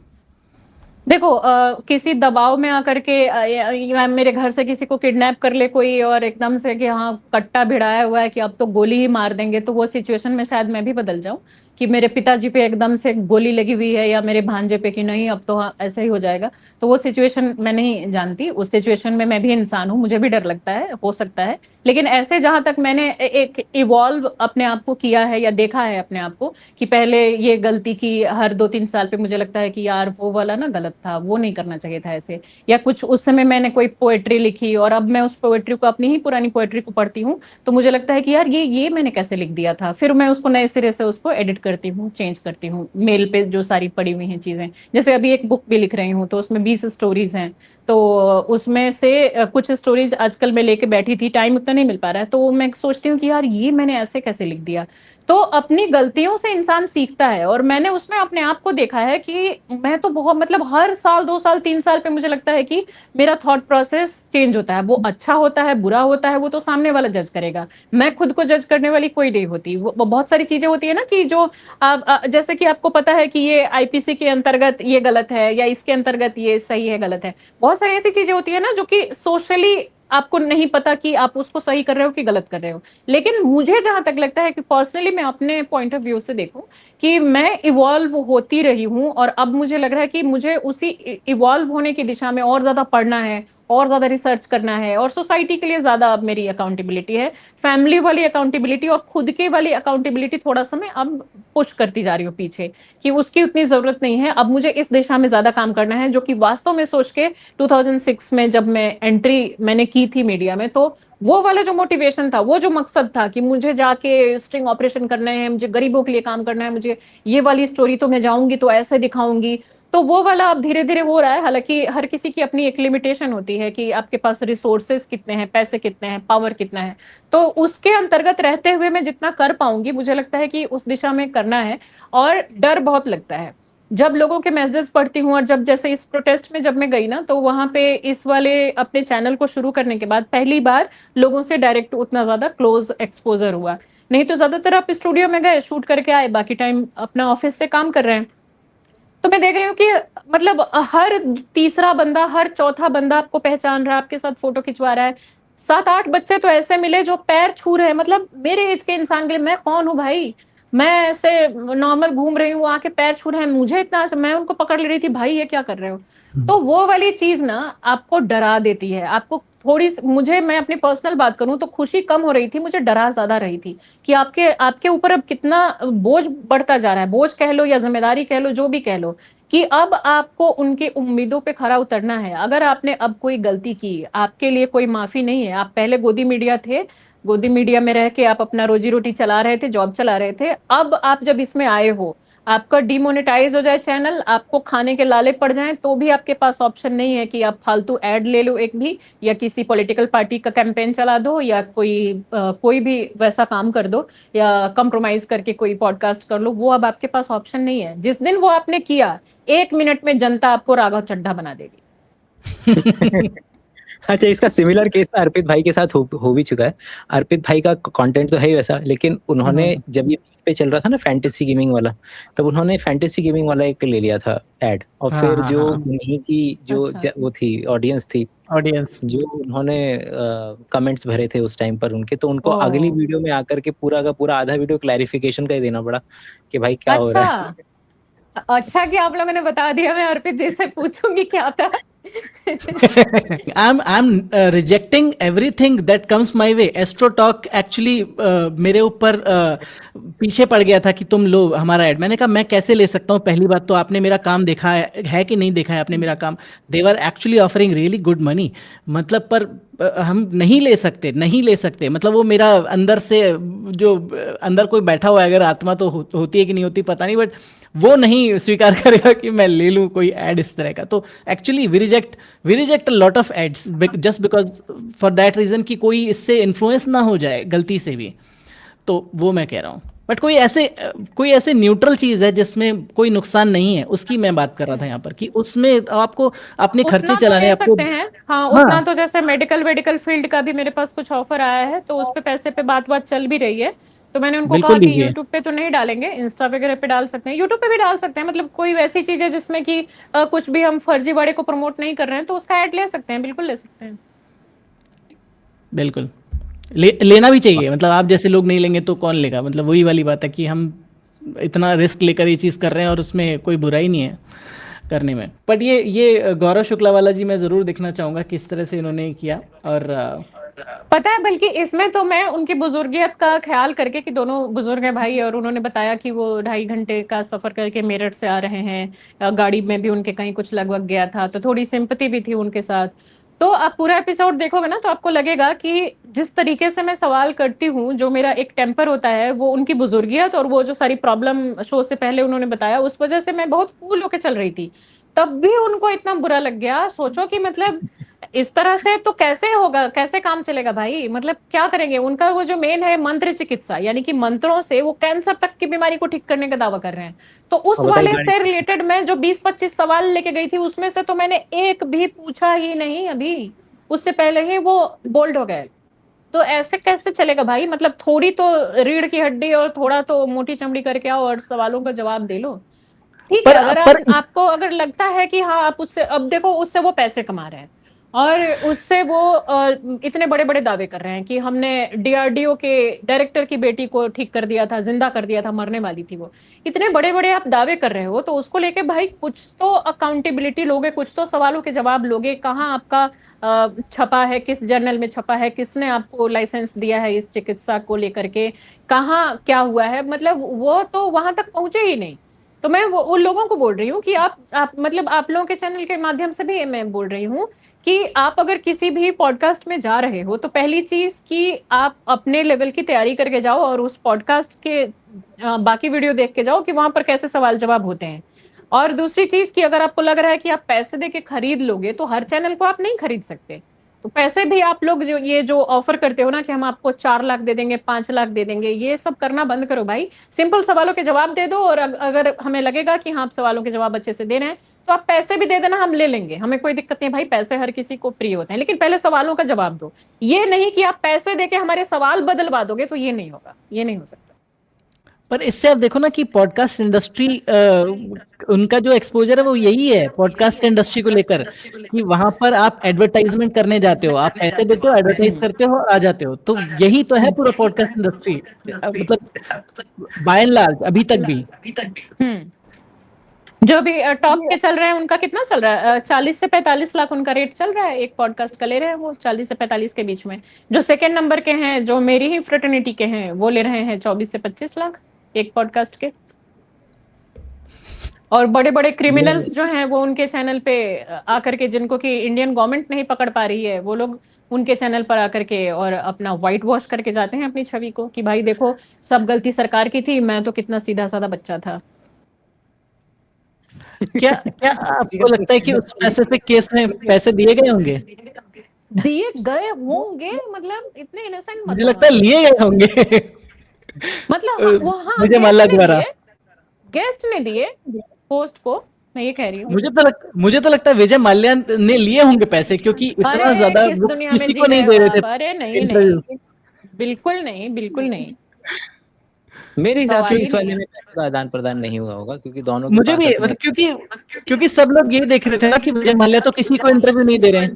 देखो किसी दबाव में आकर के या मेरे घर से किसी को किडनैप कर ले कोई, और एकदम से कि हाँ कट्टा भिड़ाया हुआ है कि अब तो गोली ही मार देंगे, तो वो सिचुएशन में शायद मैं भी बदल जाऊं कि मेरे पिताजी पे एकदम से गोली लगी हुई है, या मेरे भांजे पे कि नहीं अब तो हाँ ऐसा ही हो जाएगा। तो वो सिचुएशन मैं नहीं जानती, उस सिचुएशन में मैं भी इंसान हूँ, मुझे भी डर लगता है, हो सकता है। लेकिन ऐसे जहां तक मैंने एक इवॉल्व अपने आप को किया है या देखा है अपने आप को, कि पहले ये गलती की, हर 2-3 साल पे मुझे लगता है कि यार वो वाला ना गलत था, वो नहीं करना चाहिए था ऐसे, या कुछ उस समय मैंने कोई पोएट्री लिखी और अब मैं उस पोएट्री को, अपनी ही पुरानी पोएट्री को पढ़ती हूँ, तो मुझे लगता है कि यार ये मैंने कैसे लिख दिया था, फिर मैं उसको नए सिरे से उसको एडिट करती हूँ, चेंज करती हूँ, मेल पे जो सारी पड़ी हुई हैं चीजें। जैसे अभी एक बुक भी लिख रही हूँ, तो उसमें 20 स्टोरीज हैं, तो उसमें से कुछ स्टोरीज आजकल मैं लेके बैठी थी, टाइम उतना नहीं मिल पा रहा है, तो मैं सोचती हूँ कि यार ये मैंने ऐसे कैसे लिख दिया। तो अपनी गलतियों से इंसान सीखता है, और मैंने उसमें अपने आप को देखा है कि मैं तो बहुत, मतलब हर साल 2 साल 3 साल पे मुझे लगता है कि मेरा थॉट प्रोसेस चेंज होता है, वो अच्छा होता है बुरा होता है वो तो सामने वाला जज करेगा, मैं खुद को जज करने वाली कोई नहीं होती। वो बहुत सारी चीजें होती है ना कि जो जैसे कि आपको पता है कि ये आईपीसी के अंतर्गत ये गलत है, या इसके अंतर्गत ये सही है गलत है, बहुत सारी ऐसी चीजें होती है ना जो कि सोशली आपको नहीं पता कि आप उसको सही कर रहे हो कि गलत कर रहे हो। लेकिन मुझे जहां तक लगता है कि पर्सनली मैं अपने पॉइंट ऑफ व्यू से देखूं कि मैं इवॉल्व होती रही हूं, और अब मुझे लग रहा है कि मुझे उसी इवॉल्व होने की दिशा में और ज्यादा पढ़ना है, और ज्यादा रिसर्च करना है, और सोसाइटी के लिए ज्यादा अब मेरी अकाउंटेबिलिटी है, फैमिली वाली अकाउंटेबिलिटी और खुद के वाली अकाउंटेबिलिटी थोड़ा सा मैं अब पुश करती जा रही हूँ पीछे, कि उसकी उतनी जरूरत नहीं है, अब मुझे इस दिशा में ज्यादा काम करना है, जो कि वास्तव में सोच के 2006 में जब मैं एंट्री मैंने की थी मीडिया में, तो वो वाला जो मोटिवेशन था, वो जो मकसद था कि मुझे जाके स्टिंग ऑपरेशन करना है, मुझे गरीबों के लिए काम करना है, मुझे ये वाली स्टोरी तो मैं जाऊंगी तो ऐसे दिखाऊंगी, तो वो वाला अब धीरे धीरे हो रहा है। हालांकि हर किसी की अपनी एक लिमिटेशन होती है कि आपके पास रिसोर्सेस कितने हैं, पैसे कितने हैं, पावर कितना है, तो उसके अंतर्गत रहते हुए मैं जितना कर पाऊंगी मुझे लगता है कि उस दिशा में करना है। और डर बहुत लगता है जब लोगों के मैसेज पढ़ती हूँ, और जब जैसे इस प्रोटेस्ट में जब मैं गई ना, तो वहां पे इस वाले अपने चैनल को शुरू करने के बाद पहली बार लोगों से डायरेक्ट उतना ज्यादा क्लोज एक्सपोजर हुआ। नहीं तो ज्यादातर आप स्टूडियो में गए, शूट करके आए, बाकी टाइम अपना ऑफिस से काम कर रहे हैं। तो मैं देख रही हूँ कि मतलब हर तीसरा बंदा, हर चौथा बंदा आपको पहचान रहा है, आपके साथ फोटो खिंचवा रहा है। 7-8 बच्चे तो ऐसे मिले जो पैर छू रहे हैं, मतलब मेरे एज के इंसान के लिए। मैं कौन हूँ भाई, मैं ऐसे नॉर्मल घूम रही हूँ, आके पैर छू रहे हैं, मुझे इतना, मैं उनको पकड़ ले रही थी, भाई ये क्या कर रहे हो। तो वो वाली चीज ना आपको डरा देती है। आपको थोड़ी मुझे, मैं अपनी पर्सनल बात करूं तो खुशी कम हो रही थी, मुझे डरा ज्यादा रही थी कि आपके आपके ऊपर अब कितना बोझ बढ़ता जा रहा है। बोझ कह लो या जिम्मेदारी कह लो, जो भी कह लो, कि अब आपको उनकी उम्मीदों पे खरा उतरना है। अगर आपने अब कोई गलती की, आपके लिए कोई माफी नहीं है। आप पहले गोदी मीडिया थे, गोदी मीडिया में रह के आप अपना रोजी रोटी चला रहे थे, जॉब चला रहे थे। अब आप जब इसमें आए हो, आपका डिमोनेटाइज हो जाए चैनल, आपको खाने के लाले पड़ जाएं, तो भी आपके पास ऑप्शन नहीं है कि आप फालतू ऐड ले लो एक भी, या किसी पॉलिटिकल पार्टी का कैंपेन चला दो, या कोई भी वैसा काम कर दो, या कंप्रोमाइज करके कोई पॉडकास्ट कर लो। वो अब आपके पास ऑप्शन नहीं है। जिस दिन वो आपने किया, 1 मिनट में जनता आपको राघव चड्ढा बना देगी। अच्छा, इसका सिमिलर केस ना अर्पित भाई के साथ हो भी चुका है। अर्पित भाई का कंटेंट तो है ही वैसा, लेकिन उन्होंने जब ये पे चल रहा था ना फैंटेसी गेमिंग वाला, तब उन्होंने फैंटेसी गेमिंग वाला एक ले लिया था ऐड, और हाँ, फिर हाँ, जो हाँ। उन्हीं की जो अच्छा। वो थी ऑडियंस थी, ऑडियंस। जो उन्होंने कमेंट्स भरे थे उस टाइम पर उनके, तो उनको अगली ओ, वीडियो में आकर के पूरा का पूरा आधा वीडियो क्लैरिफिकेशन का ही देना पड़ा कि भाई क्या हो अच्छा। रहा है। अच्छा कि आप लोगों ने बता दिया, मैं अर्पित जी से पूछूंगी क्या था। I'm rejecting everything that comes my way. Astro Talk actually मेरे ऊपर पीछे पड़ गया था कि तुम लो हमारा ऐड। मैंने कहा मैं कैसे ले सकता हूँ, पहली बात तो आपने मेरा काम देखा है कि नहीं देखा है आपने मेरा काम। They were actually offering really good money, मतलब पर हम नहीं ले सकते, नहीं ले सकते। मतलब वो मेरा अंदर से जो अंदर कोई बैठा हुआ है, अगर आत्मा तो होती है कि नहीं होती पता नहीं, बट वो नहीं स्वीकार करेगा कि मैं ले लूँ कोई ऐड इस तरह का। तो actually we reject a lot of ads just because for that reason कि कोई इससे इन्फ्लुएंस ना हो जाए गलती से भी। तो वो मैं कह रहा हूँ। बट कोई ऐसे न्यूट्रल चीज़ है जिसमें कोई नुकसान नहीं है, उसकी मैं बात कर रहा था यहाँ पर, कि उसमें आपको अपने खर्चे उतना तो चलाने, ले आपको। सकते हैं। हाँ, हाँ, उतना तो जैसे मेडिकल फील्ड का भी मेरे पास कुछ ऑफर आया है, तो उस पे पैसे पे बात चल भी रही है। तो मैंने उनको कहा बिल्कुल कि लीजिए। यूट्यूब पे तो नहीं डालेंगे, इंस्टा वगैरह पे डाल सकते हैं, यूट्यूब पे भी डाल सकते हैं। मतलब कोई वैसी चीज है जिसमें कि कुछ भी हम फर्जीवाड़े को प्रमोट नहीं कर रहे हैं, तो उसका ऐड ले सकते हैं, बिल्कुल ले सकते हैं। बिल्कुल लेना भी चाहिए। मतलब आप जैसे लोग नहीं लेंगे तो कौन लेगा। मतलब वही वाली बात है कि हम इतना रिस्क लेकर ये चीज़ कर रहे हैं और उसमें कोई बुराई नहीं है करने में। बट ये गौरव शुक्ला वाला जी मैं ज़रूर देखना चाहूँगा किस तरह से इन्होंने किया। और पता है, बल्कि इसमें तो मैं उनकी बुजुर्गियत का ख्याल करके, कि दोनों बुजुर्ग हैं भाई, और उन्होंने बताया कि वो 2.5 घंटे का सफर करके मेरठ से आ रहे हैं, गाड़ी में भी उनके कहीं कुछ लगभग गया था, तो थोड़ी सिंपैथी भी थी उनके साथ। तो आप पूरा एपिसोड देखोगे ना, तो आपको लगेगा कि जिस तरीके से मैं सवाल करती हूँ, जो मेरा एक टेम्पर होता है, वो उनकी बुजुर्गियत और वो जो सारी प्रॉब्लम शो से पहले उन्होंने बताया, उस वजह से मैं बहुत कूल होके चल रही थी। तब भी उनको इतना बुरा लग गया। सोचो कि मतलब इस तरह से तो कैसे होगा, कैसे काम चलेगा भाई। मतलब क्या करेंगे। उनका वो जो मेन है मंत्र चिकित्सा, यानी कि मंत्रों से वो कैंसर तक की बीमारी को ठीक करने का दावा कर रहे हैं। तो उस और बताइए वाले से रिलेटेड मैं जो 20-25 सवाल लेके गई थी, उसमें से तो मैंने एक भी पूछा ही नहीं अभी, उससे पहले ही वो बोल्ड हो गए। तो ऐसे कैसे चलेगा भाई। मतलब थोड़ी तो रीढ़ की हड्डी और थोड़ा तो मोटी चमड़ी करके आओ और सवालों का जवाब दे लो। ठीक है, पर अगर पर आपको अगर लगता है कि हाँ आप उससे, अब देखो उससे वो पैसे कमा रहे हैं, और उससे वो इतने बड़े बड़े दावे कर रहे हैं कि हमने डीआरडीओ के डायरेक्टर की बेटी को ठीक कर दिया था, जिंदा कर दिया था, मरने वाली थी वो। इतने बड़े बड़े आप दावे कर रहे हो, तो उसको लेके भाई कुछ तो अकाउंटेबिलिटी लोगे, कुछ तो सवालों के जवाब लोगे। कहाँ आपका छपा है, किस जर्नल में छपा है, किसने आपको लाइसेंस दिया है इस चिकित्सा को लेकर के, कहाँ क्या हुआ है। मतलब वो तो वहां तक पहुंचे ही नहीं। तो मैं वो उन लोगों को बोल रही हूँ कि आप मतलब आप लोगों के चैनल के माध्यम से भी मैं बोल रही हूँ कि आप अगर किसी भी पॉडकास्ट में जा रहे हो, तो पहली चीज कि आप अपने लेवल की तैयारी करके जाओ, और उस पॉडकास्ट के बाकी वीडियो देख के जाओ कि वहां पर कैसे सवाल जवाब होते हैं। और दूसरी चीज कि अगर आपको लग रहा है कि आप पैसे देके खरीद लोगे तो हर चैनल को आप नहीं खरीद सकते। तो पैसे भी आप लोग जो ये जो ऑफर करते हो ना कि हम आपको 4 लाख दे देंगे, 5 लाख दे देंगे, ये सब करना बंद करो भाई। सिंपल सवालों के जवाब दे दो, और अगर हमें लगेगा कि हाँ आप सवालों के जवाब अच्छे से दे रहे हैं तो आप पैसे भी दे देना, हम ले लेंगे, हमें कोई दिक्कत नहीं भाई, पैसे हर किसी को प्रिय होते हैं, लेकिन पहले सवालों का जवाब दो। ये नहीं कि आप पैसे देके हमारे सवाल बदलवा दोगे, तो ये नहीं होगा, ये नहीं हो सकता। पर इससे आप देखो ना कि पॉडकास्ट इंडस्ट्री उनका जो एक्सपोजर है वो यही है पॉडकास्ट इंडस्ट्री को लेकर, कि वहां पर आप एडवर्टाइजमेंट करने जाते हो, आप पैसे देते हो, एडवर्टाइज करते हो और आ जाते हो। तो यही तो है पूरा पॉडकास्ट इंडस्ट्री, मतलब बाय एंड लार्ज अभी तक भी। जो भी टॉप के चल रहे हैं उनका कितना चल रहा है, 40 से 45 लाख उनका रेट चल रहा है, एक पॉडकास्ट का ले रहे हैं वो 40 से 45 के बीच में। जो सेकंड नंबर के हैं, जो मेरी ही फ्रेटर्निटी के हैं, वो ले रहे हैं 24 से 25 लाख एक पॉडकास्ट के। और बड़े बड़े क्रिमिनल्स जो हैं वो उनके चैनल पे आकर के, जिनको कि इंडियन गवर्नमेंट नहीं पकड़ पा रही है, वो लोग उनके चैनल पर आकर के और अपना व्हाइट वॉश करके जाते हैं अपनी छवि को, कि भाई देखो सब गलती सरकार की थी, मैं तो कितना सीधा साधा बच्चा था। क्या क्या आपको लगता है कि उस स्पेसिफिक केस में पैसे दिए गए होंगे? दिए गए होंगे मतलब इतने इनोसेंट मुझे लगता है लिए गए होंगे। मतलब वो, हाँ, मुझे माला द्वारा गेस्ट ने दिए पोस्ट को, मैं ये कह रही हूँ। मुझे तो लगता है विजय माल्या ने लिए होंगे पैसे, क्योंकि इतना ज्यादा किस दुनिया में किसी जी को नहीं रहे दे हो रहे थे। आप? अरे नहीं इंटरव्यू। नहीं, बिल्कुल नहीं, बिल्कुल नहीं। मेरे हिसाब से सवाल ही इस नहीं वाले है। में पैसे का आदान प्रदान नहीं हुआ होगा, क्योंकि दोनों के मुझे पास भी अपने मतलब क्योंकि सब लोग ये देख रहे थे ना कि विजय माल्या तो किसी को इंटरव्यू नहीं दे रहे हैं।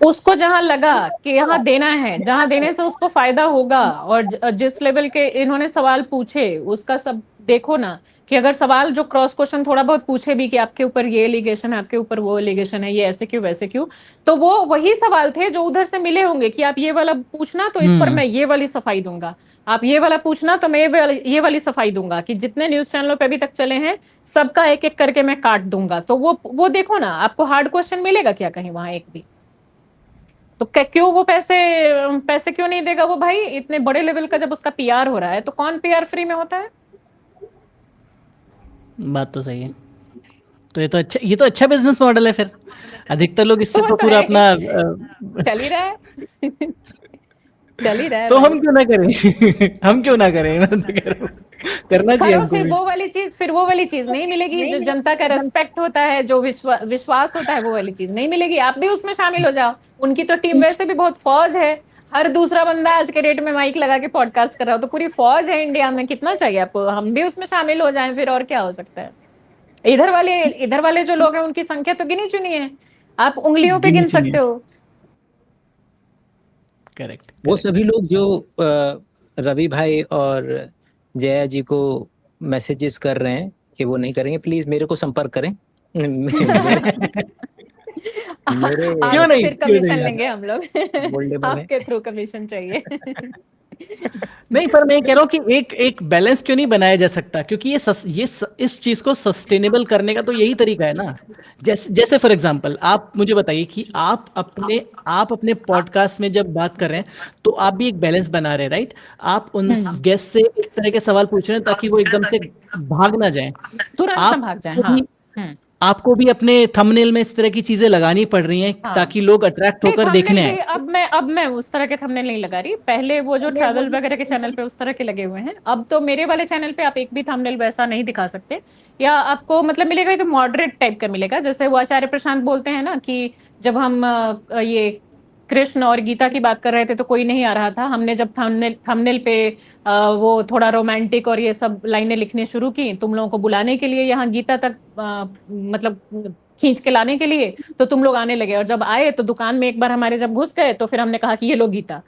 उसको जहां लगा कि यहाँ देना है, जहां देने से उसको फायदा होगा, और जिस लेवल के इन्होंने सवाल पूछे उसका सब देखो ना, कि अगर सवाल जो क्रॉस क्वेश्चन थोड़ा बहुत पूछे भी कि आपके ऊपर ये एलिगेशन है, आपके ऊपर वो एलिगेशन है, ये ऐसे क्यों वैसे क्यों, तो वो वही सवाल थे जो उधर से मिले होंगे कि आप ये वाला पूछना तो इस पर मैं ये वाली सफाई दूंगा, आप ये वाला पूछना तो मैं ये वाली सफाई दूंगा, कि जितने न्यूज चैनलों पे अभी तक चले हैं सबका एक एक करके मैं काट दूंगा। तो वो देखो ना, आपको हार्ड क्वेश्चन मिलेगा क्या कहीं वहां एक भी? तो क्यों वो पैसे क्यों नहीं देगा वो भाई? इतने बड़े लेवल का जब उसका पीआर हो रहा है, तो कौन पीआर फ्री में होता है? बात तो सही है। तो ये तो अच्छा बिजनेस मॉडल है फिर। अधिकतर लोग इससे तो पूरा अपना चल ही रहा है। चल ही रहा है तो भाई। हम क्यों ना करें? हम क्यों ना करें? मैं तो कह रहा हूँ करना चाहिए करो, हमको फिर भी। वो वाली चीज नहीं मिलेगी, जो जनता का रेस्पेक्ट होता है, जो विश्वास होता है, वो वाली चीज नहीं मिलेगी। आप भी उसमें शामिल हो जाओ। उनकी तो टीम वैसे भी बहुत फौज है, हर दूसरा बंदा आज के डेट में माइक लगा के पॉडकास्ट कर रहा हो, तो पूरी फौज है इंडिया में, कितना चाहिए आपको? हम भी उसमें शामिल हो जाएं फिर, और क्या हो सकता है? इधर वाले जो लोग हैं उनकी संख्या तो गिनी चुनी है, आप उंगलियों पे गिन सकते हो। करेक्ट। वो सभी लोग जो रवि भाई और जया जी को मैसेजेस कर रहे हैं कि वो नहीं करेंगे, प्लीज मेरे को संपर्क करें। मेरे क्यों नहीं? फिर कमीशन लेंगे हम लोग। Foldable है। आपके थ्रू कमीशन चाहिए। नहीं, पर मैं कह रहा हूँ कि एक बैलेंस क्यों नहीं बनाया जा सकता? क्योंकि इस चीज को सस्टेनेबल करने का तो यही तरीका है ना। जैसे फॉर एग्जांपल आप मुझे बताइए कि आप अपने पॉडकास्ट में जब बात कर रहे हैं तो आप भी एक बैलेंस बना रहे हैं, राइट? आप उन गेस्ट से इस तरह के सवाल पूछ रहे हैं ताकि वो एकदम से भाग ना जाए, तुरंत ना भाग जाए। हाँ। आपको भी अपने थंबनेल में इस तरह की चीजें लगानी पड़ रही हैं ताकि लोग अट्रैक्ट होकर देखने आए। अब मैं उस तरह के थंबनेल नहीं लगा रही। पहले वो जो ट्रैवल वगैरह के चैनल पे उस तरह के लगे हुए हैं, अब तो मेरे वाले चैनल पे आप एक भी थंबनेल वैसा नहीं दिखा सकते, या आपको मतलब मिलेगा तो मॉडरेट टाइप का मिलेगा। जैसे वो आचार्य प्रशांत बोलते हैं ना कि जब हम ये कृष्ण और गीता की बात कर रहे थे तो कोई नहीं आ रहा था, हमने जब थंबनेल पे वो थोड़ा रोमांटिक और ये सब लाइनें लिखने शुरू की तुम लोगों को बुलाने के लिए, यहाँ गीता तक मतलब खींच के लाने के लिए, तो तुम लोग आने लगे। और जब आए तो दुकान में एक बार हमारे जब घुस गए तो फिर हमने कहा कि ये लो गीता।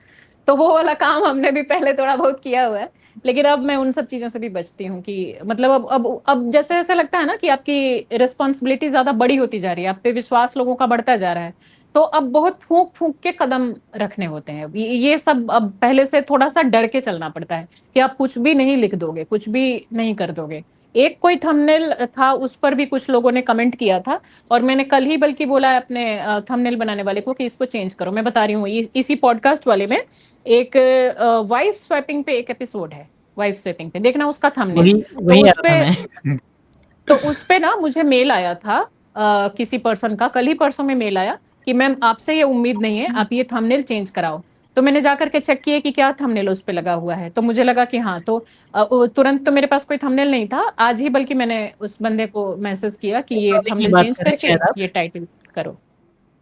तो वो वाला काम हमने भी पहले थोड़ा बहुत किया हुआ है, लेकिन अब मैं उन सब चीजों से भी बचती हूँ कि मतलब अब जैसे ऐसे लगता है ना कि आपकी रिस्पॉन्सिबिलिटी ज्यादा बड़ी होती जा रही है, आप पे विश्वास लोगों का बढ़ता जा रहा है, तो अब बहुत फूंक फूंक के कदम रखने होते हैं। ये सब अब पहले से थोड़ा सा डर के चलना पड़ता है कि आप कुछ भी नहीं लिख दोगे, कुछ भी नहीं कर दोगे। एक कोई थंबनेल था, उस पर भी कुछ लोगों ने कमेंट किया था, और मैंने कल ही बल्कि बोला है अपने थंबनेल बनाने वाले को कि इसको चेंज करो। मैं बता रही हूँ, इसी पॉडकास्ट वाले में एक वाइफ स्वैपिंग पे एक एपिसोड है, वाइफ स्वैपिंग पे देखना उसका थंबनेल। वही तो उस पे तो उस पे ना मुझे मेल आया था किसी पर्सन का, कल ही परसों में मेल आया कि मैम आपसे ये उम्मीद नहीं है, आप ये थंबनेल चेंज कराओ। तो मैंने जाकर के चेक किया कि क्या थंबनेल उस पे लगा हुआ है, तो मुझे लगा कि हाँ, तो तुरंत तो मेरे पास कोई थंबनेल नहीं था, आज ही बल्कि मैंने उस बंदे को मैसेज किया कि ये की थंबनेल बात चेंज करें करके शायद आप, ये टाइटल करो।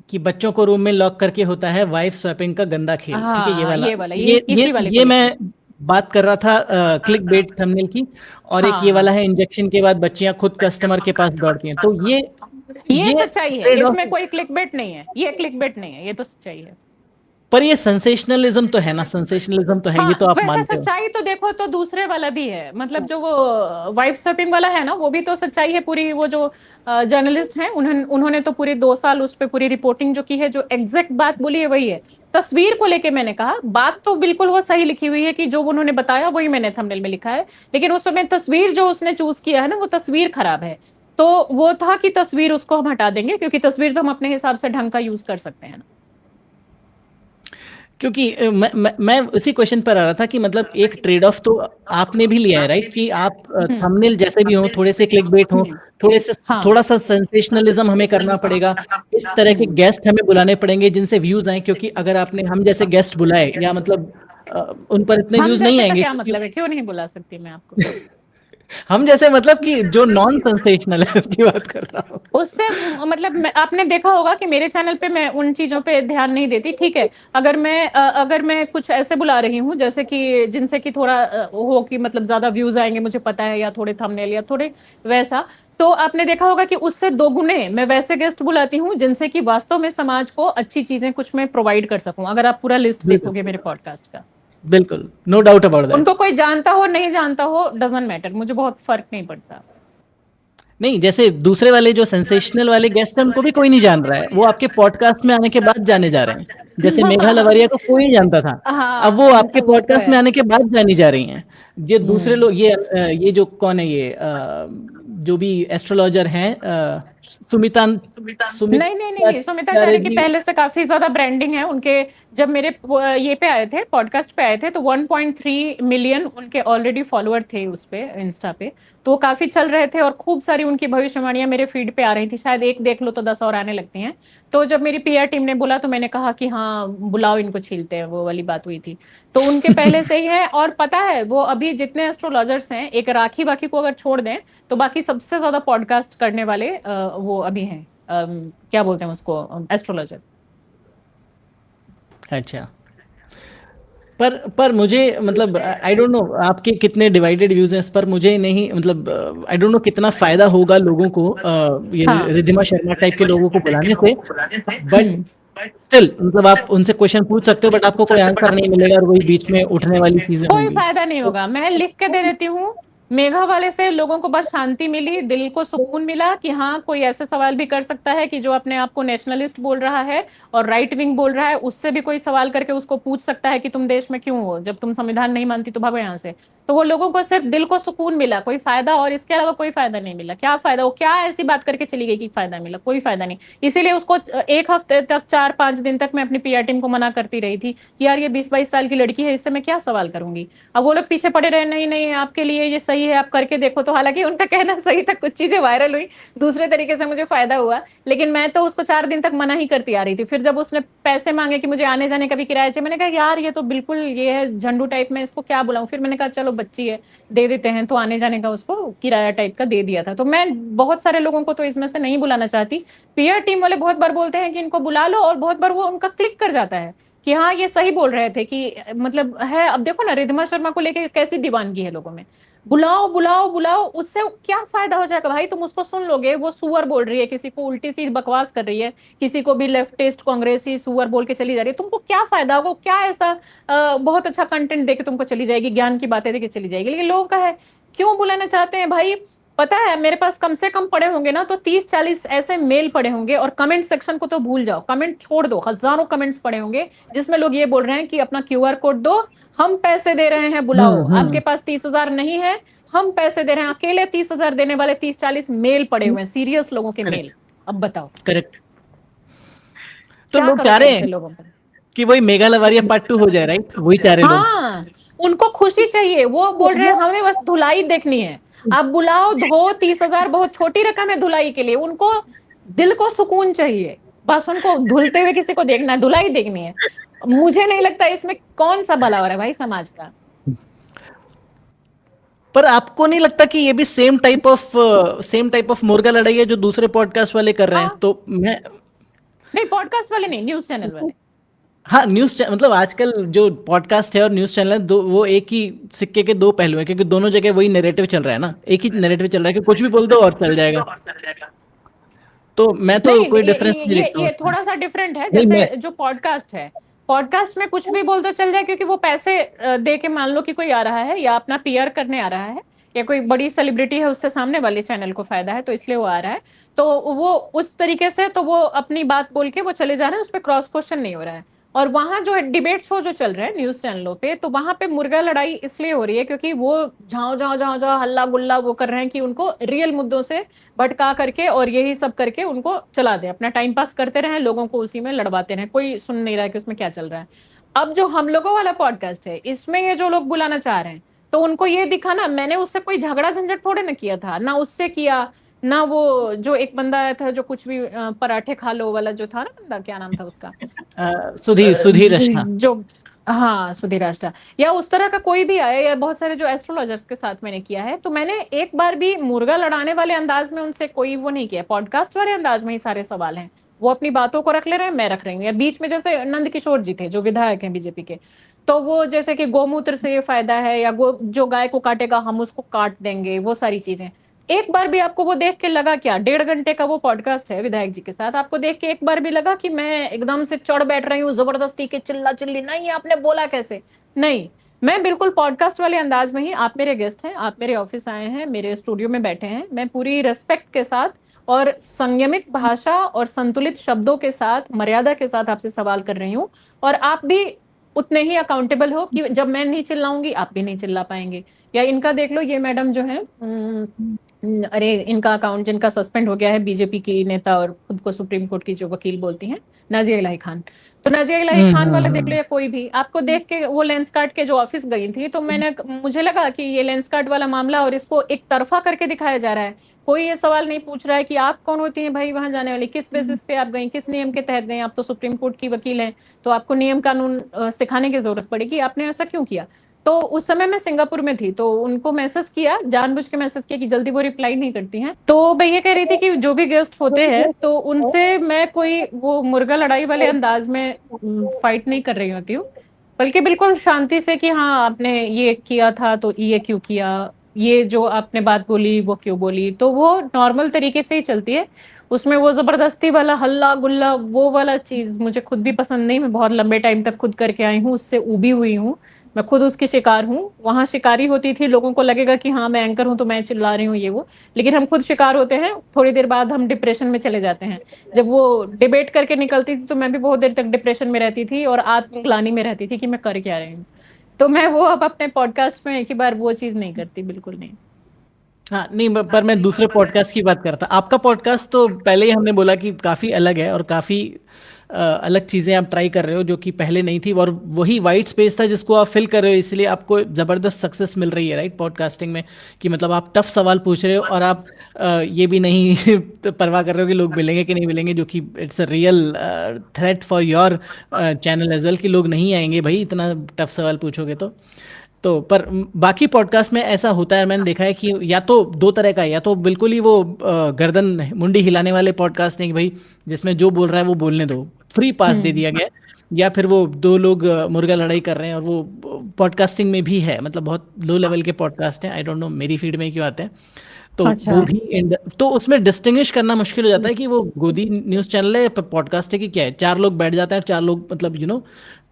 कि बच्चों को रूम में लॉक करके होता है वाइफ स्वैपिंग का गंदा खेल, ठीक है, ये हाँ, वाला, ये वाला, ये इसी वाले को ये लेके। मैं बात कर रहा था क्लिक बेट थंबनेल की। और एक ये हाँ, वाला है, इंजेक्शन के बाद बच्चियां खुद कस्टमर के पास दौड़ती हैं, तो ये ये सच्चाई है, ट्रेड ऑफ। इसमें कोई क्लिकबेट नहीं है, ये क्लिकबेट नहीं है, ये तो सच्चाई है। पर ये सेंसेशनलिज्म तो है ना, सेंसेशनलिज्म तो है, ये हाँ, तो आप वैसे मानते हो। सच्चाई तो देखो तो दूसरे वाला भी है, मतलब जो वो वाइफ स्वैपिंग वाला है ना, वो भी तो सच्चाई है पूरी। वो जो जर्नलिस्ट हैं, उन्होंने तो पूरे 2 साल उस पे पूरी रिपोर्टिंग जो की है, जो एग्जैक्ट बात बोली है वही है। तस्वीर को लेके मैंने कहा, बात तो बिल्कुल वो सही लिखी हुई है कि जो उन्होंने बताया वही मैंने थंबनेल में लिखा है, लेकिन उस समय तस्वीर जो उसने चूज किया है ना, वो तस्वीर खराब है। तो वो था कि तस्वीर उसको हम हटा देंगे, क्योंकि तस्वीर तो हम अपने हिसाब से ढंग का यूज कर सकते हैं ना। क्योंकि मैं उसी क्वेश्चन पर आ रहा था कि मतलब एक ट्रेड ऑफ तो आपने भी लिया है, राइट, कि आप थंबनेल जैसे भी हो, थोड़े से क्लिक बेट हो, हाँ। थोड़ा सा सेंसेशनलिज्म हमें करना पड़ेगा, इस तरह के गेस्ट हमें बुलाने पड़ेंगे जिनसे व्यूज आए, क्योंकि अगर आपने हम जैसे गेस्ट बुलाए, या मतलब उन पर इतने हम व्यूज नहीं जैसे का आएंगे, क्या क्योंकि मतलब है, क्यों नहीं बुला सकती मैं आपको? हम जैसे मतलब कि जो नॉन सेंसेशनल है उसकी बात कर रहा हूँ। उससे मतलब आपने देखा होगा कि मेरे चैनल पे मैं उन चीजों पे ध्यान नहीं देती, ठीक है। अगर मैं कुछ ऐसे बुला रही हूँ जैसे कि जिनसे कि थोड़ा हो कि मतलब ज्यादा व्यूज आएंगे, मुझे पता है, या थोड़े थंबनेल या थोड़े वैसा, तो आपने देखा होगा कि उससे दोगुने मैं वैसे गेस्ट बुलाती हूँ जिनसे कि वास्तव में समाज को अच्छी चीजें कुछ मैं प्रोवाइड कर सकूं। अगर आप पूरा लिस्ट बिल्कुल, देखोगे मेरे पॉडकास्ट का, बिल्कुल, नो डाउट अबाउट दैट। उनको कोई जानता हो नहीं जानता हो, डजंट मैटर, मुझे बहुत फर्क नहीं पड़ता। नहीं, जैसे दूसरे वाले जो सेंसेशनल वाले गेस्ट हैं उनको भी कोई नहीं जान रहा है, वो आपके पॉडकास्ट में आने के बाद जाने जा रहे हैं। जैसे मेघा लवारिया को कोई नहीं जानता था, अब वो हाँ, आपके वो तो पॉडकास्ट है। में आने के बाद जानी जा रही हैं। ये दूसरे हम्म। लोग, ये जो कौन है, ये जो भी एस्ट्रोलॉजर हैं, सुमिता नहीं नहीं नहीं सुमिता नहीं, सुमिताचार्य की जी। पहले से काफी ज्यादा ब्रांडिंग है उनके। जब मेरे ये पे आए थे, पॉडकास्ट पे आए थे, तो 1.3 मिलियन उनके ऑलरेडी फॉलोअर थे उस पे, इंस्टा पे। तो वो काफी चल रहे थे, और खूब सारी उनकी भविष्यवाणियां मेरे फीड पे आ रही थी, शायद एक देख लो तो 10 और आने लगती हैं। तो जब मेरी पीआर टीम ने बोला, तो मैंने कहा कि हाँ बुलाओ, इनको छीलते हैं, वो वाली बात हुई थी। तो उनके पहले से ही है। और पता है, वो अभी जितने एस्ट्रोलॉजर्स हैं, एक राखी बाकी को अगर छोड़ दें, तो बाकी सबसे ज्यादा पॉडकास्ट करने वाले वो अभी हैं। क्या बोलते हैं उसको, एस्ट्रोलॉजर। अच्छा, पर मुझे मतलब आई डोंट नो आपके कितने डिवाइडेड व्यूज हैं इस पर, मुझे नहीं मतलब आई डोंट नो कितना फायदा होगा लोगों को ये हाँ। रिद्धिमा शर्मा टाइप के लोगों को बुलाने से, बट हम्म। स्टिल मतलब आप उनसे क्वेश्चन पूछ सकते हो, बट आपको कोई आंसर नहीं मिलेगा, और वही बीच में उठने वाली चीजें कोई होंगी। फायदा नहीं होगा, मैं लिख के दे देती हूँ। मेघा वाले से लोगों को बस शांति मिली, दिल को सुकून मिला कि हाँ, कोई ऐसे सवाल भी कर सकता है कि जो अपने आप को नेशनलिस्ट बोल रहा है और राइट विंग बोल रहा है, उससे भी कोई सवाल करके उसको पूछ सकता है कि तुम देश में क्यों हो, जब तुम संविधान नहीं मानती तो भागो यहाँ से। तो वो लोगों को सिर्फ दिल को सुकून मिला, कोई फायदा और इसके अलावा कोई फायदा नहीं मिला। क्या फायदा, वो क्या ऐसी बात करके चली गई कि फायदा मिला? कोई फायदा नहीं। इसीलिए उसको 1 हफ्ते तक, 4-5 दिन तक मैं अपनी पीआर टीम को मना करती रही थी कि यार ये 20-22 साल की लड़की है, इससे मैं क्या सवाल करूंगी। अब वो लोग पीछे पड़े रहे, नहीं नहीं आपके लिए ये सही है, आप करके देखो। तो हालांकि उनका कहना सही था, कुछ चीजें वायरल हुई, दूसरे तरीके से मुझे फायदा हुआ, लेकिन मैं तो उसको 4 दिन तक मना ही करती आ रही थी। फिर जब उसने पैसे मांगे कि मुझे आने जाने का भी किराया चाहिए, मैंने कहा यार ये तो बिल्कुल ये है झंडू टाइप में, इसको क्या बुलाऊं। फिर मैंने कहा चलो बच्ची है, दे देते हैं। तो आने जाने का उसको किराया टाइप का दे दिया था। तो मैं बहुत सारे लोगों को तो इसमें से नहीं बुलाना चाहती। पीआर टीम वाले बहुत बार बोलते हैं कि इनको बुला लो, और बहुत बार वो उनका क्लिक कर जाता है कि हाँ ये सही बोल रहे थे, कि मतलब है। अब देखो ना, रिद्धिमा शर्मा को लेके कैसी दीवानगी है लोगों में। बुलाओ बुलाओ बुलाओ, उससे क्या फायदा हो जाएगा भाई? तुम उसको सुन लोगे, वो सुअर बोल रही है, किसी को उल्टी सी बकवास कर रही है, किसी को भी लेफ्टिस्ट कांग्रेसी सुअर बोल के चली जा रही है, तुमको क्या फायदा? वो क्या ऐसा बहुत अच्छा कंटेंट देके तुमको चली जाएगी, ज्ञान की बातें देके चली जाएगी। लेकिन लोगों का है, क्यों बुलाना चाहते हैं भाई? पता है, मेरे पास कम से कम पड़े होंगे ना तो 30-40 ऐसे मेल पड़े होंगे, और कमेंट सेक्शन को तो भूल जाओ, कमेंट छोड़ दो, हजारों कमेंट्स पड़े होंगे जिसमें लोग ये बोल रहे हैं कि अपना क्यूआर कोड दो, हम पैसे दे रहे हैं, बुलाओ। आपके पास 30,000 नहीं है, हम पैसे दे रहे हैं। अकेले 30,000 देने वाले 30-40 मेल पड़े हुए हैं, सीरियस लोगों के मेल। करेक्ट, अब बताओ करेक्ट। तो क्या लोग चाह करोगे रहे ऐसे हैं लोगों पर? कि वही मेगा लवारिया पार्ट 2 हो जाए, राइट, वही चाह रहे लोग। हाँ, उनको खुशी चाहिए। वो बोल रहे हैं हमें बस धुलाई देखनी है, आप बुलाओ, धो, 30,000 बहुत छोटी रकम है धुलाई के लिए, उनको दिल को सुकून चाहिए, बस उनको धुलते हुए किसी को देखना है, धुलाई देखनी है। मुझे नहीं लगता इसमें कौन सा भला हो रहा है भाई समाज का। पर आपको नहीं लगता कि ये भी सेम टाइप ऑफ मुर्गा लड़ाई है जो दूसरे पॉडकास्ट वाले कर रहे हैं? हाँ। तो मैं नहीं, पॉडकास्ट वाले नहीं, न्यूज चैनल वाले। हाँ, मतलब आजकल जो पॉडकास्ट है और न्यूज़ चैनल है, दो वो एक ही सिक्के के दो पहलू हैं, क्योंकि दोनों जगह वही नैरेटिव चल रहा है ना, एक ही नैरेटिव चल रहा है कि कुछ भी बोल दो और चल जाएगा। तो मैं तो नहीं, कोई डिफरेंस नहीं देखता हूँ ये उसमें। थोड़ा सा डिफरेंट है। नहीं, जैसे जो पॉडकास्ट है, पॉडकास्ट में कुछ भी बोल दो चल जाए, क्योंकि वो पैसे दे के, मान लो कि कोई आ रहा है या अपना पीआर करने आ रहा है, या कोई बड़ी सेलिब्रिटी है, उससे सामने वाले चैनल को फायदा है, तो इसलिए वो आ रहा है। तो वो उस तरीके से, तो वो अपनी बात बोल के वो चले जा रहे हैं, उस पर क्रॉस क्वेश्चन नहीं हो रहा है। और वहां जो डिबेट शो जो चल रहे हैं न्यूज चैनलों पे, तो वहां पे मुर्गा लड़ाई इसलिए हो रही है क्योंकि वो झाओ झाओ झाओ झाओ हल्ला गुल्ला वो कर रहे हैं कि उनको रियल मुद्दों से भटका करके और यही सब करके उनको चला दे, अपना टाइम पास करते रहे, लोगों को उसी में लड़वाते रहे, कोई सुन नहीं रहा है कि उसमें क्या चल रहा है। अब जो हम लोगों वाला पॉडकास्ट है, इसमें ये जो लोग बुलाना चाह रहे हैं, तो उनको ये दिखा ना, मैंने उससे कोई झगड़ा झंझट थोड़े ना किया था, ना उससे किया, ना वो जो एक बंदा आया था जो कुछ भी पराठे खा लो वाला जो था ना बंदा, क्या नाम था उसका, सुधीर रचना। जो, हाँ, सुधीर आष्टा, या उस तरह का कोई भी आया, या बहुत सारे जो एस्ट्रोलॉजर्स के साथ मैंने किया है, तो मैंने एक बार भी मुर्गा लड़ाने वाले अंदाज में उनसे कोई वो नहीं किया। पॉडकास्ट वाले अंदाज में ही सारे सवाल हैं, वो अपनी बातों को रख ले रहे हैं, मैं रख रही हूँ। या बीच में जैसे नंद किशोर जी थे जो विधायक हैं बीजेपी के, तो वो जैसे कि गोमूत्र से ये फायदा है, या जो गाय को काटेगा हम उसको काट देंगे, वो सारी चीजें। एक बार भी आपको वो देख के लगा क्या, 1.5 घंटे का वो पॉडकास्ट है विधायक जी के साथ, आपको देख के एक बार भी लगा कि मैं एकदम से चढ़ बैठ रही हूँ जबरदस्ती के चिल्ला चिल्ली, नहीं आपने बोला कैसे, नहीं, मैं बिल्कुल पॉडकास्ट वाले अंदाज में ही, आप मेरे गेस्ट हैं, आप मेरे ऑफिस आए हैं, मेरे स्टूडियो में बैठे हैं, मैं पूरी रेस्पेक्ट के साथ और संयमित भाषा और संतुलित शब्दों के साथ, मर्यादा के साथ आपसे सवाल कर रही हूँ। और आप भी उतने ही अकाउंटेबल हो कि जब मैं नहीं चिल्लाऊंगी आप भी नहीं चिल्ला पाएंगे। या इनका देख लो, ये मैडम जो है, अरे इनका अकाउंट जिनका सस्पेंड हो गया है, बीजेपी की नेता और खुद को सुप्रीम कोर्ट की जो वकील बोलती हैं, नाजिया इलाही खान, तो नाजिया इलाही खान वाला देख लो, या कोई भी आपको देख के वो लेंस कार्ट के जो ऑफिस गई थी, तो मुझे लगा कि ये लेंस कार्ट वाला मामला और इसको एक तरफा करके दिखाया जा रहा है। कोई ये सवाल नहीं पूछ रहा है कि आप कौन होती हैं भाई वहां जाने वाली, किस बेसिस पे आप गई, किस नियम के तहत गई, आप तो सुप्रीम कोर्ट की वकील हैं, तो आपको नियम कानून सिखाने की जरूरत पड़ेगी, आपने ऐसा क्यों किया। तो उस समय मैं सिंगापुर में थी, तो उनको मैसेज किया, जानबूझ के मैसेज किया कि जल्दी वो रिप्लाई नहीं करती हैं। तो मैं ये कह रही थी कि जो भी गेस्ट होते हैं, तो उनसे मैं कोई वो मुर्गा लड़ाई वाले अंदाज में फाइट नहीं कर रही होती हूँ, बल्कि बिल्कुल शांति से कि हाँ आपने ये किया था तो ये क्यों किया, ये जो आपने बात बोली वो क्यों बोली, तो वो नॉर्मल तरीके से ही चलती है। उसमें वो जबरदस्ती वाला हल्ला गुल्ला वो वाला चीज मुझे खुद भी पसंद नहीं, मैं बहुत लंबे टाइम तक खुद करके आई हूँ, उससे ऊबी हुई हूँ, मैं खुद उसकी शिकार हूँ। वहां शिकारी होती थी, लोगों को लगेगा कि हाँ मैं एंकर हूँ तो मैं चिल्ला रही हूँ ये वो, लेकिन हम खुद शिकार होते हैं, थोड़ी देर बाद हम डिप्रेशन में चले जाते हैं। जब वो डिबेट करके निकलती थी तो मैं भी बहुत देर तक डिप्रेशन में रहती थी और आत्मग्लानि में रहती थी कि मैं कर क्या रही हूँ। तो मैं वो अब अपने पॉडकास्ट में एक ही बार वो चीज नहीं करती, बिल्कुल नहीं। हाँ नहीं, पर मैं दूसरे पॉडकास्ट की बात करता। आपका पॉडकास्ट तो पहले ही हमने बोला कि काफ़ी अलग है और काफ़ी अलग चीज़ें आप ट्राई कर रहे हो जो कि पहले नहीं थी, और वही वाइट स्पेस था जिसको आप फिल कर रहे हो, इसलिए आपको ज़बरदस्त सक्सेस मिल रही है राइट पॉडकास्टिंग में, कि मतलब आप टफ सवाल पूछ रहे हो और आप ये भी नहीं तो परवाह कर रहे हो कि लोग मिलेंगे कि नहीं मिलेंगे, जो कि it's a real threat for your channel as well, कि लोग नहीं आएंगे भाई इतना टफ सवाल पूछोगे तो पर बाकी पॉडकास्ट में ऐसा होता है, मैंने देखा है कि या तो दो तरह का है, या तो बिल्कुल ही वो गर्दन मुंडी हिलाने वाले पॉडकास्ट नहीं कि भाई जिसमें जो बोल रहा है वो बोलने दो, फ्री पास दे दिया गया, या फिर वो दो लोग मुर्गा लड़ाई कर रहे हैं, और वो पॉडकास्टिंग में भी है, मतलब बहुत लो लेवल के पॉडकास्ट हैं, आई डोंट नो मेरी फीड में क्यों आते हैं, तो अच्छा। वो भी तो उसमें डिस्टिंग्विश करना मुश्किल हो जाता है कि वो गोदी न्यूज़ चैनल है या पॉडकास्ट है कि क्या है। चार लोग बैठ जाते हैं, चार लोग मतलब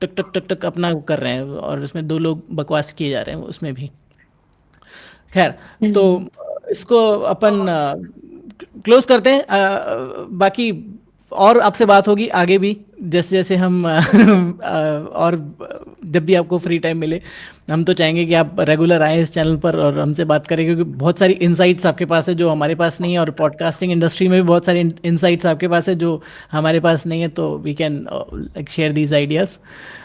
टक टक टक टक अपना कर रहे हैं, और उसमें दो लोग बकवास किए जा रहे हैं उसमें भी। खैर, तो इसको अपन क्लोज करते हैं। बाकी और आपसे बात होगी आगे भी, जैसे जैसे हम और जब भी आपको फ्री टाइम मिले, हम तो चाहेंगे कि आप रेगुलर आएँ इस चैनल पर और हमसे बात करें, क्योंकि बहुत सारी इनसाइट्स आपके पास है जो हमारे पास नहीं है, और पॉडकास्टिंग इंडस्ट्री में भी बहुत सारी इनसाइट्स आपके पास है जो हमारे पास नहीं है, तो we can like share these ideas.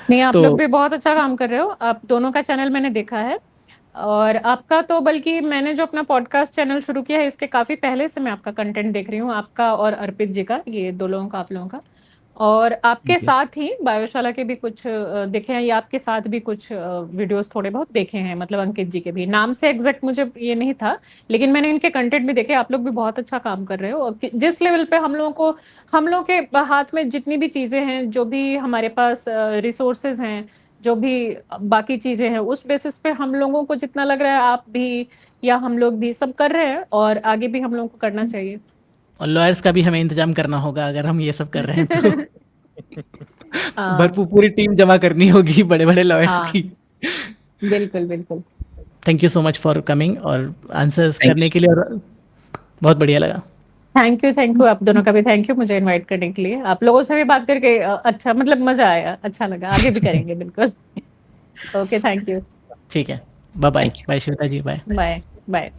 नहीं, आप तो लोग भी बहुत अच्छा काम कर रहे हो, आप दोनों का चैनल मैंने देखा है। और आपका तो बल्कि मैंने जो अपना पॉडकास्ट चैनल शुरू किया है इसके काफी पहले से मैं आपका कंटेंट देख रही हूँ, आपका और अर्पित जी का, ये दो लोगों का, आप लोगों का। और आपके Thank you. साथ ही बायोशाला के भी कुछ देखे हैं, या आपके साथ भी कुछ वीडियोस थोड़े बहुत देखे हैं, मतलब अंकित जी के भी, नाम से एग्जैक्ट मुझे ये नहीं था, लेकिन मैंने इनके कंटेंट भी देखे। आप लोग भी बहुत अच्छा काम कर रहे हो, और जिस लेवल पे हम लोगों के हाथ में जितनी भी चीजें हैं, जो भी हमारे पास रिसोर्सेज हैं, जो भी बाकी चीजें हैं, उस बेसिस पे हम लोगों को जितना लग रहा है आप भी या हम लोग भी सब कर रहे हैं, और आगे भी हम लोगों को करना चाहिए। और लॉयर्स का भी हमें इंतजाम करना होगा अगर हम ये सब कर रहे हैं तो हाँ भरपूर पूरी टीम जमा करनी होगी बड़े बड़े लॉयर्स हाँ, की। बिल्कुल बिल्कुल। Thank you so much for coming और आंसर्स Thank करने के लिए, और बहुत बढ़िया लगा। थैंक यू, आप दोनों का भी थैंक यू मुझे इनवाइट करने के लिए। आप लोगों से भी बात करके अच्छा, मतलब मजा आया, अच्छा लगा, आगे भी करेंगे बिल्कुल। ओके, थैंक यू, ठीक है, bye bye Thank you. Bye Shweta ji, bye. Bye bye.